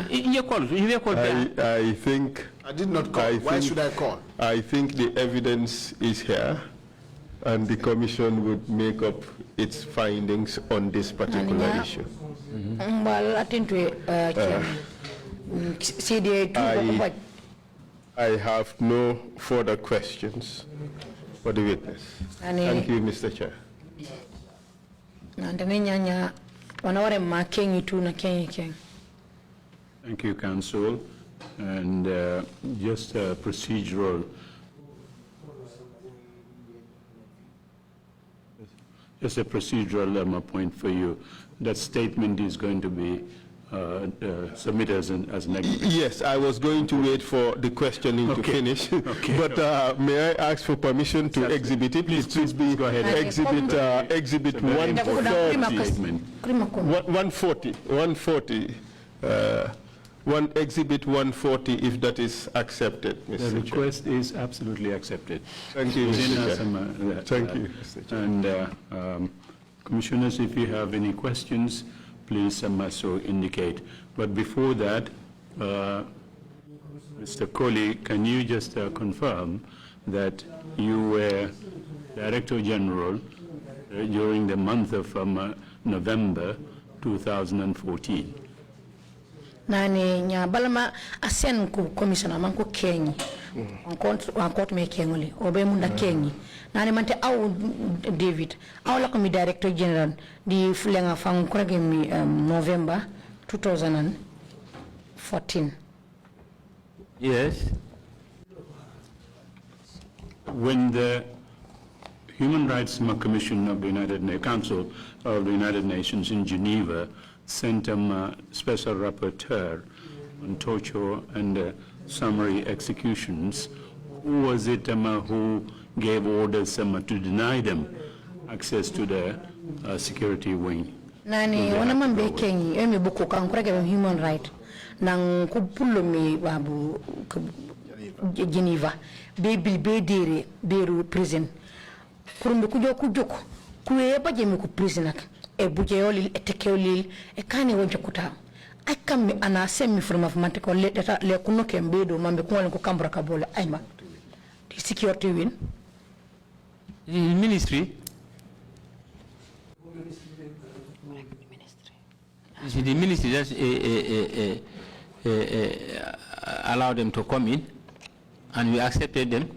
I think I did not call. Why should I call? I think the evidence is here, and the commission would make up its findings on this particular issue. I have no further questions for the witness. Thank you, Mr. Chair. Thank you, Council. And just a procedural. Just a procedural point for you. That statement is going to be submitted as an exhibit. Yes, I was going to wait for the questioning to finish. But may I ask for permission to exhibit it? Please be go ahead. Exhibit 140. 140. Exhibit 140, if that is accepted, Mr. The request is absolutely accepted. Thank you, Mr. Chair. Thank you, Mr. Chair. And commissioners, if you have any questions, please so indicate. But before that, Mr. Colley, can you just confirm that you were Director General during the month of November 2014? Nani nya balama asen ku commissioner man ko kenyi on compte me kengoli obe munda kenyi nani mante aw David aw la ko mi Director General di fulenga fang ko mi November 2014. Yes. When the Human Rights Commission of the Council of the United Nations in Geneva sent a special rapporteur on torture and summary executions. Who was it who gave orders to deny them access to the security wing? Nani wana mambe kenyi emi buku kankurege human right nang kupulo mi babu Geneva be dere deru prison kurumbe kujoko kuye baje mi ku prison ak e buje yoli e tekewli e kani wonjo kuta akam mi ana semi from of mante ko le data le kuno kembe do mambe ko ko kambra ka bola ayma the security win ministry the ministry just allowed them to come in and we accepted them.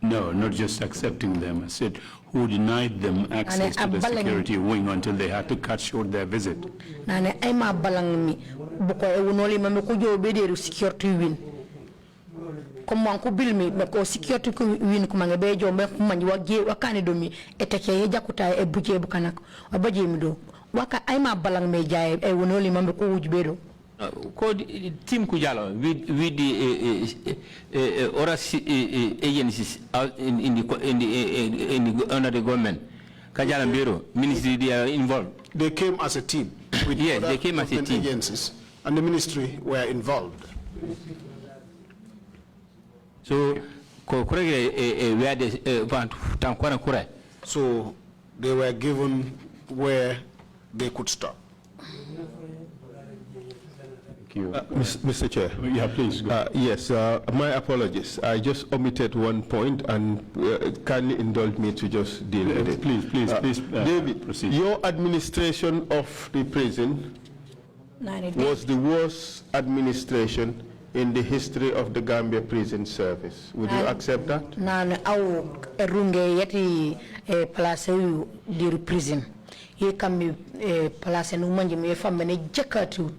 No, not just accepting them. I said who denied them access to the security wing until they had to cut short their visit. Nane ayma balang mi buko e wonoli mame ko jobe de security win. Comme ko bilmi ko security ko win ko manga be jombe ko manji wagge wakane do mi eteke ye jakuta e buje bukanak abaje mi do waka ayma balang me jaay e wonoli mame ko wujbe do ko team kujalo with the other agencies in the under the government kajala bureau ministry they are involved. They came as a team with yes they came as a team agencies and the ministry were involved. So where the so they were given where they could stop. Mr. Chair. Yeah, please go. Yes, my apologies. I just omitted one point and kindly indulge me to just deal with it. Please, David, proceed. Your administration of the prison was the worst administration in the history of the Gambia Prison Service. Would you accept that? Au erunge yeti place di prison. Ye kami place no manje me femme ne jakati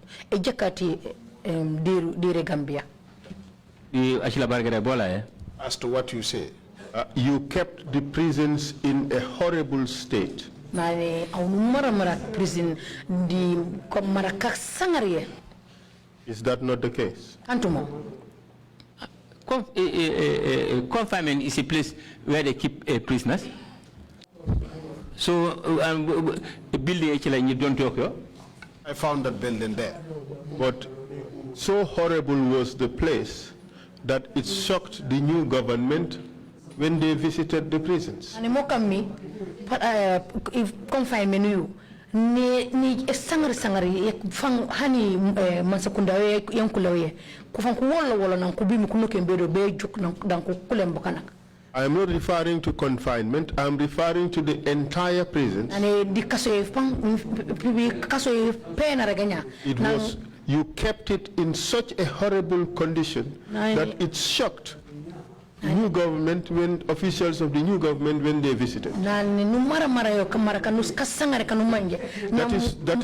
dire Gambia. As to what you say, you kept the prisons in a horrible state. Nane au mara prison di komara sangare. Is that not the case? Antumo. Confinement is a place where they keep prisoners. So, the building actually you don't talk here? I found that building there. But so horrible was the place that it shocked the new government when they visited the prisons. And mokami, if confinement you, ni sangari fang hani mansakunda yankulawe kufang kuwala nang kubimi kunuke mbedo bejuk nang kulembokana. I am not referring to confinement, I am referring to the entire prison. It was, you kept it in such a horrible condition that it shocked the new government when that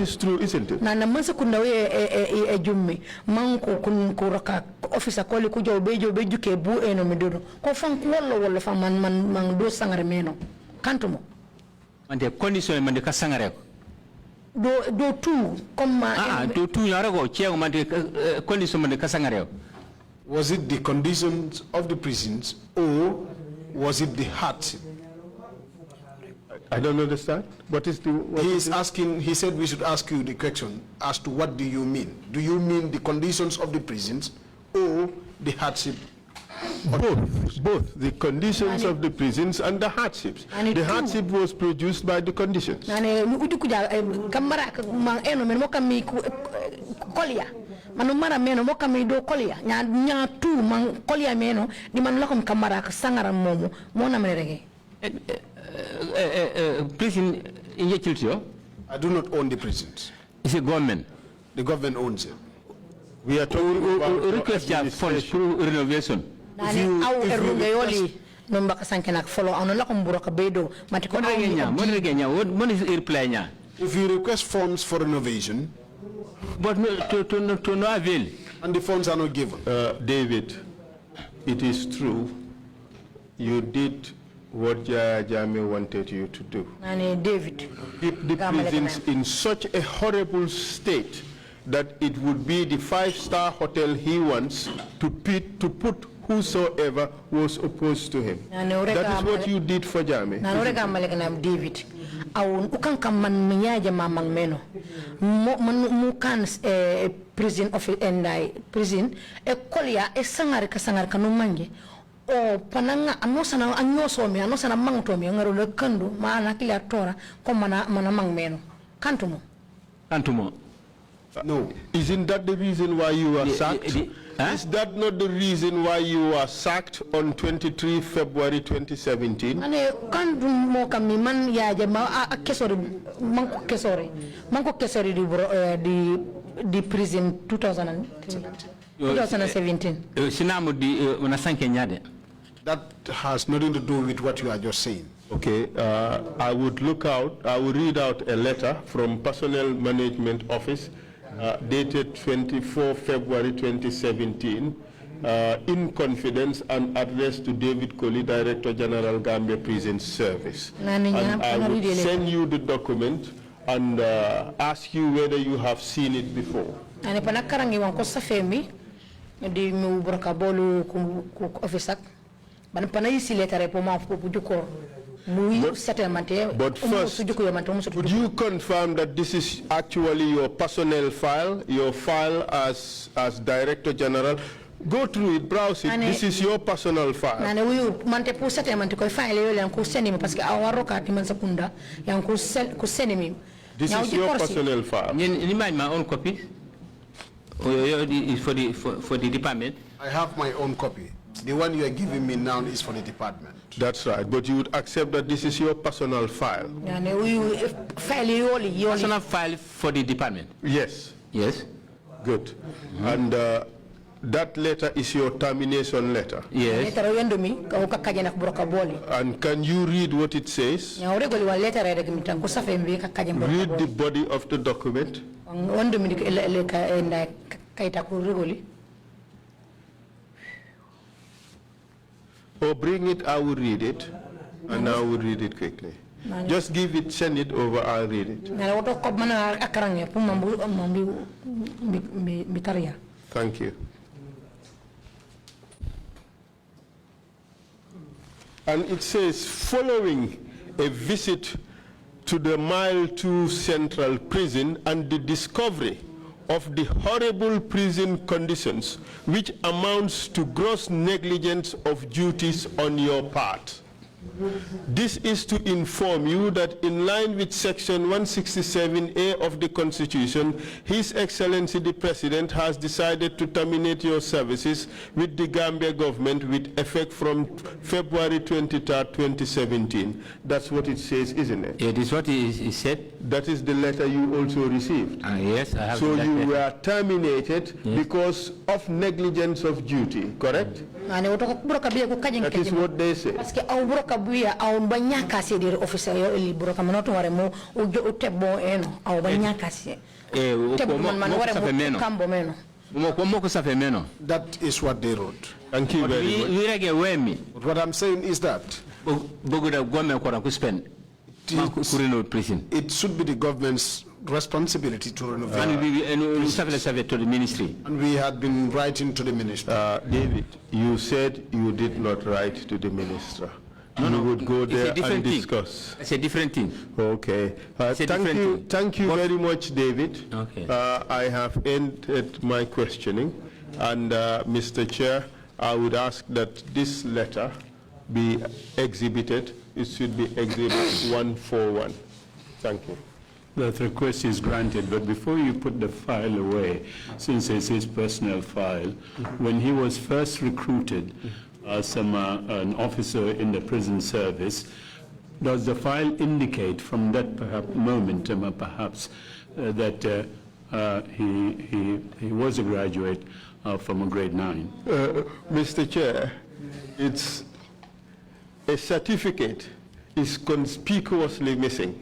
is true, isn't it? Officer Colley kujo bejo bejuke bu eno medodo ko fan ko wala fan man do sangare meno kantumo mande condition mande ka sangare ko do tout comme do tout yara go ciego mande condition mande ka sangare. Was it the conditions of the prisons or was it the hardship? I don't understand. What is the... He is asking, he said we should ask you the question as to what do you mean? Do you mean the conditions of the prisons or the hardship? Both. The conditions of the prisons and the hardships. The hardship was produced by the conditions. Manumara meno moka mi do kolia nya tu man kolia meno di man lokom kamara ka sangara momo mona merege prison in Yechiltio. I do not own the prisons. It's a government. The government owns it. We are talking about request for renovation. Au erunge yoli nomba kasankenak follow on lokom buroka bedo matiko if you request funds for renovation but to no avail and the funds are not given. David, it is true you did what Yaya Jammeh wanted you to do. David. Keep the prisons in such a horrible state that it would be the 5-star hotel he wants to put whosoever was opposed to him. That is what you did for Jammeh. David. Awun ukan man menyaja mamang meno. Mukan prison office and prison Colley sangar kanu manje. O pananga anosana anyoso me anosana mangto me ngaro le kandu maana kila tora ko mana mang meno. Kantumo. No. Isn't that the reason why you were sacked? Is that not the reason why you were sacked on 23 February 2017? Ane kandu mo kami man ya jama kesori manko kesori di prison 2017. Sinamu di unasanke nyade. That has nothing to do with what you are just saying. Okay, I would read out a letter from Personnel Management Office dated 24 February 2017 in confidence and addressed to David Colley, Director General Gambia Prison Service. And I would send you the document and ask you whether you have seen it before. Ane panakarangi wanko safemi di mu broka bolu ku officer ban panayisi letter po ma fu juko. But first, would you confirm that this is actually your personnel file, your file as Director General? Go through it, browse it. This is your personal file. This is your personal file. My own copy. For the department. I have my own copy. The one you are giving me now is for the department. That's right, but you would accept that this is your personal file. Personal file for the department. Yes. Yes. Good. And that letter is your termination letter. Yes. And can you read what it says? Read the body of the document. Or bring it, I will read it, and I will read it quickly. Just give it, send it over, I'll read it. Thank you. And it says, following a visit to the Mile 2 Central Prison and the discovery of the horrible prison conditions, which amounts to gross negligence of duties on your part. This is to inform you that in line with Section 167A of the Constitution, His Excellency the President has decided to terminate your services with the Gambia government with effect from February 23rd, 2017. That's what it says, isn't it? Yeah, this is what he said. That is the letter you also received. Yes, I have. So you were terminated because of negligence of duty, correct? That is what they say. That is what they wrote. Thank you very much. But what I'm saying is that it should be the government's responsibility to renovate. And to the ministry. And we had been writing to the minister. David, you said you did not write to the minister. No, you would go there and discuss. It's a different thing. Okay. Thank you very much, David. Okay. I have ended my questioning. And Mr. Chair, I would ask that this letter be exhibited. It should be Exhibit 141. Thank you. That request is granted, but before you put the file away, since it's his personal file, when he was first recruited as an officer in the prison service, does the file indicate from that moment, that he was a graduate from a grade 9? Mr. Chair, it's a certificate is conspicuously missing.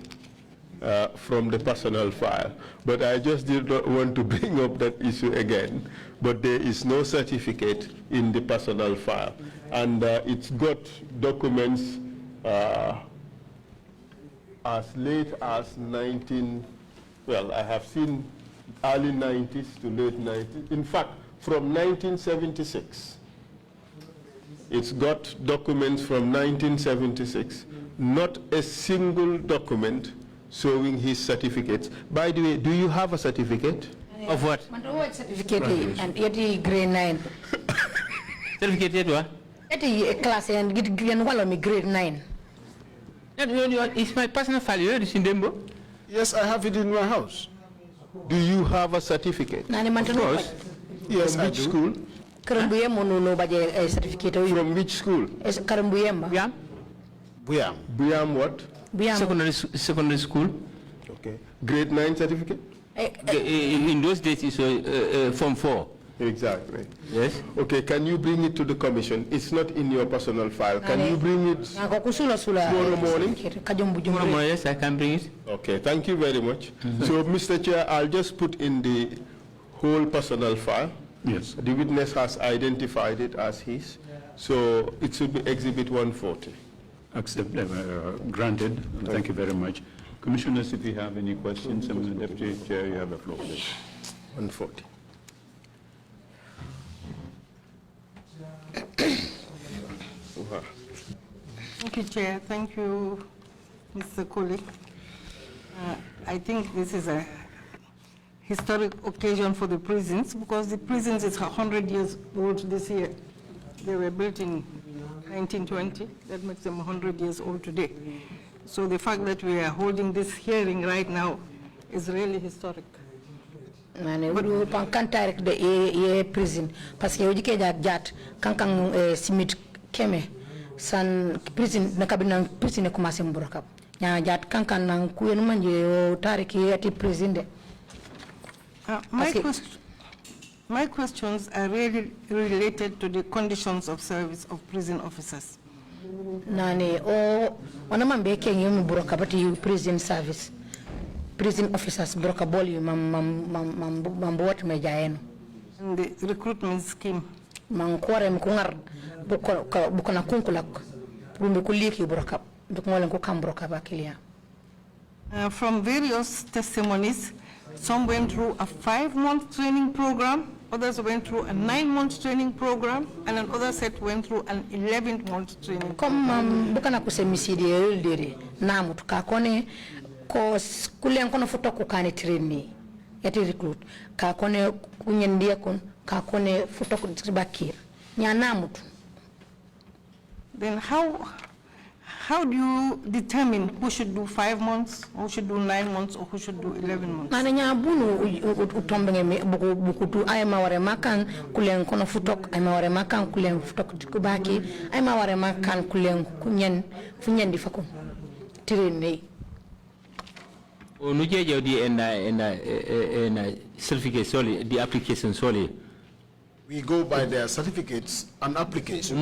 from the personal file. But I just did not want to bring up that issue again. But there is no certificate in the personal file. And it's got documents as late as I have seen early 90s to late 90s. In fact, from 1976. It's got documents from 1976. Not a single document showing his certificates. By the way, do you have a certificate? Of what? Certificate and grade 9. Certificate what? Class and grade 9. It's my personal file. Yes, I have it in my house. Do you have a certificate? Of course. Yes, which school? From which school? Buyam what? Secondary school. Okay. Grade 9 certificate? In those days, it's Form 4. Exactly. Yes. Okay, can you bring it to the commission? It's not in your personal file. Can you bring it tomorrow morning? Tomorrow morning, yes, I can bring it. Okay, thank you very much. So, Mr. Chair, I'll just put in the whole personal file. Yes. The witness has identified it as his. So, it should be Exhibit 140. Granted. Thank you very much. Commissioners, if you have any questions, Deputy Chair, you have the floor, please. 140. Thank you, Chair. Thank you, Mr. Colley. I think this is a historic occasion for the prisons because the prisons is 100 years old this year. They were built in 1920. That makes them 100 years old today. So the fact that we are holding this hearing right now is really historic. Prison parce que ojike jat kankang simit keme san prison nakabina prison commencé mburaka nya jat kankan nan kuyen manje o tariki ati prison de my questions are really related to the conditions of service of prison officers. Nane o wana mambe kenye mburaka bati prison service. Prison officers broke boli mambuat mejaeno. And the recruitment scheme. Mankware mkungar bukona kunkulak kuliki broka dukwale kukam broka bakilia. From various testimonies, some went through a 5-month training program, others went through a 9-month training program, and another set went through an 11-month training program. Bukana kusemisidi eldiri namu tukakone ko kulen kono foto ko kane trainee yati recruit ka kone kunyendia kon ka kone foto ko bakir nyana mutu. Then how do you determine who should do 5 months, who should do 9 months, or who should do 11 months? Nana nya bunu utombenge buku tu ay maware makan kulen kono foto ay maware makan kulen foto ko baki ay maware makan kulen kunyen funyendi fakon trainee. The application solely. We go by their certificates and applications.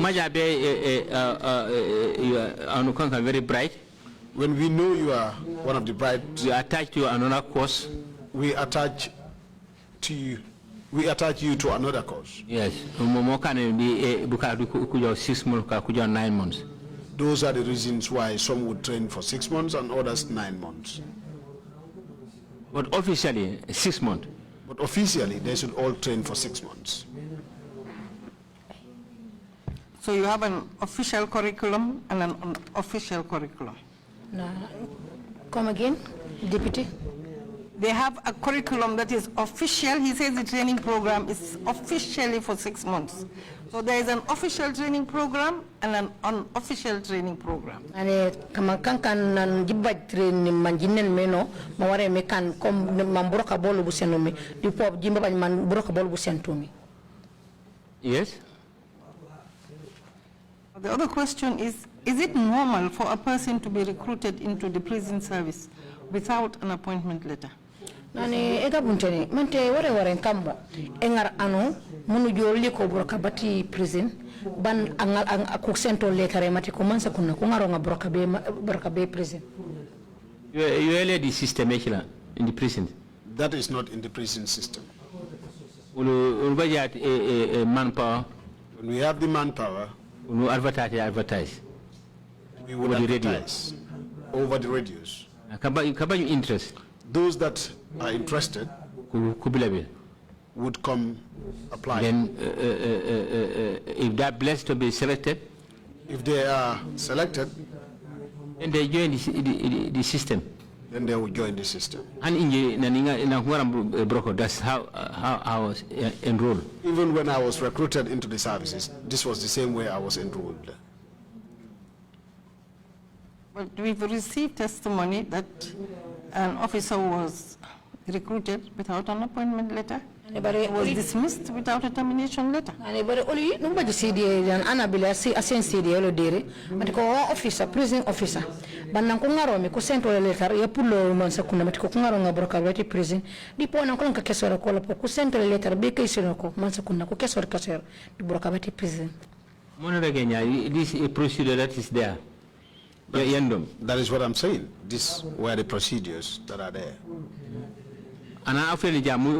Very bright. When we know you are one of the bright, we attach to another course. We attach you to another course. Yes. 6 months, 9 months. Those are the reasons why some would train for 6 months and others 9 months. But officially, 6 months. But officially, they should all train for 6 months. So you have an official curriculum and an unofficial curriculum. Come again, Deputy? They have a curriculum that is official. He says the training program is officially for 6 months. So there is an official training program and an unofficial training program. Ane kamankan nan jibat training manjinen meno maware mekan kom mambroka bolu busenomi di pop jimba man broka bolu busentumi. Yes. The other question is it normal for a person to be recruited into the prison service without an appointment letter? Nani ega bunteni mente ware kambo engar ano munu jolli ko broka bati prison ban angal ku sento letter mati ko mansa kunna ko ngaro nga broka be prison. You are the system in the prison. That is not in the prison system. Manpower. When we have the manpower, we advertise. We would advertise over the radios. Interest. Those that are interested would come apply. Then, if they are blessed to be selected, if they are selected, then they join the system. Then they will join the system. And that's how I was enrolled. Even when I was recruited into the services, this was the same way I was enrolled. But we've received testimony that an officer was recruited without an appointment letter. Was dismissed without a termination letter. Officer, prison officer. Banang ko ngaro mi ko sento letter ya pulo man sa kuna ko ngaro nga broka wati prison di po nan ko ka kesoro ko ko sento letter be kay sino ko man sa kuna ko kesoro kaser di broka wati prison. This is a procedure that is there. That is what I'm saying. These were the procedures that are there. And after the jam, we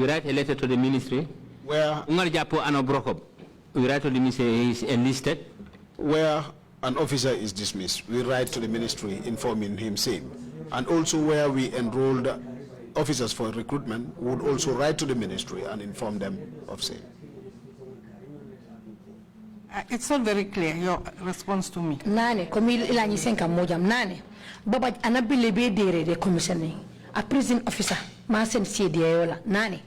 write a letter to the ministry. Where we write to the ministry he is enlisted. Where an officer is dismissed, we write to the ministry informing him same. And also where we enrolled officers for recruitment, we would also write to the ministry and inform them of same. It's not very clear, your response to me. Nane, komi ilanyi senka mojam nane. Baba anabile be dere de commissioning. A prison officer, masen CD yola nane.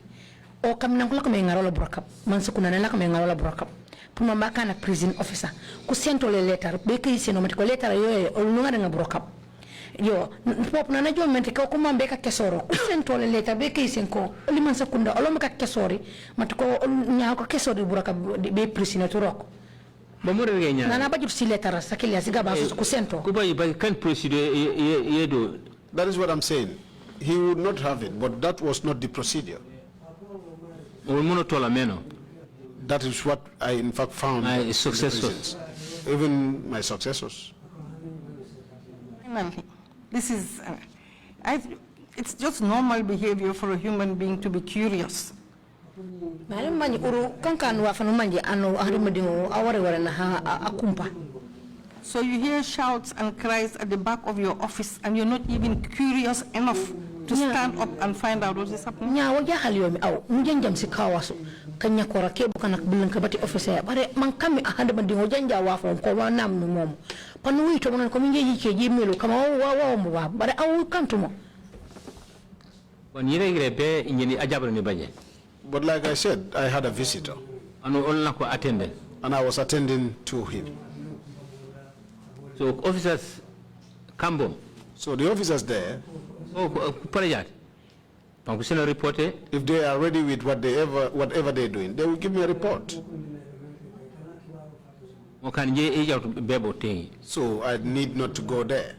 O kamina kula kama ngarola brokap. Mansu kuna nela kama ngarola brokap. Puma makana prison officer. Ku sento le letter, be ke iseno matiko letter yo olunga nga brokap. Yo, pop na najua mente ko kuma mbeka kesoro. Ku sento le letter be ke isenko. Oli mansa kunda olomeka kesori matiko nya ko kesori brokap be prison turoko. That is what I'm saying. He would not have it, but that was not the procedure. That is what I in fact found. My successors. Even my successors. This is, it's just normal behavior for a human being to be curious. So you hear shouts and cries at the back of your office and you're not even curious enough to stand up and find out what is happening? But like I said, I had a visitor. And I was attending to him. So officers come. So the officers there, if they are ready with whatever they're doing, they will give me a report. So I need not to go there.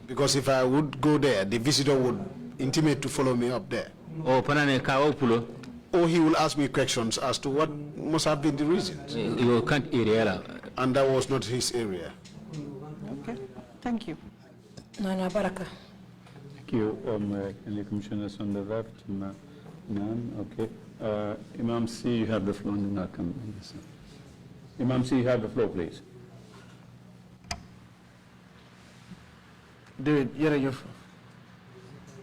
Because if I would go there, the visitor would intimate to follow me up there. Or he will ask me questions as to what must have been the reasons. And that was not his area. Okay, thank you. Nana Baraka. Thank you. Any commissioners on the left? None? Okay. Imam C, you have the floor. Imam C, you have the floor, please. David, you're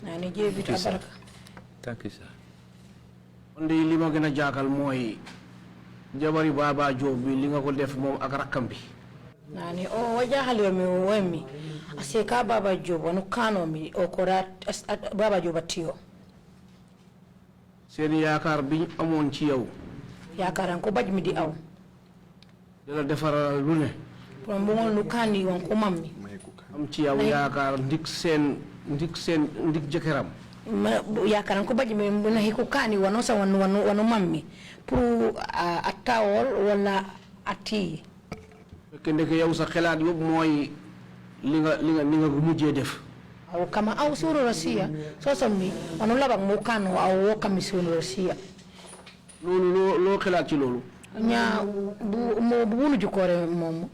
Thank you, sir. Thank you, sir. On the lima gana jakal moy jabari baba job bi li nga ko def mom ak rakam bi nani o wajahal yo mi wemi aseka baba job wonu kano mi o korat baba job tiyo sen yaakar bi amon ci yow yaakaran ko baj mi di aw dala defaral lu ne pour mbongol nu kandi won ko mammi am ci yow yaakar ndik jekeram yaakaran ko baji me na hiko kani wano sa wano mammi pour atawol wala ati kende ke yow sa xelaat yob moy li nga mujjé def aw kama aw suru rasiya so sammi wano labak mo kanu aw kami suru rasiya lolu lo xelaat ci lolu nya bu nu jukore mom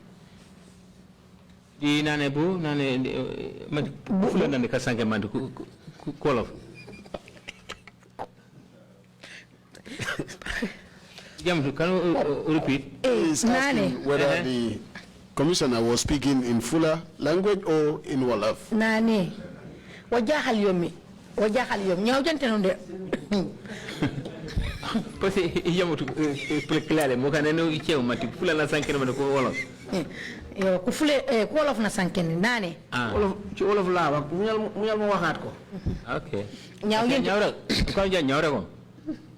Di nane bu nane man fula nane ka sanke man ku kolof. Can you repeat? He's asking whether the commissioner was speaking in Fula language or in Wolof. Nani, wajahal yomi, nyaw jante nonde. Parce que yamu clair mo kan no icheu mati Fula la sanke no ko Wolof. Yo ku Fule ku Wolof na sanke ni nani. Wolof ci Wolof la wax muñal mo waxat ko. Okay. Nyaw rek ko ja nyaw rek ko.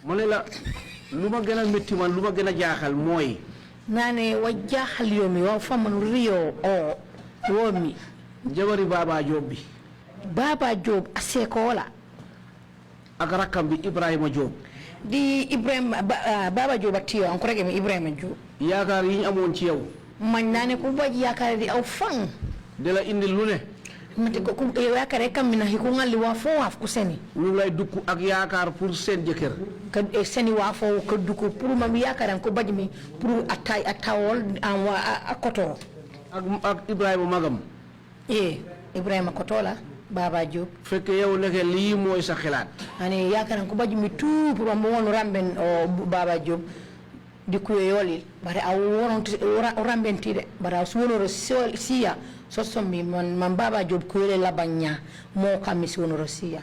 Mo ne la luma gëna metti man luma gëna jaaxal moy nane wajahal yomi wa faman rio o womi jabari baba job bi baba job asekola ak rakam bi Ibrahima Job di Ibrahima baba job atiyo an ko rege mi Ibrahima Job yaakar yi ñu amon ci yow man nane ko baji yaakar di aw fan de la indi lu ne mate ko ko yaakar kam mina hi ko ngalli wa fo waf ko seni ñu lay dukku ak yaakar pour sen jëkër ka seni wa fo ko dukku pour mam yaakaran ko baji mi pour atawol an wa akoto ak Ibrahima magam Ibrahima kotola baba Job fekk yow leke li moy sa xalaat ani yaakaran ko baji mi tout pour mo won ramben o baba Job di ko yoli bare aw wonon ramben tide bara su wono siya so sommi man baba Job ko yele labanya mo kammi si wono siya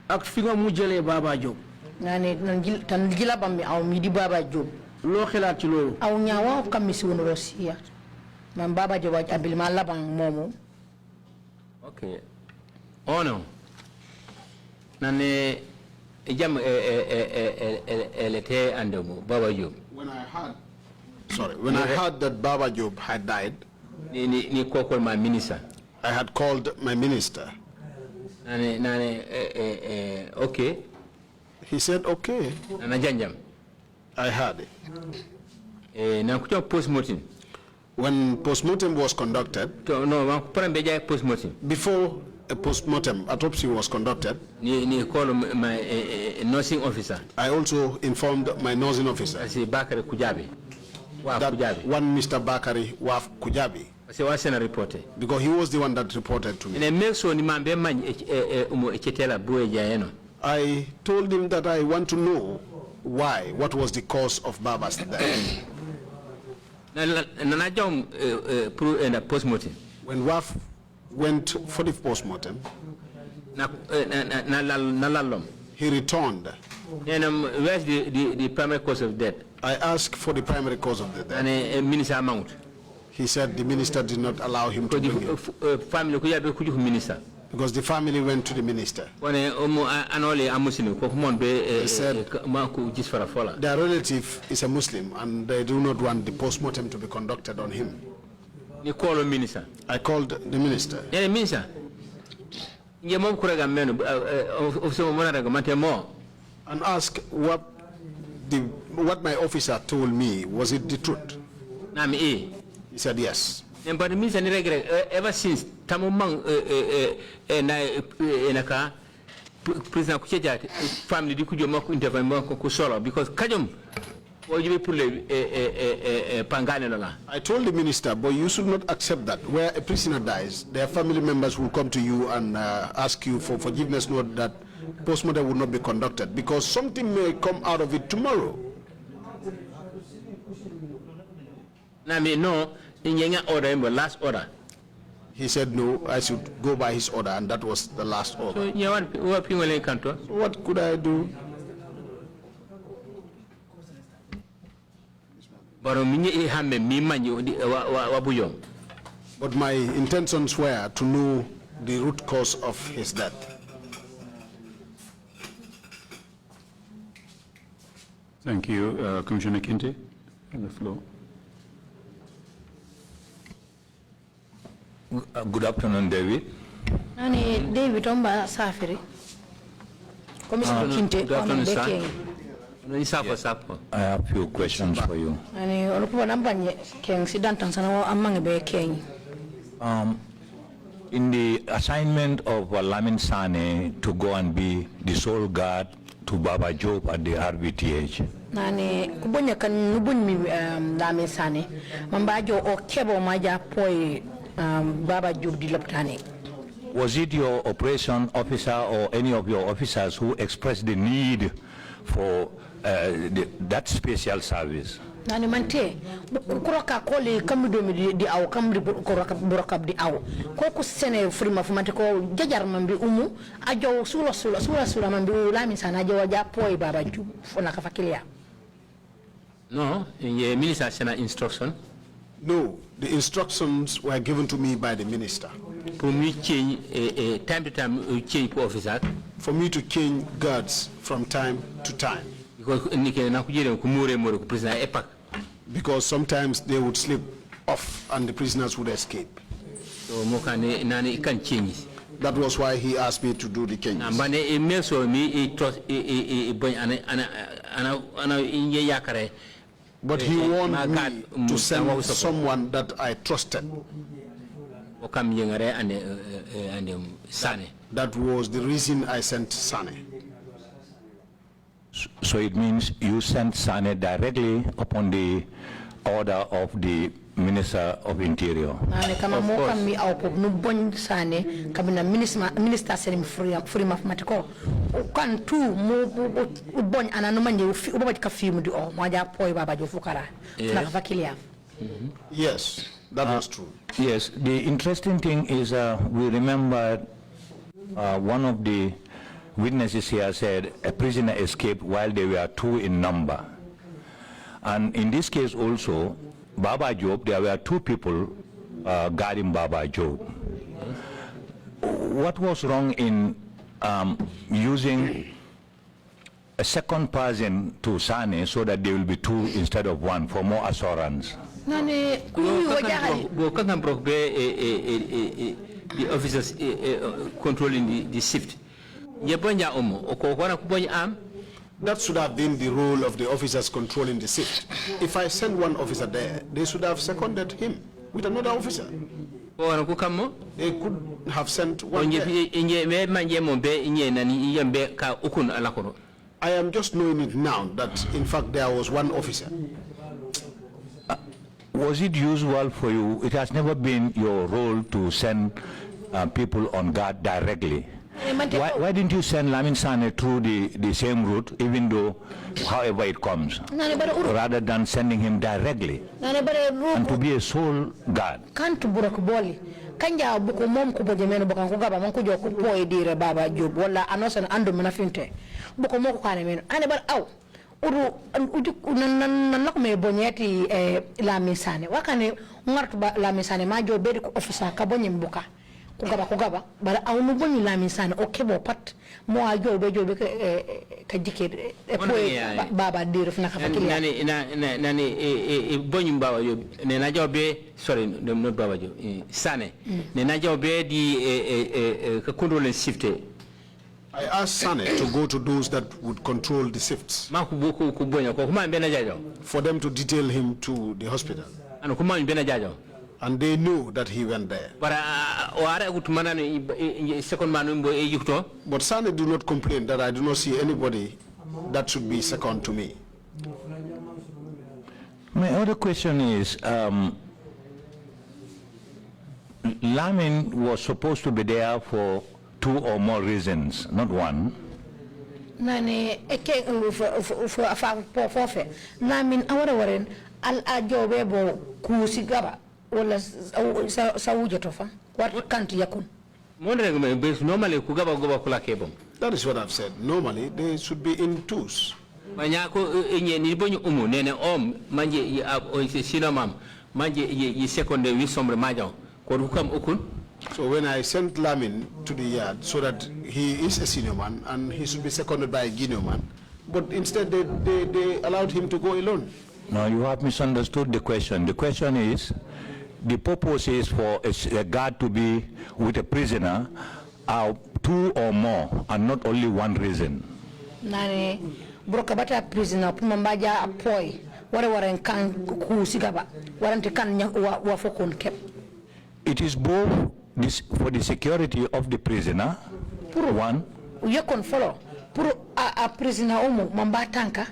ak fi nga mu jëlé baba Job nane tan gila bammi aw mi di baba Job lo xalaat ci lolu aw ñaawa kammi si wono siya man baba Job abil ma laban momo okay ono nane jam elete andemo baba Job when I heard that Baba Job had died, ni called my minister. I had called my minister. Okay. He said okay. I heard it. Post-mortem. When post-mortem was conducted, before a post-mortem autopsy was conducted, he called my nursing officer. I also informed my nursing officer. I say Bakari Kujabi. That one Mr. Bakari Waf Kujabi. Because he was the one that reported to me. I told him that I want to know why, what was the cause of Baba's death. When Waf went for the postmortem, he returned. Where's the primary cause of death? I asked for the primary cause of the death. And a minister amount. He said the minister did not allow him to bring it. Family minister. Because the family went to the minister. He said their relative is a Muslim and they do not want the postmortem to be conducted on him. You call the minister? I called the minister. Yeah, the minister. And asked what my officer told me, was it the truth? He said yes. But the minister ever since Tamumang prisoner Kucheja family di kujo mako intervene kusolo because kajum I told the minister, but you should not accept that. Where a prisoner dies, their family members will come to you and ask you for forgiveness, not that postmortem will not be conducted, because something may come out of it tomorrow. No, in order, last order. He said no, I should go by his order, and that was the last order. So what could I do? But my intentions were to know the root cause of his death. Thank you. Commissioner Kinte, on the floor. Good afternoon, David. David Omba Safiri. Commissioner Kinte. Good afternoon, sir. I have a few questions for you. In the assignment of Lamin Sane to go and be the sole guard to Baba Job at the RBTH, nane kubonya kan nubun mi Lamin Sane mambajo o kebo maja poi Baba Job di loptane. Was it your operation officer or any of your officers who expressed the need for that special service? Nani mante kuroka Colley kamdo mi di aw kamri kuroka burokab di aw ko ku sene frima fumante ko jajar mambi umu ajo sula mambi lami sana ajo ja poy Baba Job fona ka fakilia. No, the minister sent an instruction. No, the instructions were given to me by the minister. For me change time to time change officer. For me to change guards from time to time. Because sometimes they would slip off and the prisoners would escape. So can change. That was why he asked me to do the changes. But he warned me to send someone that I trusted. That was the reason I sent Sane. So it means you sent Sane directly upon the order of the Minister of Interior. Of Yes, that was true. Yes, the interesting thing is we remember one of the witnesses here said a prisoner escaped while they were 2 in number. And in this case also, Baba Job, there were 2 people guarding Baba Job. What was wrong in using a second person to Sane so that there will be 2 instead of 1 for more assurance? The officers controlling the shift. That should have been the role of the officers controlling the shift. If I send one officer there, they should have seconded him with another officer. They could have sent one there. I am just knowing it now that in fact there was one officer. Was it usual for you? It has never been your role to send people on guard directly. Why didn't you send Lamin Sane through the same route, even though, however it comes, rather than sending him directly and to be a sole guard? Kanja buku mom ko boje men bukan ko gaba man ko jo ko poy dire Baba Job wala anosan ando mena finte buko moko kane men ane bar aw uru nan nak me bonyeti Lamin Sane wakane ngartu ba Lamin Sane ma jo be ko officer ka bonyem buka ko gaba bara aw no bonni Lamin Sane o kebo pat mo a jo be ka jike poy Baba dire fna ka fakili nani bonyum Baba Job ne na jo be sorry, not Baba Job, Sane. I asked Sane to go to those that would control the shifts. For them to detail him to the hospital. And they knew that he went there. But Sane do not complain that I do not see anybody that should be second to me. My other question is, Lamin was supposed to be there for 2 or more reasons, not 1. Nani eke for Lamin awara waren al ajobe bo kusigaba wala sawuja tofa what can't yakun. That is what I've said. Normally they should be in 2s. So when I sent Lamin to the yard so that he is a senior man and he should be seconded by a junior man, but instead they allowed him to go alone. No, you have misunderstood the question. The question is, the purpose is for a guard to be with a prisoner 2 or more and not only 1 reason. Nani brokabata prisoner pumambaja apoy wara kan kusigaba warante kan wa fokon kep. It is both for the security of the prisoner, 1. You can follow. A prisoner mambatanka.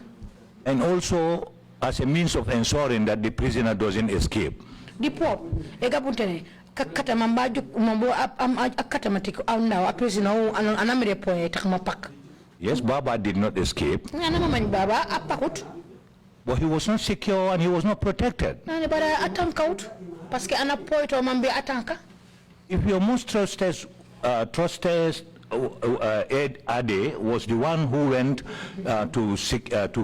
And also as a means of ensuring that the prisoner doesn't escape. The pop, egapuntene, kakata mambajo mambo akata matiko au na apresi na anamire point takma pak. Yes, Baba did not escape. Ana mama baba apakut. But he was not secure and he was not protected. Nani bara atanka out parce que ana point o mambe atanka. If your most trusted Ed Ade was the one who went to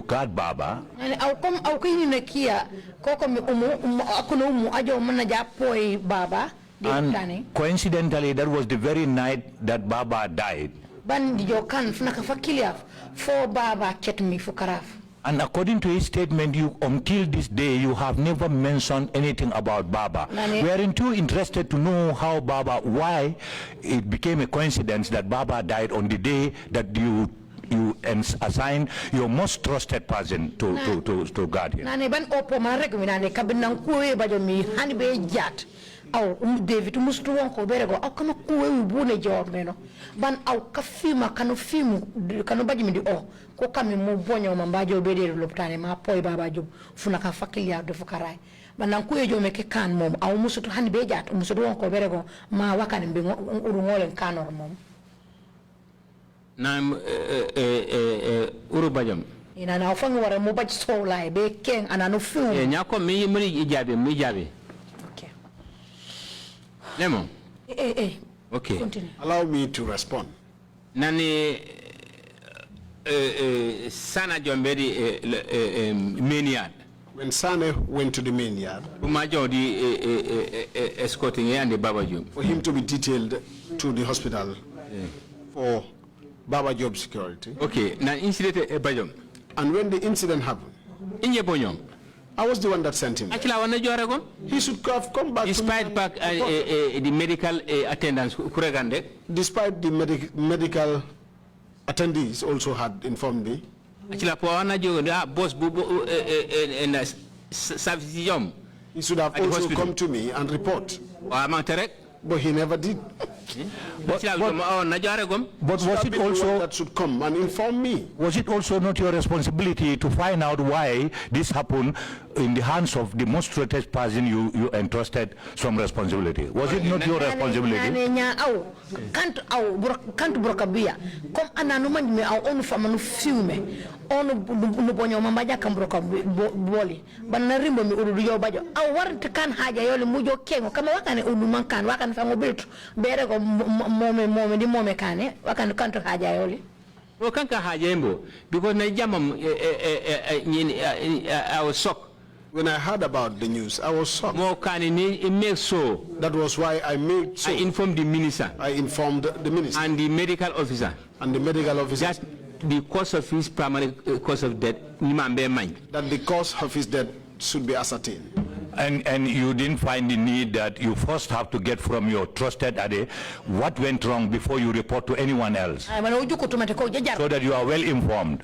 guard Baba. And au kini nakia koko akuno ajo manaja poi Baba. And coincidentally, that was the very night that Baba died. Bandi jo kan funaka fakilia for Baba ketmi fukaraf. And according to his statement, until this day, you have never mentioned anything about Baba. We are too interested to know how why it became a coincidence that Baba died on the day that you assigned your most trusted person to guard him. Nane ban opo marek minane kabinang kuwe bajo mi hani be jat. Au David mustu wonko berego au kama kuwe ubune job meno ban au kafima kanu baji midi ko kami mu bonyo mambajo bedere loptane ma poy Baba job funa ka fakilia do fukaray ban nan kuwe jo meke kan mom au mustu hani be jat mustu wonko berego ma wakane be uru ngolen kanor mom nam uru bajam ina na fango wara mo baji so lay be ken anano fu nyako mi ijabe Nemo. Okay. Continue. Allow me to respond. Nani Sana Jombedi main yard. When Sane went to the main yard, escorting and the Baba Job. For him to be detailed to the hospital for Baba Job security. Okay. Now incident Bajom. And when the incident happened, in your bonyom. I was the one that sent him. He should have come back. Despite the medical attendants, despite the medical attendees also had informed me. He should have also come to me and report. But he never did. But was it also that should come and inform me? Was it also not your responsibility to find out why this happened in the hands of the most trusted person you entrusted some responsibility? Was it not your responsibility? Can't brokabia. Come ananu manjme au onu famanu fiume. Onu nubonyo mambaja kan boli. Banarimbo mi urudu yo bajo. Au warante kan haja yole mujo kengo. Kama wakane unuman kan wakane fango biltu. Bere ko mome di mome kane wakane kanto haja yole. Kanka haja yembo. Because na jamam I was shocked. When I heard about the news, I was shocked. That was why I made so. I informed the minister. I informed the minister. And the medical officer. And the medical officer. That the cause of his primary cause of death, that the cause of his death should be ascertained. And you didn't find the need that you first have to get from your trusted Ade what went wrong before you report to anyone else, so that you are well informed.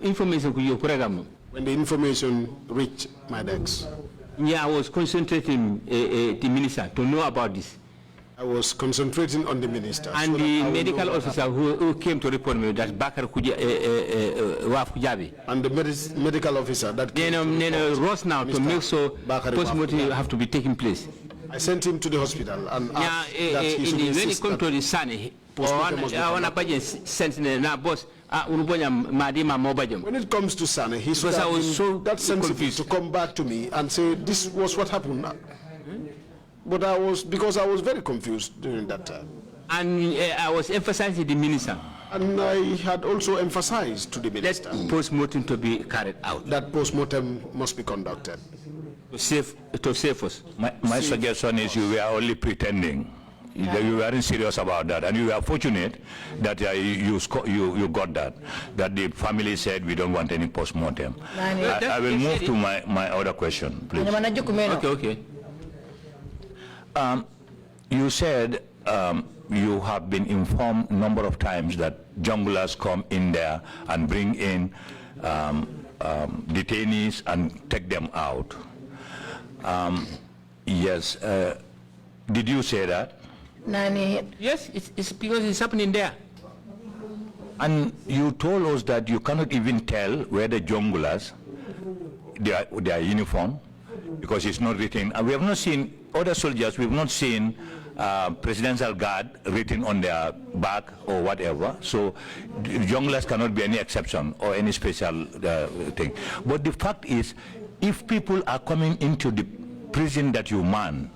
Information when the information reached my desk, I was concentrating the minister to know about this. I was concentrating on the minister. And so the medical officer who came to report me that Bakar Kujabi. And the medical officer that came to Ross now to make sure postmortem have to be taking place. I sent him to the hospital and asked that he should insist that to the Sunny. When it comes to Sane, he should have been so that sensitive to come back to me and say this was what happened. But because I was very confused during that time. And I was emphasizing the minister. And I had also emphasized to the minister that post-mortem to be carried out. That post-mortem must be conducted. To save us. My suggestion is you were only pretending. You weren't serious about that, and you were fortunate that you got that the family said we don't want any post-mortem. I will move to my other question, please. Okay. You said you have been informed a number of times that junglers come in there and bring in detainees and take them out. Yes. Did you say that? Yes, it's because it's happening there. And you told us that you cannot even tell where the junglers, their uniform, because it's not written. And we have not seen other soldiers, we have not seen presidential guard written on their back or whatever. So the junglers cannot be any exception or any special thing. But the fact is, if people are coming into the prison that you man,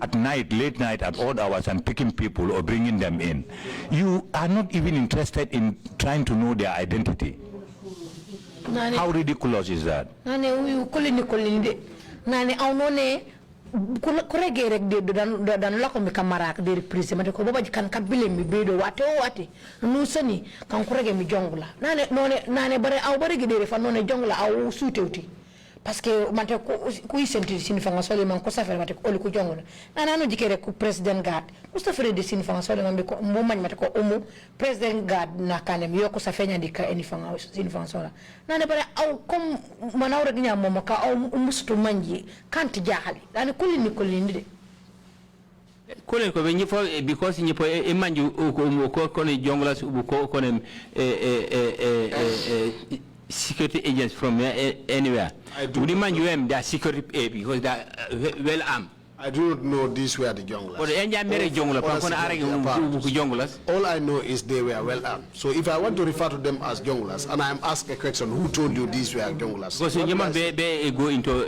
at night, late night, at odd hours, and picking people or bringing them in, you are not even interested in trying to know their identity. How ridiculous is that? Kurege rek de dan la ko mi kamara de reprise mate ko baba kan kabile mi bedo wate o wate nu sani kan kurege mi jongla nane bare aw bare gede fa none jongla aw suutewti parce que mate ko isenti sin fa ngasole man ko safere mate ko ku jongla nana jikere ko president guard mustafa de sin fa ngasole man ko mo man mate ko umu president guard na kanem yo ko safenya dika eni fa sin fa ngasole nane bare aw comme manawre gnya mo ka aw mustu manji kanti jahali nane kulini de Colley ko be nyifo because nyifo e manju ko ne jongla ko ne security agents from anywhere. Would you mind you their security because they are well armed? I do not know these were the junglers. All I know is they were well armed. So if I want to refer to them as junglers, and I am asked a question, who told you these were junglers? Because you go into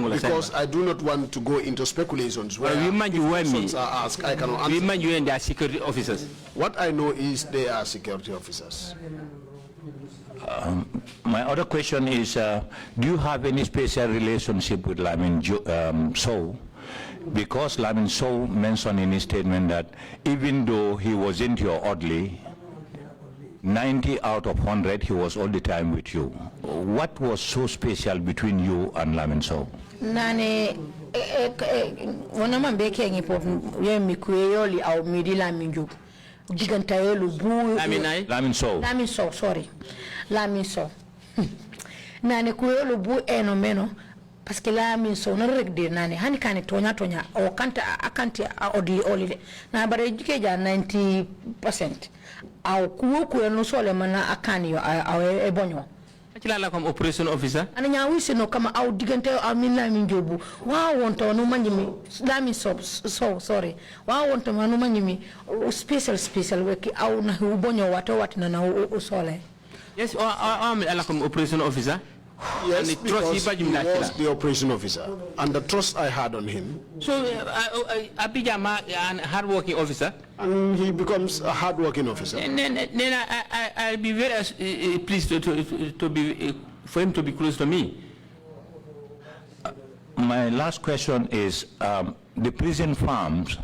because I do not want to go into speculations where questions are asked, I cannot answer. You and their security officers. What I know is they are security officers. My other question is, do you have any special relationship with Lamin Sow? Because Lamin Sow mentioned in his statement that even though he wasn't your orderly, 90 out of 100, he was all the time with you. What was so special between you and Lamin Sow? Nane, wanama mbeke ngipo yemi kuyeyoli au midila minju. Digantayelu bu. Lamin Sow, sorry. Lamin Sow. Nane kuyeyolu bu eno meno. Parce que Lamin Sow na regde nane hani kane tonya o kanta akanti odi olide. Na bare jikeja 90%. Au kuwo no sole mana akani yo au ebonyo. Akilala comme operation officer. Ana nyawisi no kama au digante au minna minjobu. Wa wonto no manjimi Lamin Sow sorry. Wa wonto manu manjimi special weki au na ubonyo wato watina na usole. Yes, ala comme operation officer. Yes, because he was the operation officer, and the trust I had on him. So, Abijama, a hard-working officer? And he becomes a hard-working officer. And then I'll be very pleased to be for him to be close to me. My last question is, the prison farms,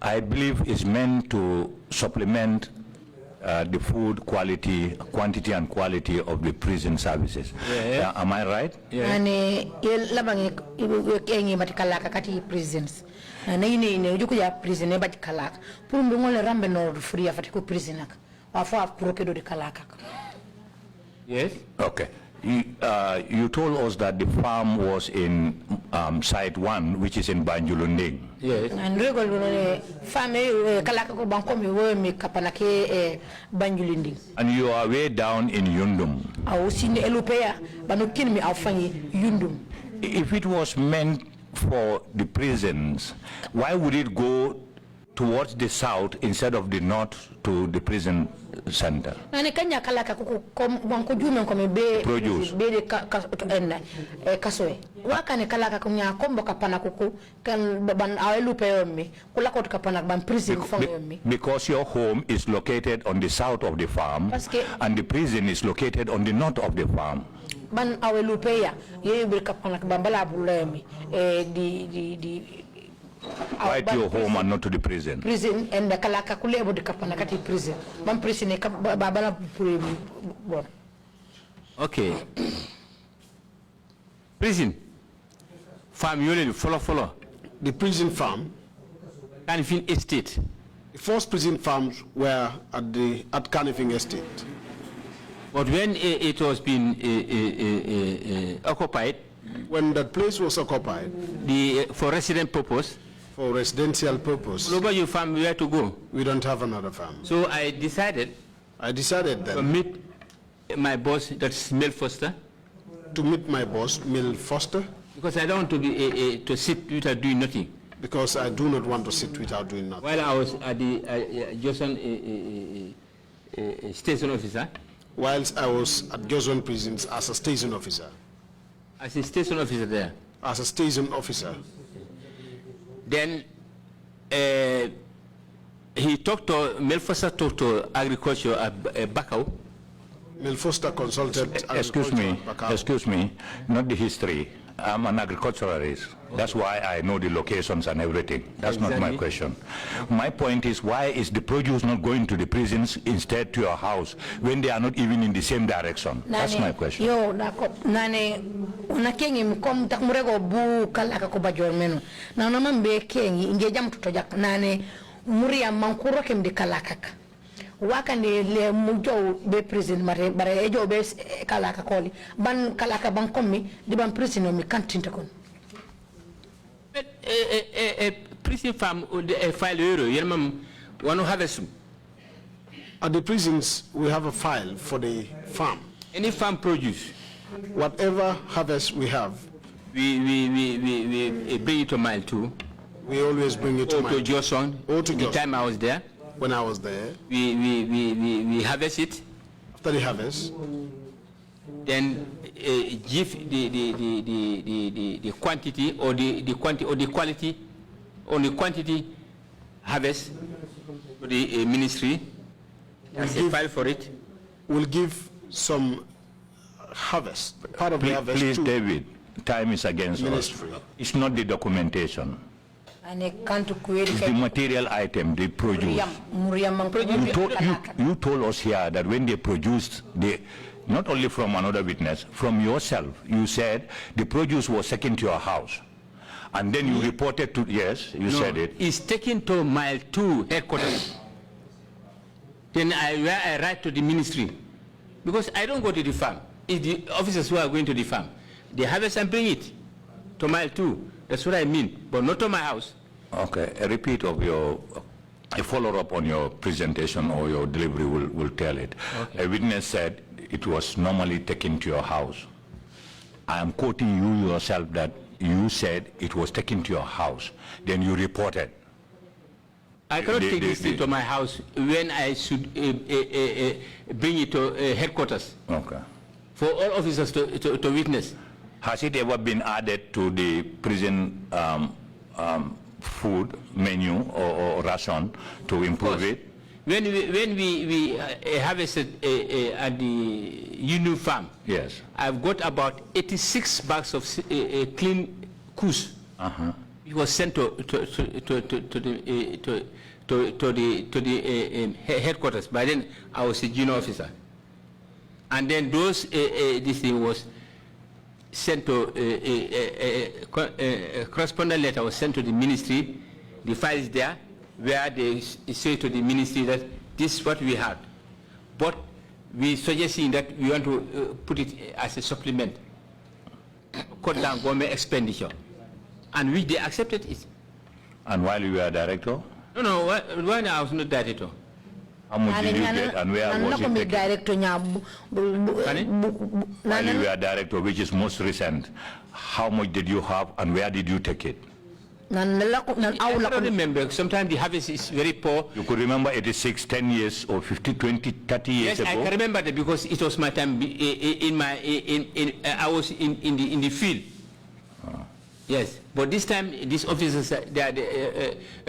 I believe, is meant to supplement the food quality, quantity and quality of the prison services. Yeah. Am I right? Yeah. Ane labangi engi batikalaka kati prisons. Na ine ujuku ya prison e batikalaka. Puru mbingole rambe no free afatiku prisonaka. Wafa kurokedo de kalaka. Yes. Okay. You told us that the farm was in Site 1, which is in Banjulunding. Yes. And regularly, family kalaka ko bankomi we mi kapanake Banjulunding. And you are way down in Yundum. Au sini elupea banukin mi afanyi Yundum. If it was meant for the prisons, why would it go towards the south instead of the north to the prison center? Nani kanya kalaka kuku wanko jume kome be produce be de kasoe waka ne kalaka kunya kombo kapana kuku kan ban awelu peyomi kulako tukapana ban prison fongomi because your home is located on the south of the farm and the prison is located on the north of the farm. Ban awelu peya ye be kapana bambala bulemi di Why to your home and not to the prison? Prison and the kalaka kulebo de kapana kati prison. Man prison e babala puri bon. Okay. Prison. Farm you follow. The prison farm. Canifing Estate. The first prison farms were at Canifing Estate. But when it was being occupied, when that place was occupied, for resident purpose, for residential purpose, your farm where to go? We don't have another farm. So I decided then to meet my boss, that's Mel Foster. To meet my boss, Mel Foster? Because I don't want to be to sit without doing nothing. Because I do not want to sit without doing nothing. While I was at the Johnson station officer. Whilst I was at Johnson prisons as a station officer. As a station officer there. As a station officer. Then he talked to Mel Foster talked to agriculture at Bakau. Mel Foster consulted. Excuse me, not the history. I'm an agriculturalist. That's why I know the locations and everything. That's not my question. My point is, why is the produce not going to the prisons instead to your house when they are not even in the same direction? That's my question. Yo, nane unakengi mkom takmurego bu kalaka ko bajor menu. Na namambe kengi ingejam tutojak nane muria mankuro kemde kalaka. Wakande le mujo be prison mare bare ejo be kalaka koli ban kalaka ban kommi di ban prison mi kantinta kon. Prison farm file euro yermam wanu harvest. At the prisons we have a file for the farm. Any farm produce, whatever harvest we have, we bring it to mile 2. We always bring it to mile 2. Johnson. The time I was there. When I was there, we harvest it. After the harvest, then give the quantity or the quality or the quantity harvest to the ministry. There's a file for it. We'll give some harvest. Part of the harvest. Please, David, time is against us. It's not the documentation. It's the material item they produce. You told us here that when they produced, not only from another witness, from yourself, you said the produce was taken to your house. And then you reported to, yes, you said it. It's taken to mile 2 headquarters. Then I write to the ministry. Because I don't go to the farm. It's the officers who are going to the farm. They harvest and bring it to mile 2. That's what I mean, but not to my house. Okay, a repeat of a follow-up on your presentation or your delivery will tell it. Okay. A witness said it was normally taken to your house. I am quoting you yourself that you said it was taken to your house. Then you reported. I cannot take this thing to my house when I should bring it to headquarters. Okay. For all officers to witness. Has it ever been added to the prison food menu or ration to improve it? When we harvested at the Union farm, yes, I've got about 86 bags of clean coos. It was sent to the headquarters. By then, I was a junior officer, and then those this thing was sent to a correspondent letter was sent to the ministry. The file is there, where they say to the ministry that this is what we had, but we suggesting that we want to put it as a supplement, cut down government expenditure, and which they accepted it. And while you were director? No, when I was not director. How much did you get and where was it taken? While you were director, which is most recent, how much did you have and where did you take it? I don't remember. Sometimes the harvest is very poor. You could remember 86, 10 years or 50, 20, 30 years ago? Yes, I can remember that because it was my time I was in the field. Yes, but this time these officers, they are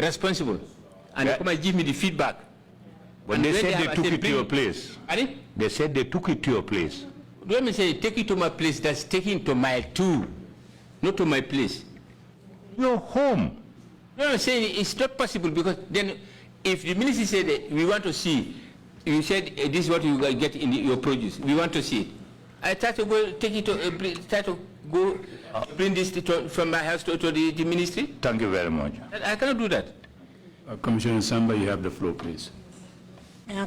responsible and they come and give me the feedback. But they said they took it to your place. They said they took it to your place. Let me say, take it to my place, that's taking to mile 2, not to my place. Your home. No, I'm saying it's not possible because then if the ministry said that we want to see, you said this is what you get in your produce, we want to see it. I try to go take it to, bring this from my house to the ministry. Thank you very much. I cannot do that. Commissioner Samba, you have the floor, please.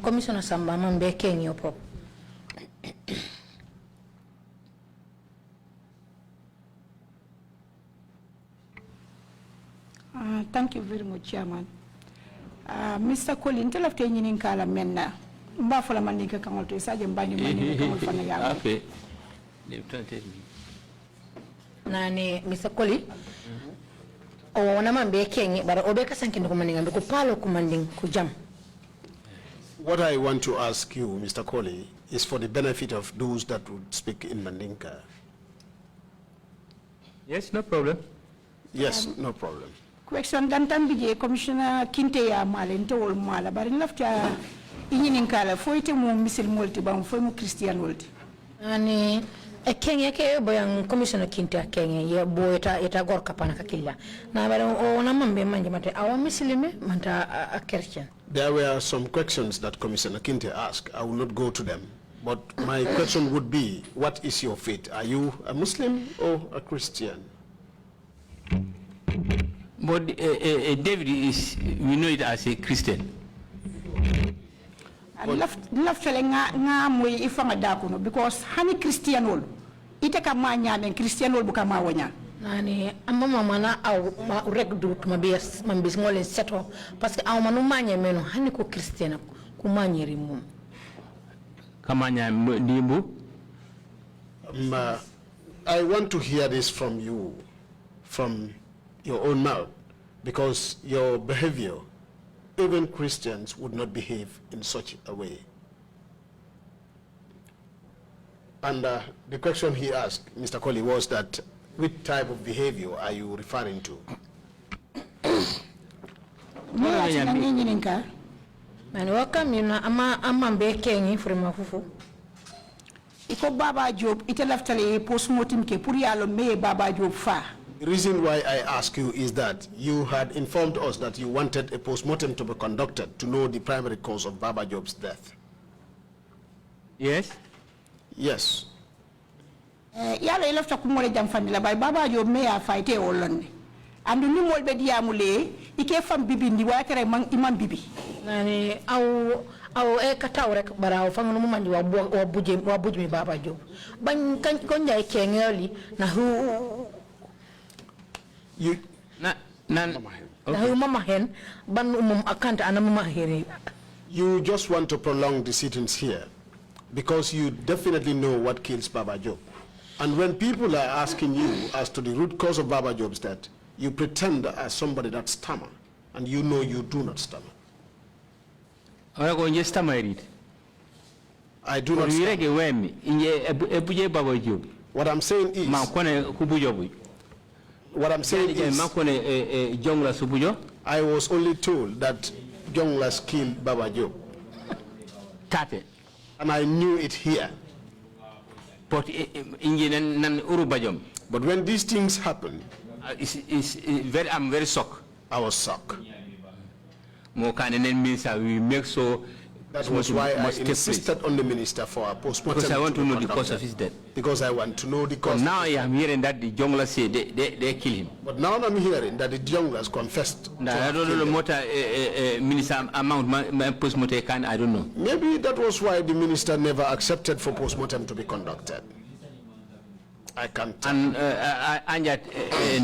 Commissioner Samba, I'm back in your prop. Thank you very much, Chairman. Mr. Colley, tell us what you kala menna. Mbafala mandika kangol to isaje mbani mandika kangol fana yawo. Okay. Nani Mr. Colley? O wana mambe kenye bara obeka sanki ndo kumandinga ndo kupalo kumanding kujam. What I want to ask you, Mr. Colley, is for the benefit of those that would speak in Mandinka. Yes, no problem. Yes, no problem. Question dantan bije Commissioner Kinte ya male nte wol mala bari lafta inyinin kala foite mu misil molti bam foy mu Christian molti. Ani Kenya ke boyang Commissioner Kinte Kenya ye boyta eta gor kapana kakilla. Na bari o na mambe manje mate awa misilime manta a Christian. There were some questions that Commissioner Kinte asked. I will not go to them. But my question would be, what is your faith? Are you a Muslim or a Christian? But David is, we know it as a Christian. Left telling nga moy ifanga dakuno because hani Christian ol ite ka manya men Christian ol buka mawanya. Nani amama mana au ma regdu mabes mambis ngole seto parce que au manu manya meno hani ko Christian ko manyeri mum. Kamanya nimbu. I want to hear this from you, from your own mouth, because your behavior, even Christians would not behave in such a way. And the question he asked, Mr. Colley, was that which type of behavior are you referring to? Man, welcome you na ama bekengi from fufu. Iko Baba Job ite laftale postmortem ke pour yalo me Baba Job fa. The reason why I ask you is that you had informed us that you wanted a postmortem to be conducted to know the primary cause of Baba Job's death. Yes? Yes. Yalo elafta kumole jam famila bay Baba Job me a fighte olonne. Andu ni molbe diamule ike fam bibi ndi watere man imam bibi. Nani au kataw rek baraw fa ngunu mandi wa buje mi Baba Job. Ban kan ko nday kengeli na hu you mama hen ban akanta ana mama hen. You just want to prolong the sittings here because you definitely know what kills Baba Job. And when people are asking you as to the root cause of Baba Job's death, you pretend as somebody that stammer, and you know you do not stammer. I do not stammer. What I'm saying is, I was only told that Jonglas killed Baba Job. And I knew it here. But when these things happen, I'm very shocked. I was shocked. We make so. That was why I insisted on the minister for a postmortem. Because I want to know the cause of his death. Because I want to know the cause. But now I am hearing that the Jonglas say they kill him. But now I'm hearing that the Jonglas confessed. I don't know what minister amount my postmortem can. I don't know. Maybe that was why the minister never accepted for postmortem to be conducted. I can't. And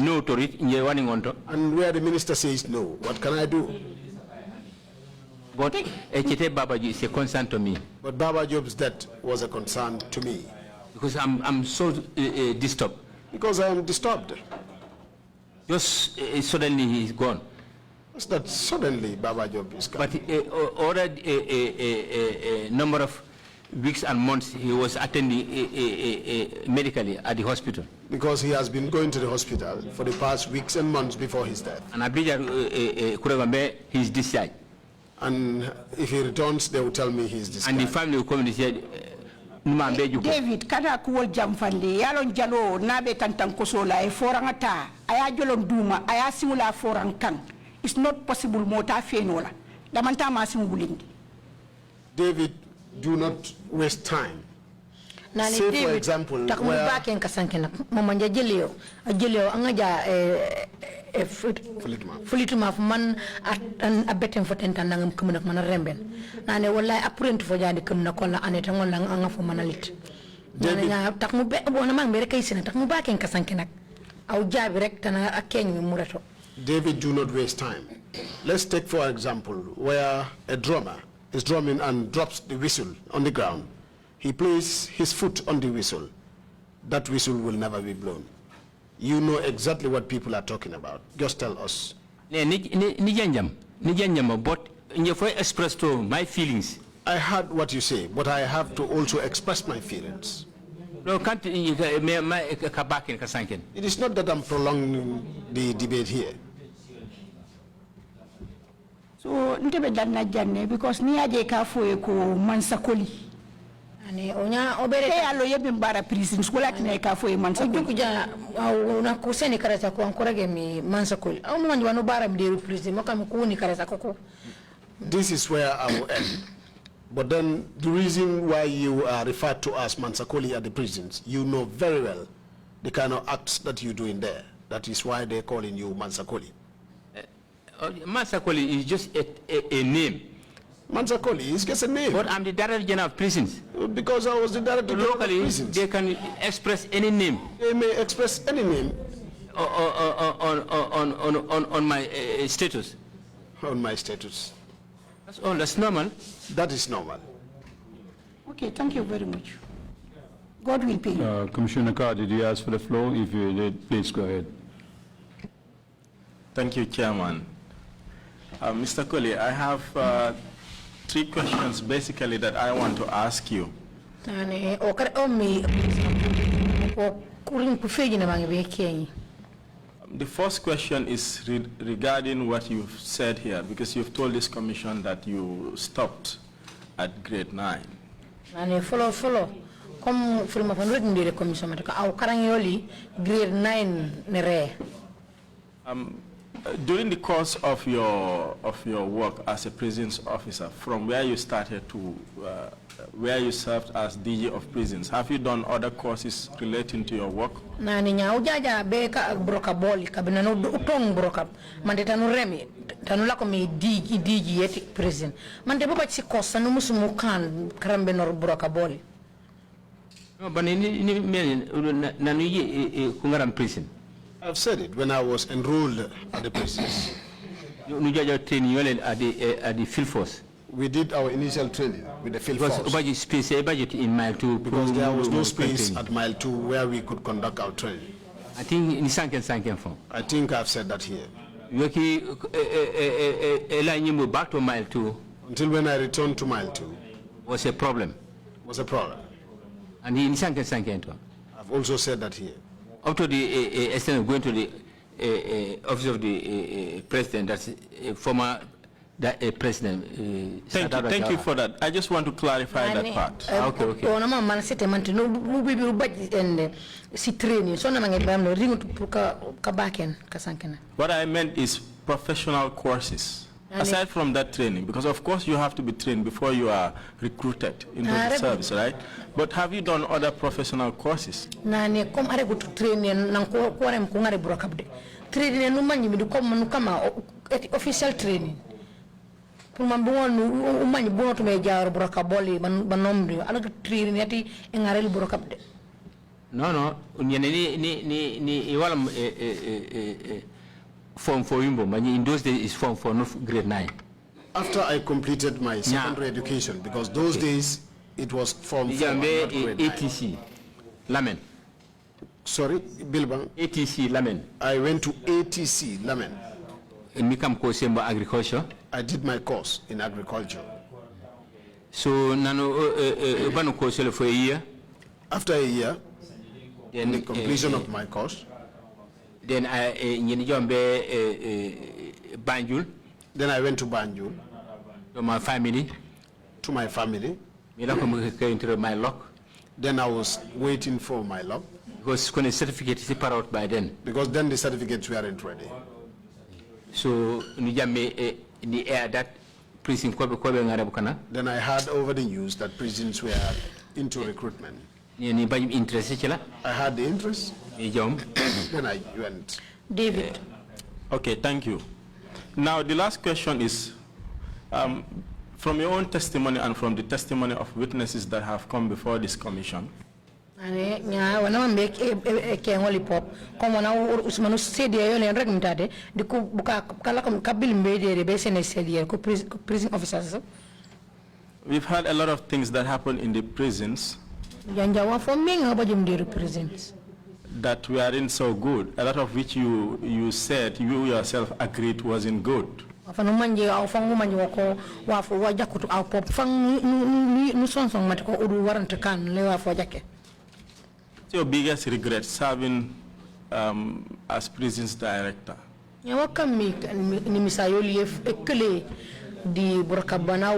no to it in your running on. And where the minister says no, what can I do? But Baba Job is a concern to me. But Baba Job's death was a concern to me. Because I'm so disturbed. Because I am disturbed. Just suddenly he's gone. It's not suddenly Baba Job is gone. But already a number of weeks and months he was attending medically at the hospital. Because he has been going to the hospital for the past weeks and months before his death. And I believe he's discharged. And if he returns, they will tell me he's discharged. And the family will come and say, David, kada kuwol jam fandi yalon jalo nabe tantan kosola e forangata aya jolom duma aya simula forang kan. It's not possible mota fenola. Damanta ma simulindi. David, do not waste time. Nani Say, David, for example, where mamanja jelio angaja fulituma man a betten foten tan ngam kumna man remben nane wallahi apprent fo jandi kumna kolla aneta ngolla anga fo manalit nane tak mu be bona mang be rek sina tak mu baken kasanke nak aw jabi rek tan akeng mi murato David, do not waste time. Let's take, for example, where a drummer is drumming and drops the whistle on the ground. He places his foot on the whistle. That whistle will never be blown. You know exactly what people are talking about. Just tell us. But express to my feelings. I heard what you say, but I have to also express my feelings. No, can't It is not that I'm prolonging the debate here. So, ntebe danna janne because ni aje ka foye ko mansakoli. Ani onya obere e allo yebe mbara prison skola tine ka foye mansakoli. Kuja una kuseni karata ko ankora ge mi mansakoli. Au mwanji wano bara mderu prison makam ko ni karata koko. This is where I will end. But then the reason why you are referred to as Mansakoli at the prisons, you know very well the kind of acts that you do in there. That is why they're calling you Mansakoli. Mansakoli is just a name. Mansakoli is just a name. But I'm the Director General of Prisons. Because I was the Director General of Prisons. They can express any name. They may express any name. On my status. On my status. That's all. That's normal. That is normal. Okay, thank you very much. God will pay you. Commissioner Kerr, did you ask for the floor? If you did, please go ahead. Thank you, Chairman. Mr. Colley, I have 3 questions basically that I want to ask you. The first question is regarding what you've said here, because you've told this commission that you stopped at grade 9. Follow. Come from a hundred commission, our grade 9 nere. During the course of your work as a prisons officer, from where you started to where you served as DG of prisons, have you done other courses relating to your work? Nani nyaujaja beka broka boli kabina no utong broka mande tanu remi tanu lako mi DG yeti prison mande baba chikosa no musumukan karambe no broka boli. No, but nanu ye kungaram prison. I've said it when I was enrolled at the prisons. At the field force. We did our initial training with the field force. Budget in mile 2. Because there was no space at mile 2 where we could conduct our training. I think in Sanken form. I think I've said that here. Back to mile 2. Until when I returned to mile 2. Was a problem. Was a problem. And in Sanken. I've also said that here. Up to the extent of going to the office of the president, that's former president. Thank you for that. I just want to clarify that part. Okay. What I meant is professional courses. Aside from that training, because of course you have to be trained before you are recruited into the service, right? But have you done other professional courses? Training official training. No, form for Imbo, in those days is form for grade 9. After I completed my secondary education, because those days it was form for grade 9. ATC, Lamen. Sorry, Bilbang. ATC, Lamen. I went to ATC, Lamen. And become course in agriculture. I did my course in agriculture. So, nano course for a year. After a year, then the completion of my course. Then I Banjul. Then I went to Banjul. To my family. To my family. Into my lock. Then I was waiting for my lock. Because when the certificate is out by then. Because then the certificates weren't ready. So in the air that prison. Then I heard over the news that prisons were into recruitment. I had the interest. Then I went. David. Okay, thank you. Now the last question is, from your own testimony and from the testimony of witnesses that have come before this commission, ane nya wana make ke ngoli pop comme wana usmanu sedi yo len rek mtade di ko buka kala ko kabil mbede be sene sedi ko prison officers. We've had a lot of things that happen in the prisons janja wa fo menga bajum de prisons that weren't so good, a lot of which you said you yourself agreed wasn't good. Fanu manje au fangu manje wako wafu wajakutu au pop fang nu sonsong matiko udu warante kan le wafu wajake. What's your biggest regret serving as prisons director? Ya wakami ni misayoli ekele di burakabana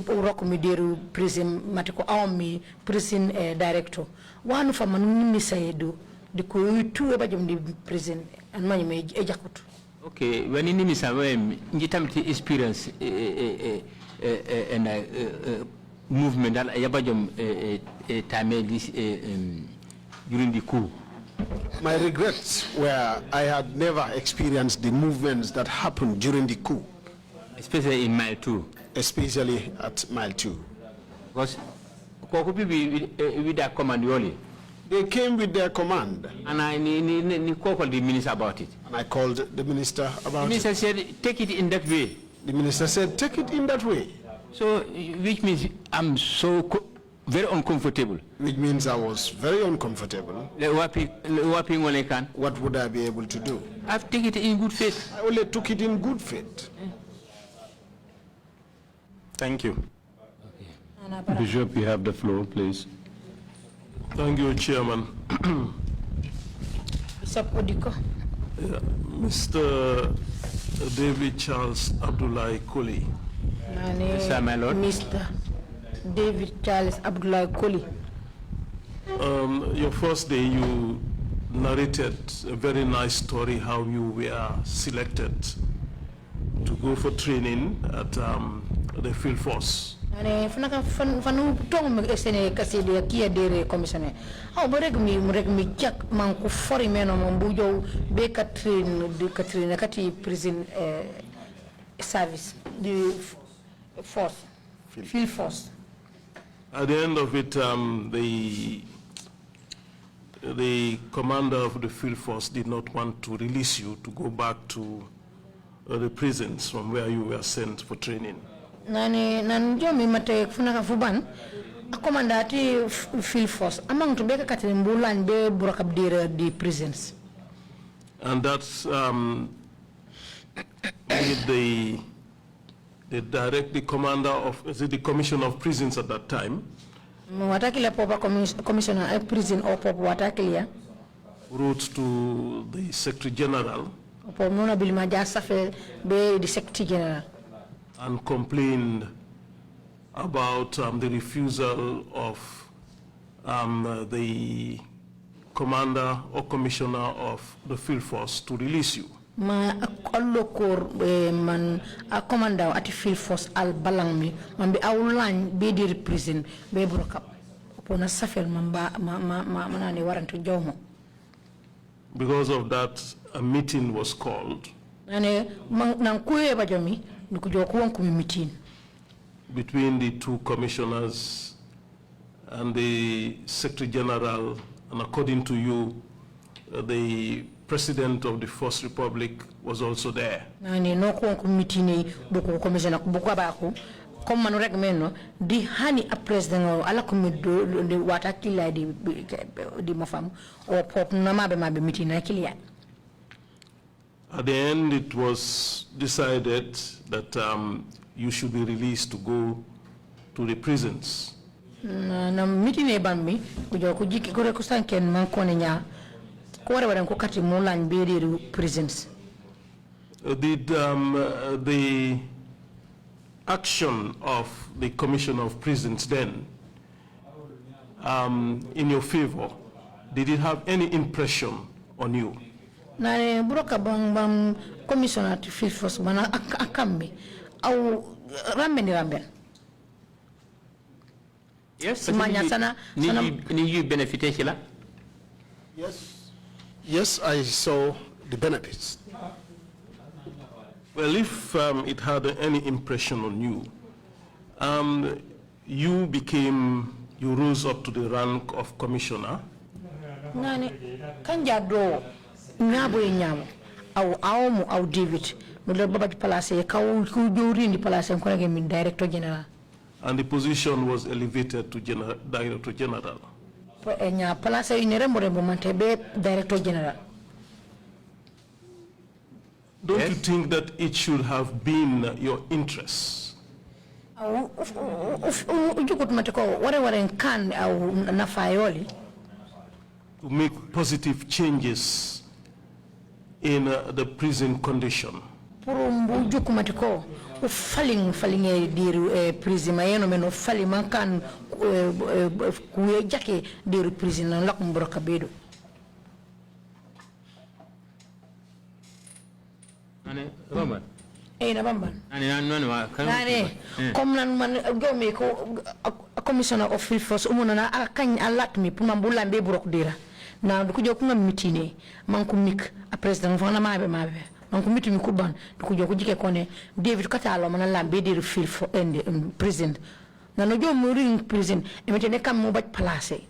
uroko mideru prison matiko au mi prison director. Wanu fa manu ni misayedu di ko yutu ebajum di prison anmanyi me ejakutu. Okay, when in Misawe, you experience and movement that Yabajum time during the coup. My regrets were I had never experienced the movements that happened during the coup. Especially in Mile 2. Especially at Mile 2. Because with their command only. They came with their command. And I called the minister about it. And I called the minister about it. The minister said, take it in that way. The minister said, take it in that way. So, which means I'm so very uncomfortable. Which means I was very uncomfortable. What would I be able to do? I've taken it in good faith. I only took it in good faith. Thank you. Okay. Bishop, you have the floor, please. Thank you, Chairman. Bishop Odiko. Mr. David Charles Abdullahi Colley. Sir, my Lord. Mr. David Charles Abdullahi Colley. Your first day, you narrated a very nice story how you were selected to go for training at the field force. Ane funaka fanu tong me esene kasidi ya kia dere commissioner. Au boreg mi jak man ku fori meno mbujo be Catherine kati prison service the force field force. At the end of it, the commander of the field force did not want to release you to go back to the prisons from where you were sent for training. Nan jomi mate funaka fuban akomandati field force among to beka katin bulan be burakab dire the prisons. And that's the commander of the commissioner of prisons at that time. Watakila popa commissioner of prison or pop watakilia wrote to the secretary general. Pomona bilmaja safe be the secretary general. And complained about the refusal of the commander or commissioner of the field force to release you. Ma allokor man a commander at field force al balangmi man be awlan be di prison be brokap pona safel mamba manani waranto jomo. Because of that, a meeting was called. Ane nang kuye bajomi between the two commissioners and the Secretary General, and according to you, the President of the First Republic was also there. Di hani a president ala kumido di watakila di mafamu o pop namabe mabe meeting na kilia. At the end, it was decided that you should be released to go to the prisons. Na meeting e bambi kujo kujiki kore kustanken mankone nya kore wadan ko kati mulan be di prisons. Did the action of the Commissioner of Prisons then, in your favor, did it have any impression on you? Na broka bang commissioner to field force mana akambi au ramben. Yes, ni you benefited. Yes, I saw the benefits. Well, if it had any impression on you, you became you rose up to the rank of commissioner. Nani kanja do nyabo nyamo au David no le baba palace ka ku jori ni palace ko ngem min director general. And the position was elevated to director general. Nya palace ni rembo mante be director general. Don't you think that it should have been your interest to make positive changes in the prison condition? Bamban. Na Bamban. Comme nan man gomi ko commissioner of field force umuna akany alat mi pour mambula be brok dira na ko joku ngam mitine man ko mik a president fona mabe man ko mitimi ko ban ko joku jike ko ne David katalo man lambe dir field for president na no jom ring president e mitene kam mo baj place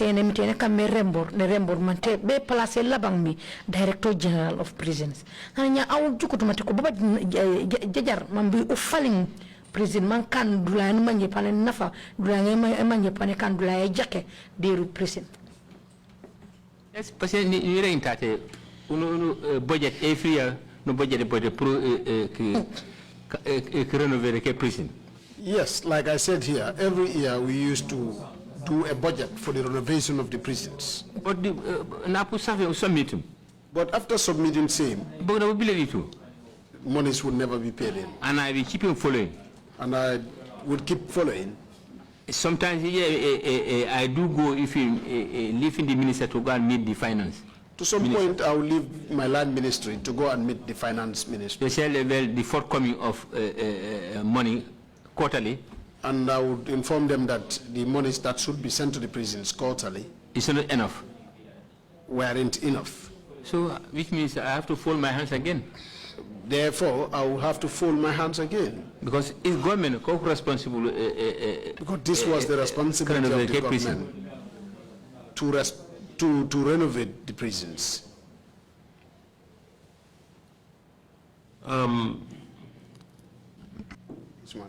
ne mitene kam me rembor man te be place labang mi director general of prisons nya awu jukutu mate ko baba jajar man bi o falling president man kan dulan manje pane nafa dulan manje pane kan dulay jake deru president. Yes, parce que ni rentate unu budget every year no budget pour rénover the prison. Yes, like I said here, every year we used to do a budget for the renovation of the prisons. But but after submitting same, monies would never be paid in. And I will keep on following. And I would keep following. Sometimes I do go if you leave in the minister to go and meet the finance. To some point, I will leave my land ministry to go and meet the finance ministry. The forthcoming of money quarterly. And I would inform them that the monies that should be sent to the prisons quarterly is not enough. Weren't enough. So, which means I have to fold my hands again. Therefore, I will have to fold my hands again. Because it's government responsible. Because this was the responsibility of the government to renovate the prisons.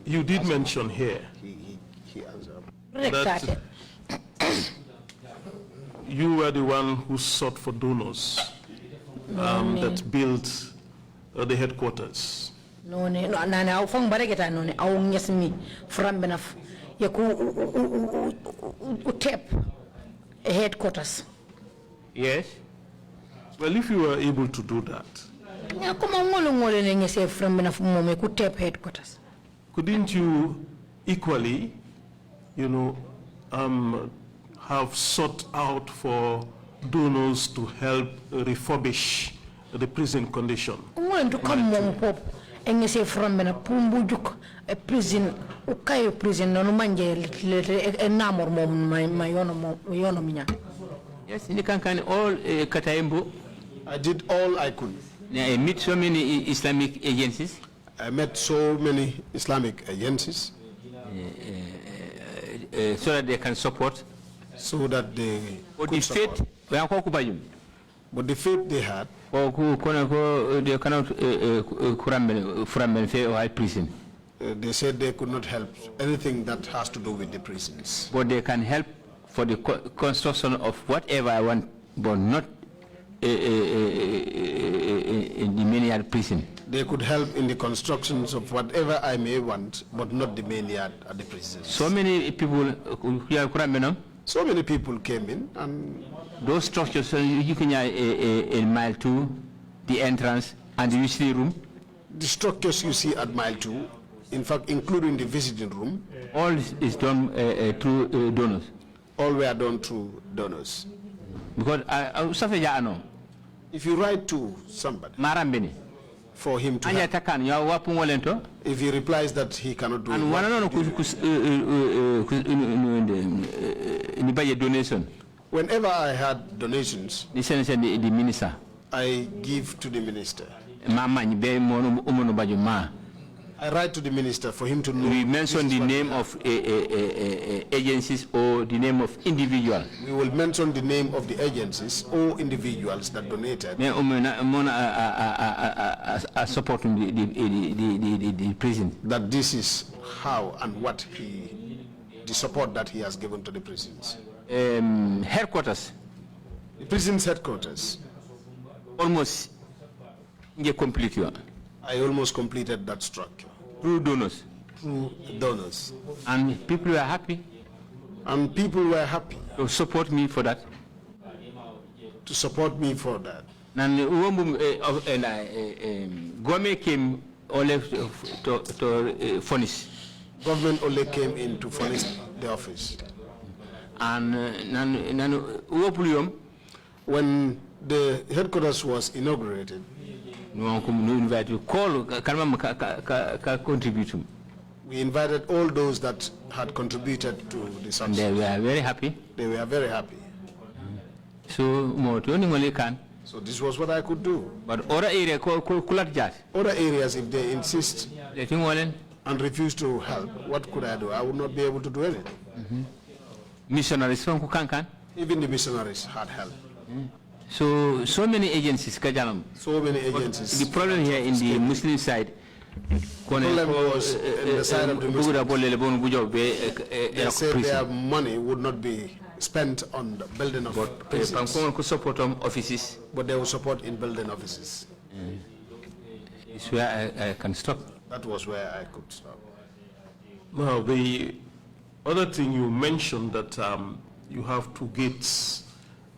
You did mention here that you were the one who sought for donors that built the headquarters. No, au fang baregeta no au nyesmi from benaf yaku utep headquarters. Yes. Well, if you were able to do that, couldn't you equally, have sought out for donors to help refurbish the prison condition? Prison yes, in the Kankan, all Kataimbo. I did all I could. I met so many Islamic agencies. I met so many Islamic agencies. So that they can support. So that they could support. But the faith they had. They cannot prison. They said they could not help anything that has to do with the prisons. But they can help for the construction of whatever I want, but not in the main yard prison. They could help in the constructions of whatever I may want, but not the main yard at the prison. So many people, so many people came in, and those structures, you can in mile 2, the entrance and the usually room. The structures you see at mile 2, in fact, including the visiting room, all is done through donors. All were done through donors. Because if you write to somebody for him to help, if he replies that he cannot do it, whenever I had donations, the minister, I give to the minister. I write to the minister for him to know. We mention the name of agencies or the name of individual. We will mention the name of the agencies or individuals that donated. Supporting the prison. That this is how and what the support that he has given to the prisons. Headquarters. The prison's headquarters. Almost complete. I almost completed that structure. Through donors. Through donors. And people were happy. And people were happy. To support me for that. To support me for that. And government came only to furnish. Government only came in to furnish the office. And when the headquarters was inaugurated, we invited all those that had contributed to the success. And they were very happy. They were very happy. So this was what I could do. But other areas, if they insist and refuse to help, what could I do? I would not be able to do anything. Missionaries, even the missionaries had help. So many agencies. So many agencies. The problem here in the Muslim side. The problem was in the side of the Muslims. They said their money would not be spent on the building of offices. But they will support in building offices. It's where I can stop. That was where I could stop. Now, the other thing you mentioned that you have 2 gates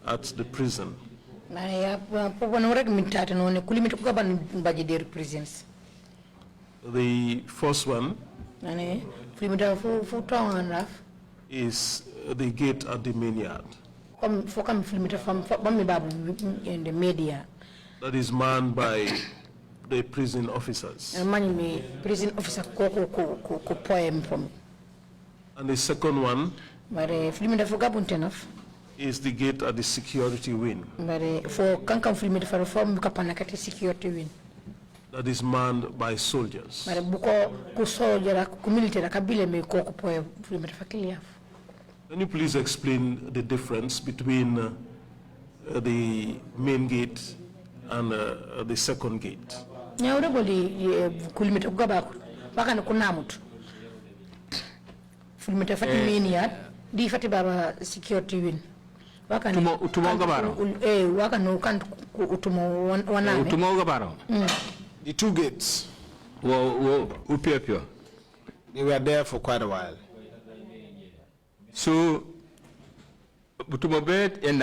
at the prison. The first one is the gate at the main yard. That is manned by the prison officers. And the second one is the gate at the security wing. That is manned by soldiers. Can you please explain the difference between the main gate and the second gate? Security win. The 2 gates, they were there for quite a while. So, and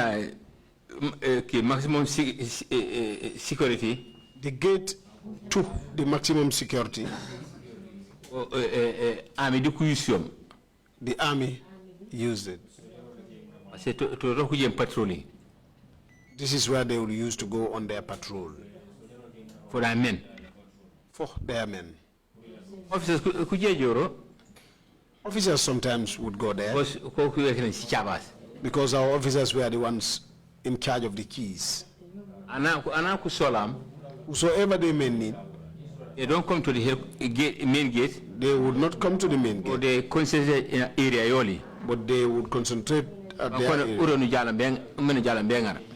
maximum security. The gate took the maximum security. The army used it. This is where they will use to go on their patrol. For their men? For their men. Officers sometimes would go there. Because our officers were the ones in charge of the keys. Whosoever they may need, they don't come to the main gate. They would not come to the main gate. Or they concentrate in an area only. But they would concentrate at their area.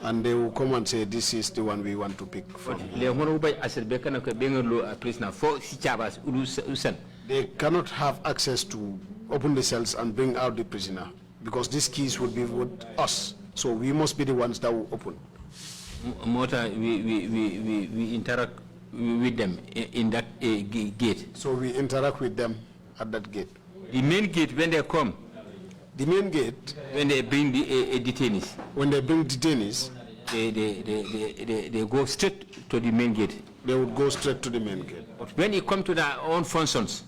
And they will come and say, this is the one we want to pick from. They cannot have access to open the cells and bring out the prisoner, because these keys would be with us. So we must be the ones that will open. We interact with them in that gate. So we interact with them at that gate. The main gate, when they come, the main gate, when they bring the detainees, when they bring detainees, they go straight to the main gate. They would go straight to the main gate. But when it comes to their own functions,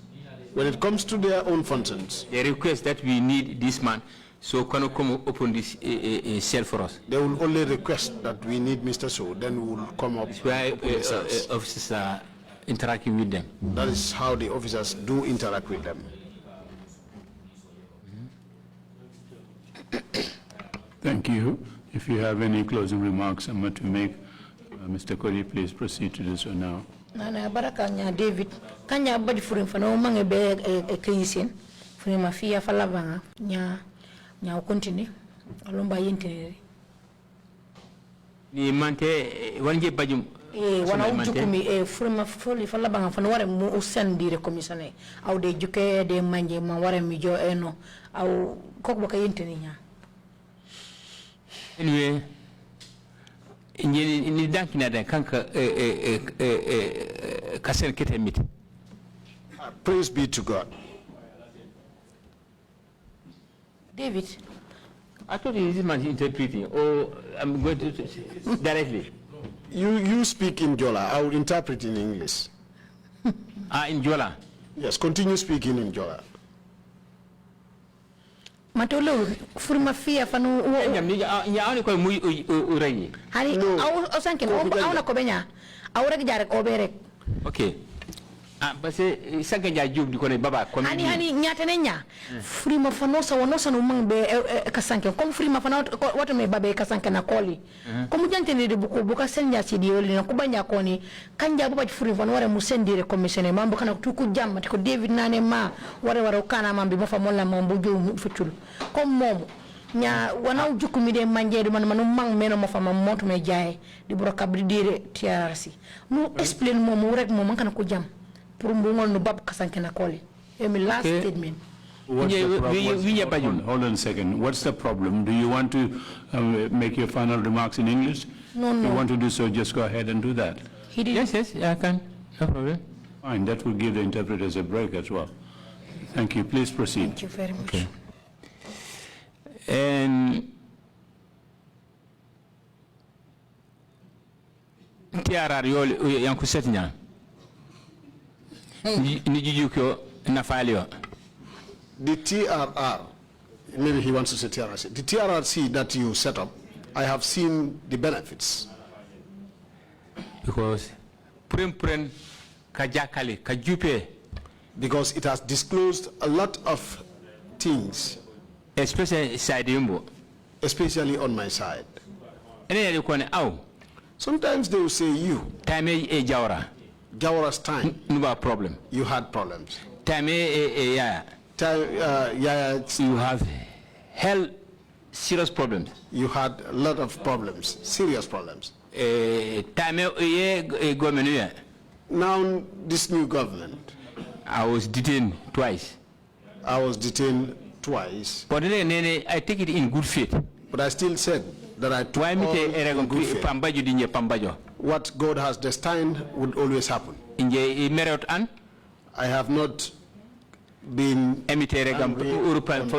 when it comes to their own functions, they request that we need this man, so can you come open this cell for us? They will only request that we need Mr. So, then we will come up. It's why officers are interacting with them. That is how the officers do interact with them. Thank you. If you have any closing remarks to make, Mr. Colley, please proceed to do so now. Nana baraka nya David kanya badi furin fana mange be kayisen furin mafia fala banga nya continue alomba yintene ni mante wanje bajum wana ujukumi furin foli fala banga fana ware mu usandire commissioner aw de juke de manje ma ware mi jo eno aw kokko baka yintene nya anyway ni dankina da kanka kasen ketemit. Praise be to God. David, I thought this man interpreting, or I'm going to directly. You speak in Jola. I will interpret in English. In Jola. Yes, continue speaking in Jola. Matolo furma fia fanu ya oni ko muy urayi hani aw sanke aw na ko benya aw rek jare ko be rek okay parce sanke ja jub di ko ne baba ko hani nyata ne nya furma fano sa wono sanu mang be ka sanke comme furma fano wato me babe ka sanke na Colley comme jante ne de buka senya si di yoli na ko banya ko ni kanja baba furma fano wara mu sendire commissioner mambo kana tuku jamma ko David nane ma wara kana mambi ma fa molla mambo jo futul comme mom nya wana jukumi de manje man mang meno ma fa ma monto me jaay di bro kabri dire TRRC mu explain mom rek mom kana ko jam pour mbungol no bab kasanke na Colley emi last statement. What's the problem? Hold on a second. What's the problem? Do you want to make your final remarks in English? No. If you want to do so, just go ahead and do that. He did. Yes, I can. No problem. Fine. That will give the interpreters a break as well. Thank you. Please proceed. Thank you very much. Okay. And TRR yanku setnya ni jujuko na falio. The TRR, maybe he wants to say TRRC. The TRRC that you set up, I have seen the benefits. Because because it has disclosed a lot of things, especially on my side. Sometimes they will say you. Jawara's time. No problem. You had problems. You have hell serious problems. You had a lot of problems, serious problems. Now this new government. I was detained twice. But I take it in good faith. But I still said that I took all in good faith. What God has destined would always happen. I have not been angry for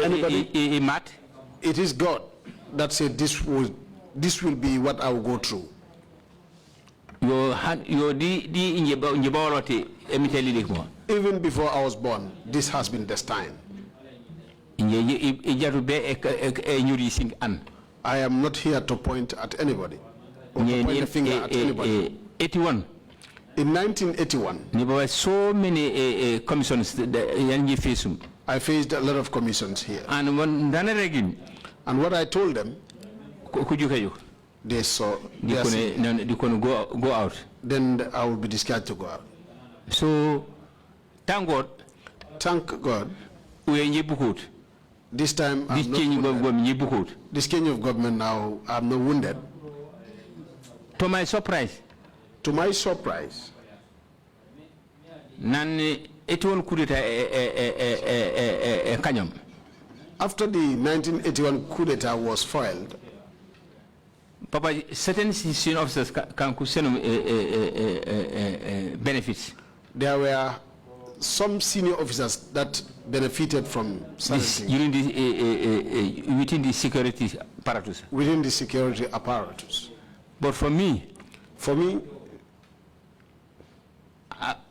anybody. It is God that said this will be what I will go through. Even before I was born, this has been destined. I am not here to point at anybody or to point a finger at anybody. 81. In 1981, there were so many commissions. I faced a lot of commissions here. And what I told them, they saw. They couldn't go out. Then I will be discharged to go out. So, thank God. Thank God. This time, this change of government now, I'm not wounded. To my surprise. After the 1981 coup d'etat was foiled, Papa, certain senior officers can send benefits. There were some senior officers that benefited from within the security apparatus. Within the security apparatus. But for me,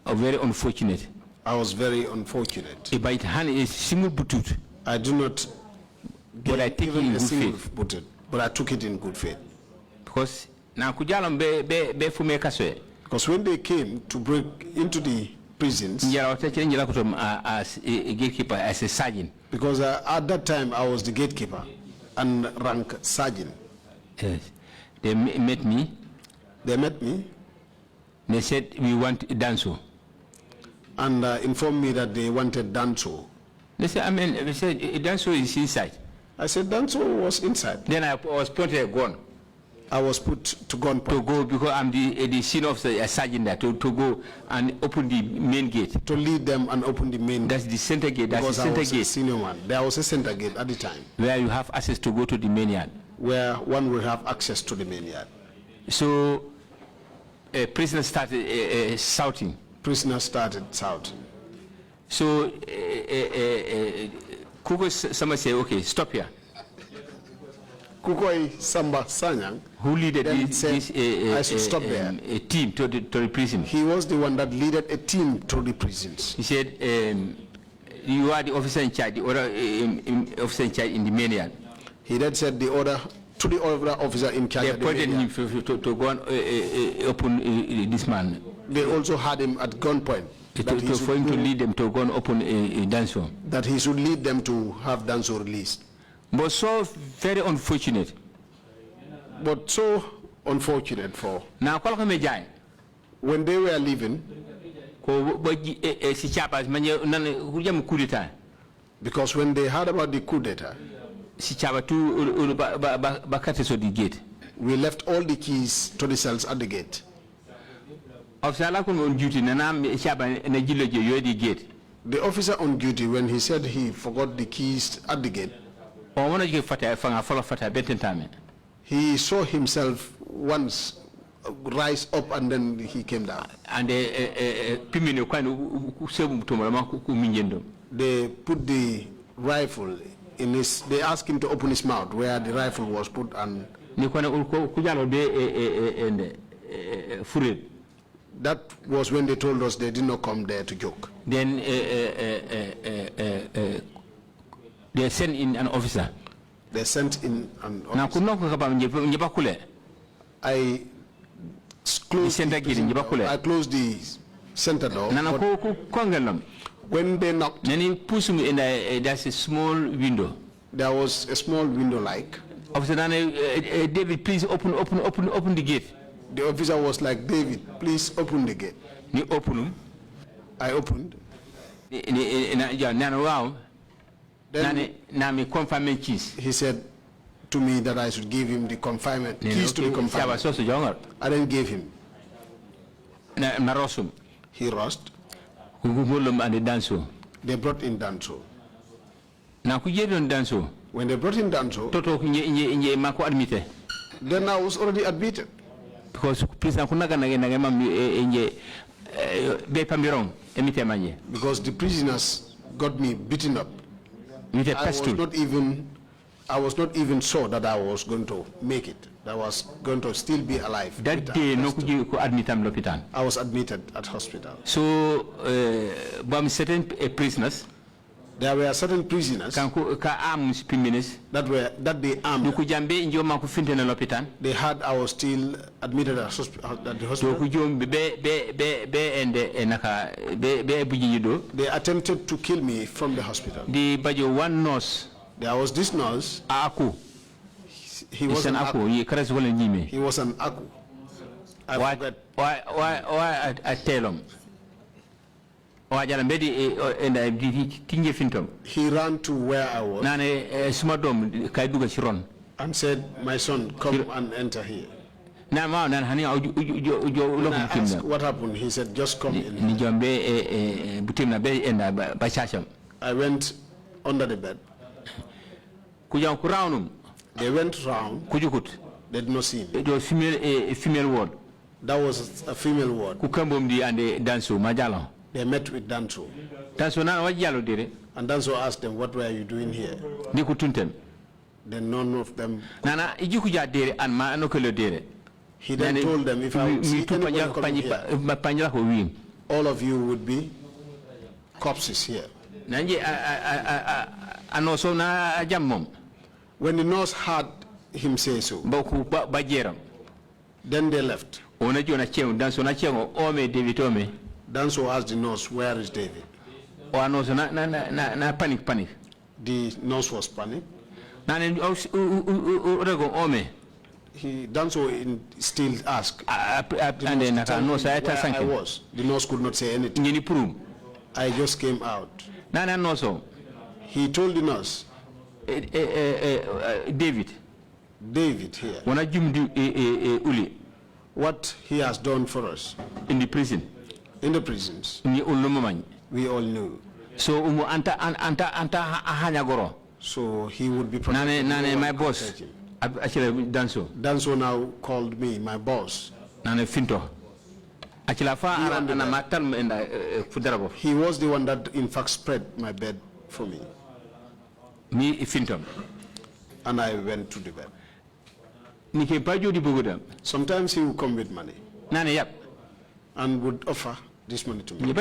very unfortunate. I was very unfortunate. I do not but I take it in good faith. But I took it in good faith. Because when they came to break into the prisons, as a gatekeeper, as a sergeant. Because at that time I was the gatekeeper and rank sergeant. Yes. They met me. They said we want Danso. And informed me that they wanted Danso. They said, they said Danso is inside. I said Danso was inside. Then I was put a gun. I was put to gunpoint. To go because I'm the senior officer, a sergeant there, to go and open the main gate. To lead them and open the main gate. That's the center gate. That's because the center I was gate. A senior one. There was a center gate at the time. Where you have access to go to the main yard. Where one will have access to the main yard. So, prisoners started shouting. Prisoners started shouting. So, Kuko Samba said, okay, stop here. Kukoi Samba Sanyang, who leaded this I should stop there. A team to the prison. He was the one that leaded a team to the prisons. He said, you are the officer in charge, the other officer in charge in the main yard. He then said the order to the other officer in charge. They appointed him to go and open this man. They also had him at gunpoint. For him to lead them to go and open a Danso. That he should lead them to have Danso released. But so very unfortunate. But so unfortunate for. Now, when they were leaving, because when they heard about the coup d'etat, we left all the keys to the cells at the gate. The officer on duty, when he said he forgot the keys at the gate, he saw himself once rise up and then he came down. And they put the rifle in his, they asked him to open his mouth where the rifle was put, and that was when they told us they did not come there to joke. Then they sent in an officer. They sent in an officer. I closed the center door. When they knocked, there's a small window. There was a small window like. Officer David, please open the gate. The officer was like, David, please open the gate. I opened. Then he said to me that I should give him the confinement, keys to the confinement. I then gave him. He rushed. They brought in Danso. When they brought in Danso, then I was already admitted. Because the prisoners got me beaten up. I was not even sure that I was going to make it. I was going to still be alive. That day, no could you admit him hospital. I was admitted at hospital. So, certain prisoners. There were certain prisoners that they armed. They had, I was still admitted at the hospital. They attempted to kill me from the hospital. One nurse. There was this nurse. He was an Aku. He was an Aku. Why I tell him? He ran to where I was and said, my son, come and enter here. I asked what happened. He said, just come in. I went under the bed. They went round. They did not see me. It was a female ward. That was a female ward. They met with Danso. And Danso asked them, what were you doing here? Then none of them. He then told them, if I would see anyone coming here, all of you would be corpses here. When the nurse heard him say so, then they left. Danso asked the nurse, where is David? Panic. The nurse was panicked. Danso still asked. And then I was. The nurse could not say anything. I just came out. He told the nurse. David here. What he has done for us. In the prison. In the prisons. We all knew. So So he would be protected. My boss. Actually, Danso now called me my boss. He was the one that in fact spread my bed for me. And I went to the bed. Sometimes he would come with money. And would offer this money to me.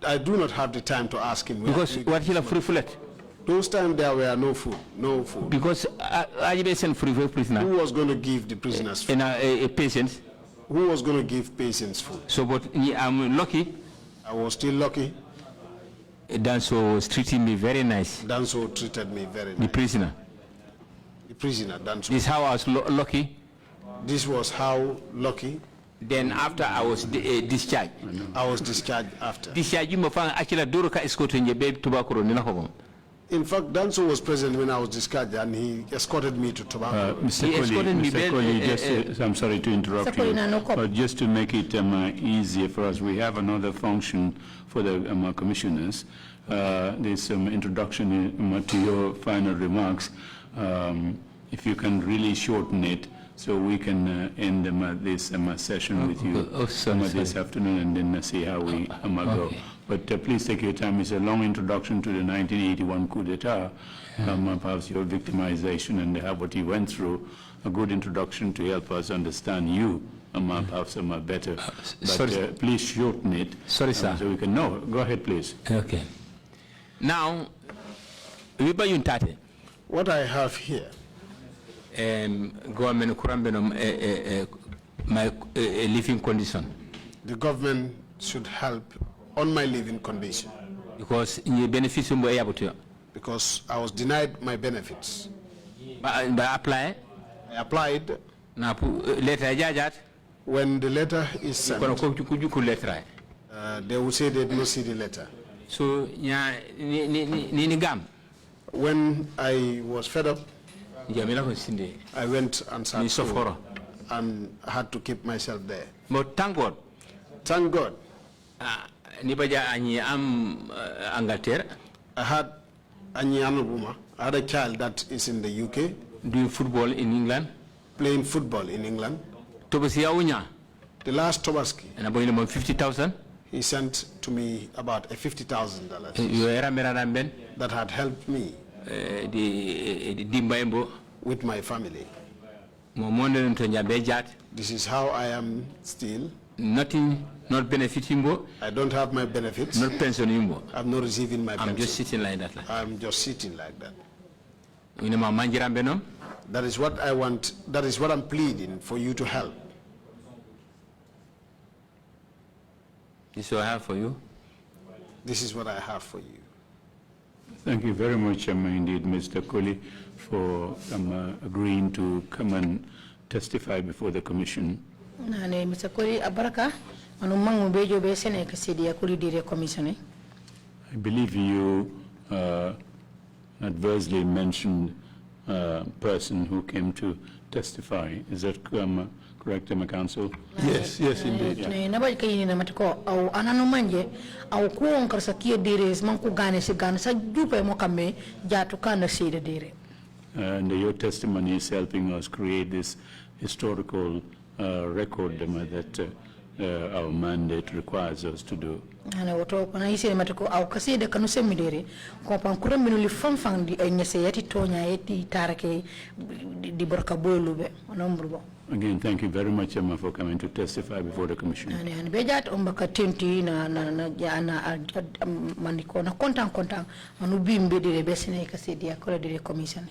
I do not have the time to ask him. Because what he free. Those times there were no food. Because who was going to give the prisoners food? Patients. Who was going to give patients food? So, but I'm lucky. I was still lucky. Danso was treating me very nice. Danso treated me very nice. The prisoner. The prisoner, Danso. This is how I was lucky. This was how lucky. Then after I was discharged. I was discharged after. Discharged me actually Doroka escorted me babe tobacco. In fact, Danso was present when I was discharged, and he escorted me to tobacco. Mr. Colley, I'm sorry to interrupt you, but just to make it easier for us, we have another function for the commissioners. This introduction to your final remarks. If you can really shorten it, so we can end this session with you this afternoon, and then see how we go. But please take your time. It's a long introduction to the 1981 coup d'etat, perhaps your victimization and what you went through. A good introduction to help us understand you, perhaps better. But please shorten it. Sorry, sir. So we can know. Go ahead, please. Okay. Now, what I have here. Government my living condition. The government should help on my living condition. Because you benefits because I was denied my benefits. But apply? I applied. Letter when the letter is sent, they will say they did not see the letter. So when I was fed up, I went and sat and had to keep myself there. But thank God. Thank God. I had a child that is in the UK. Doing football in England. Playing football in England. The last Tobaski. And about 50,000. He sent to me about $50,000 that had helped me with my family. This is how I am still. Nothing, not benefiting. I don't have my benefits. Not pension. I'm not receiving my pension. I'm just sitting like that. I'm just sitting like that. That is what I want. That is what I'm pleading for you to help. This is what I have for you. This is what I have for you. Thank you very much, indeed, Mr. Colley, for agreeing to come and testify before the Commission. Mr. Colley, abaraka, manumang ubejo be sene kasidi ya kuli dire commission. I believe you adversely mentioned a person who came to testify. Is that correct, Council? Yes, yes, indeed. Nabaj kayini na matiko au anano manje au kuong karsakia dire manku gane si gane sa jupe mo kame jatu kana si dire. And your testimony is helping us create this historical record that our mandate requires us to do. Ana woto pana isi matiko au kasi de kanu se midere ko pan kuram minuli fanfang di nyese yati tonya yati tarake di borka bolube onomburbo. Again, thank you very much, Emma, for coming to testify before the Commission. Ani bejat ombaka tenti na maniko na kontang manu bimbe dire besine kasi dia kore dire commission.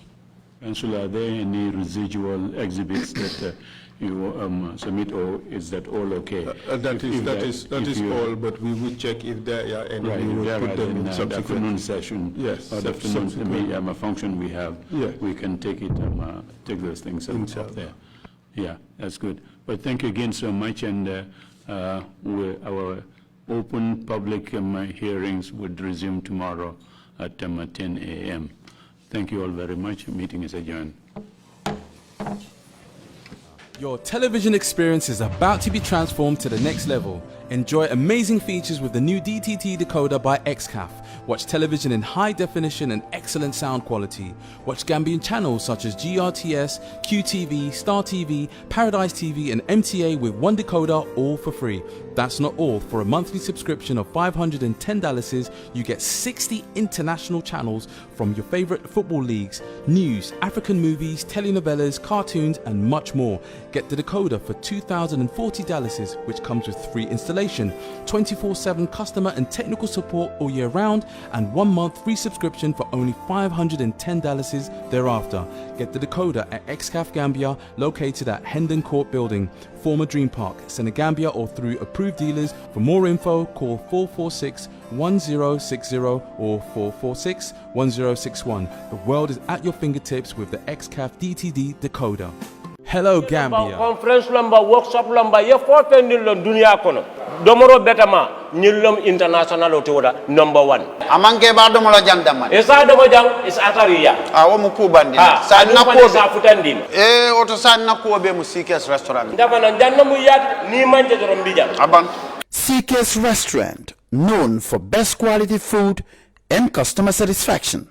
Councillor, are there any residual exhibits that you submit, or is that all okay? That is all, but we will check if there are any. Right, we will put them in the subsequent afternoon session. Yes, or the afternoon function we have. Yeah. We can take it, take those things up there. Yeah, that's good. But thank you again so much, and our open public hearings would resume tomorrow at 10 a.m. Thank you all very much. Meeting is adjourned. Your television experience is about to be transformed to the next level. Enjoy amazing features with the new DTT decoder by XCAF. Watch television in high definition and excellent sound quality. Watch Gambian channels such as GRTS, QTV, Star TV, Paradise TV and MTA with one decoder, all for free. That's not all. For a monthly subscription of $510, you get 60 international channels from your favorite football leagues, news, African movies, telenovelas, cartoons and much more. Get the decoder for $2,040, which comes with free installation, 24/7 customer and technical support all year round, and 1 month free subscription for only $510 thereafter. Get the decoder at XCAF Gambia, located at Hendon Court Building, former Dream Park, Senegambia, or through approved dealers. For more info, call 446-1060 or 446-1061. The world is at your fingertips with the XCAF DTD decoder. Hello Gambia. Conference number, workshop number, ye forte nilon dunia kono. Domoro betama nilom international otoda number 1. Amange ba domolo jang daman. Esa domo jang is atariya. Awo mukubandi. Sa na ko sa futandin. Oto san na ko be mu CK's restaurant. Ndaba na janna mu yat ni manje dorom bijam. Aban. CK's restaurant, known for best quality food and customer satisfaction.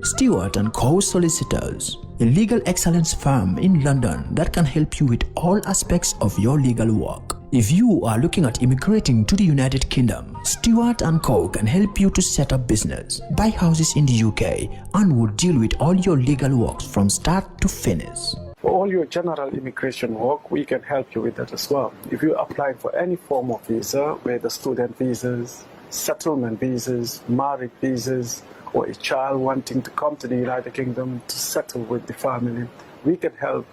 Stewart & Co. Solicitors, a legal excellence firm in London that can help you with all aspects of your legal work. If you are looking at immigrating to the United Kingdom, Stewart & Co. can help you to set up business, buy houses in the UK, and will deal with all your legal works from start to finish. For all your general immigration work, we can help you with that as well. If you apply for any form of visa, whether student visas, settlement visas, marriage visas, or a child wanting to come to the United Kingdom to settle with the family, we can help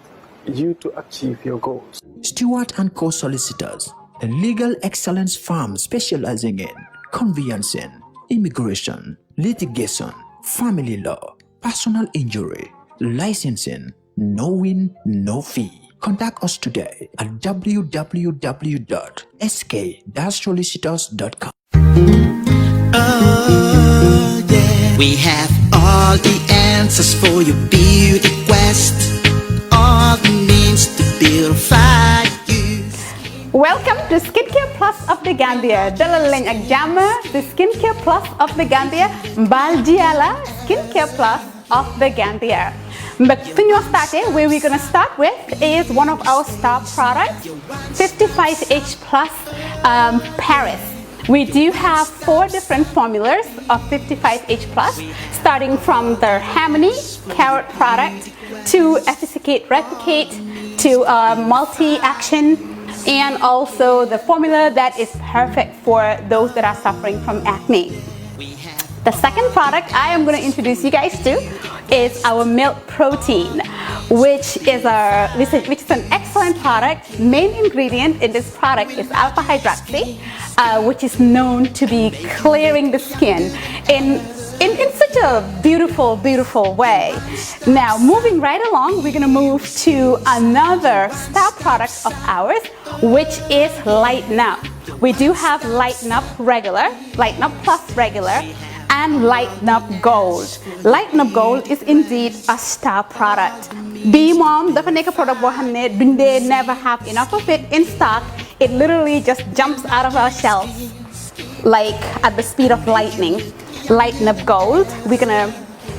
you to achieve your goals. Stewart & Co. Solicitors, a legal excellence firm specializing in conveyancing, immigration, litigation, family law, personal injury, licensing, no win, no fee. Contact us today at www.sk-solicitors.com. We have all the answers for your beauty quest, all the means to beautify you. Welcome to Skincare Plus of the Gambia. Dalal lañ ak jàmm the Skincare Plus of the Gambia. Mbal Diala Skincare Plus of the Gambia. But where we're gonna start with is one of our star products, 55H Plus Paris. We do have 4 different formulas of 55H Plus, starting from the Harmony Carrot product to Efficacate Replicate to Multi-Action, and also the formula that is perfect for those that are suffering from acne. The second product I am going to introduce you guys to is our milk protein, which is an excellent product. Main ingredient in this product is alpha hydroxy, which is known to be clearing the skin in such a beautiful way. Now, moving right along, we're going to move to another star product of ours, which is Lighten Up. We do have Lighten Up Regular, Lighten Up Plus Regular, and Lighten Up Gold. Lighten Up Gold is indeed a star product. Bii moom dafa nekk product boo xam ne duñ dee never have enough of it in stock. It literally just jumps out of our shelves like at the speed of lightning. Lighten Up Gold. We're gonna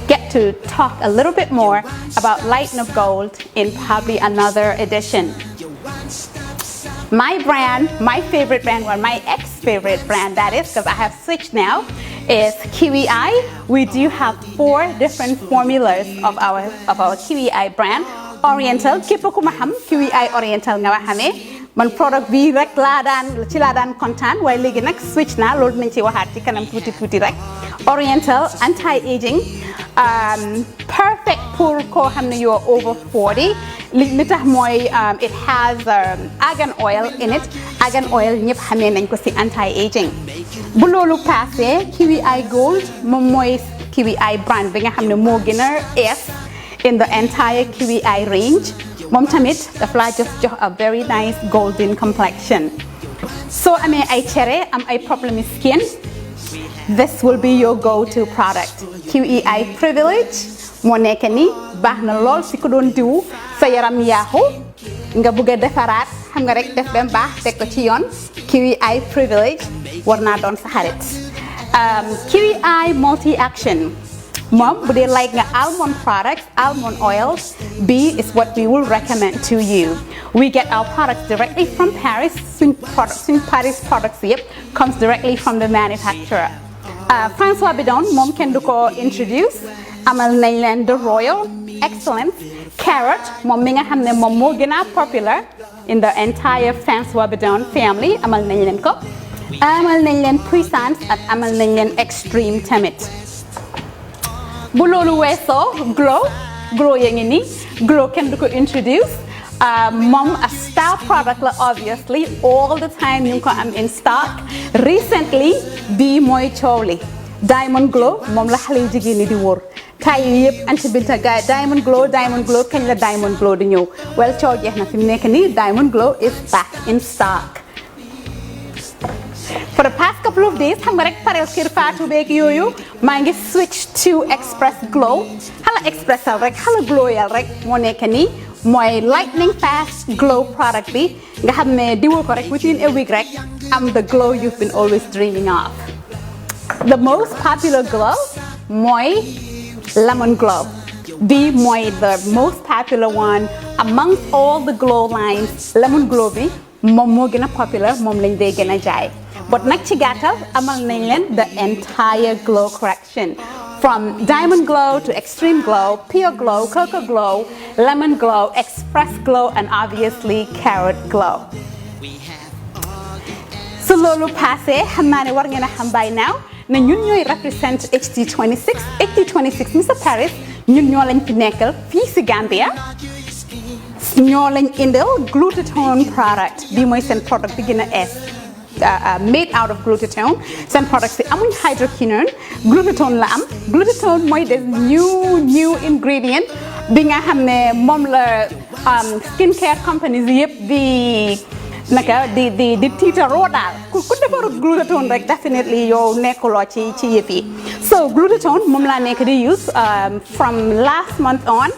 get to talk a little bit more about Lighten Up Gold in probably another edition. My brand, my favorite brand, or my ex-favorite brand that is, because I have switched now, is Kiwi Eye. We do have 4 different formulas of our Kiwi Eye brand. Oriental, képp ku ma xam Kiwi Eye Oriental nga xamé man product bi rek la daan kontaan waaye léegi nag switch na loolu nañ ci waxaat ci kanam tuuti rek. Oriental anti-aging, perfect pour ko xam ne you're over 40. li tax mooy it has argan oil in it. Argan oil ñëpp xamee nañ ko ci anti-aging. bu loolu passé Kiwi Eye Gold moom mooy Kiwi Eye brand bi nga xam ne moo gën a ees in the entire Kiwi Eye range. Mom tamit daf la just a very nice golden complexion. So amé ay cere am ay problem skin, this will be your go-to product. Kiwi Eye Privilege mo nekk ni baax na lool ci ko doon diw sa yaram yaaxu nga bëgg a defaraat xam nga rek def bem baax teg ko ci yoon. Kiwi Eye Privilege war naa doon sa xarit. Kiwi Eye Multi Action. Mom, would they like almond products, almond oils? B is what we will recommend to you. We get our products directly from Paris. Paris products comes directly from the manufacturer. François Bidon, Mom can do introduce. Amal nañ the Royal Excellence Carrot. Mom mi nga xamne mom mo gëna popular in the entire François Bidon family. Amal nañ len ko. Amal nañ len Puissance at amal nañ len Extreme tamit. bu loolu weesoo glow yaa ngi nii glow kenn du ko introduce moom a star product la obviously all the time ñu ngi ko am in stock recently bii mooy coow li diamond glow moom la xale yu jigéen ñi di wóor tay yi yëpp anti binta gaay diamond glow kañ la diamond glow di ñëw well coow jeex na fi mu nekk nii diamond glow is back in stock. For the past couple of days, xam nga rek parel kër Fatou beeg yooyu maa ngi switch to Express Glow xala expressal rek xala glowyal rek moo nekk nii mooy lightning fast glow product bi nga xam ne diwoo ko rek within a week rek am the glow you've been always dreaming of. The most popular glow mooy lemon glow. Bi mooy the most popular one amongst all the glow lines. Lemon glow bi moom moo gën a popular moom lañ dee gën a jaay. But nag ci gàttal amal nañ leen the entire glow correction from diamond glow to extreme glow, pure glow, cocoa glow, lemon glow, express glow, and obviously carrot glow. So loolu passé xam naa ne war ngeen a xam by now ne ñun ñooy represent HD26 Mr Paris ñun ñoo lañ fi nekkal fii si Gambia ñoo lañ indil glutathione product bi mooy seen product bi gën a ees made out of glutathione. Some products say amuñ hydroquinone, glutathione la am. Glutathione mooy this new ingredient bi nga xam ne moom la skincare companies yëpp di tiitaroo daal ku defarut glutathione rek definitely yow nekkuloo ci yëpp yi. So glutathione moom laa nekk di use from last month on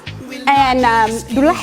and du la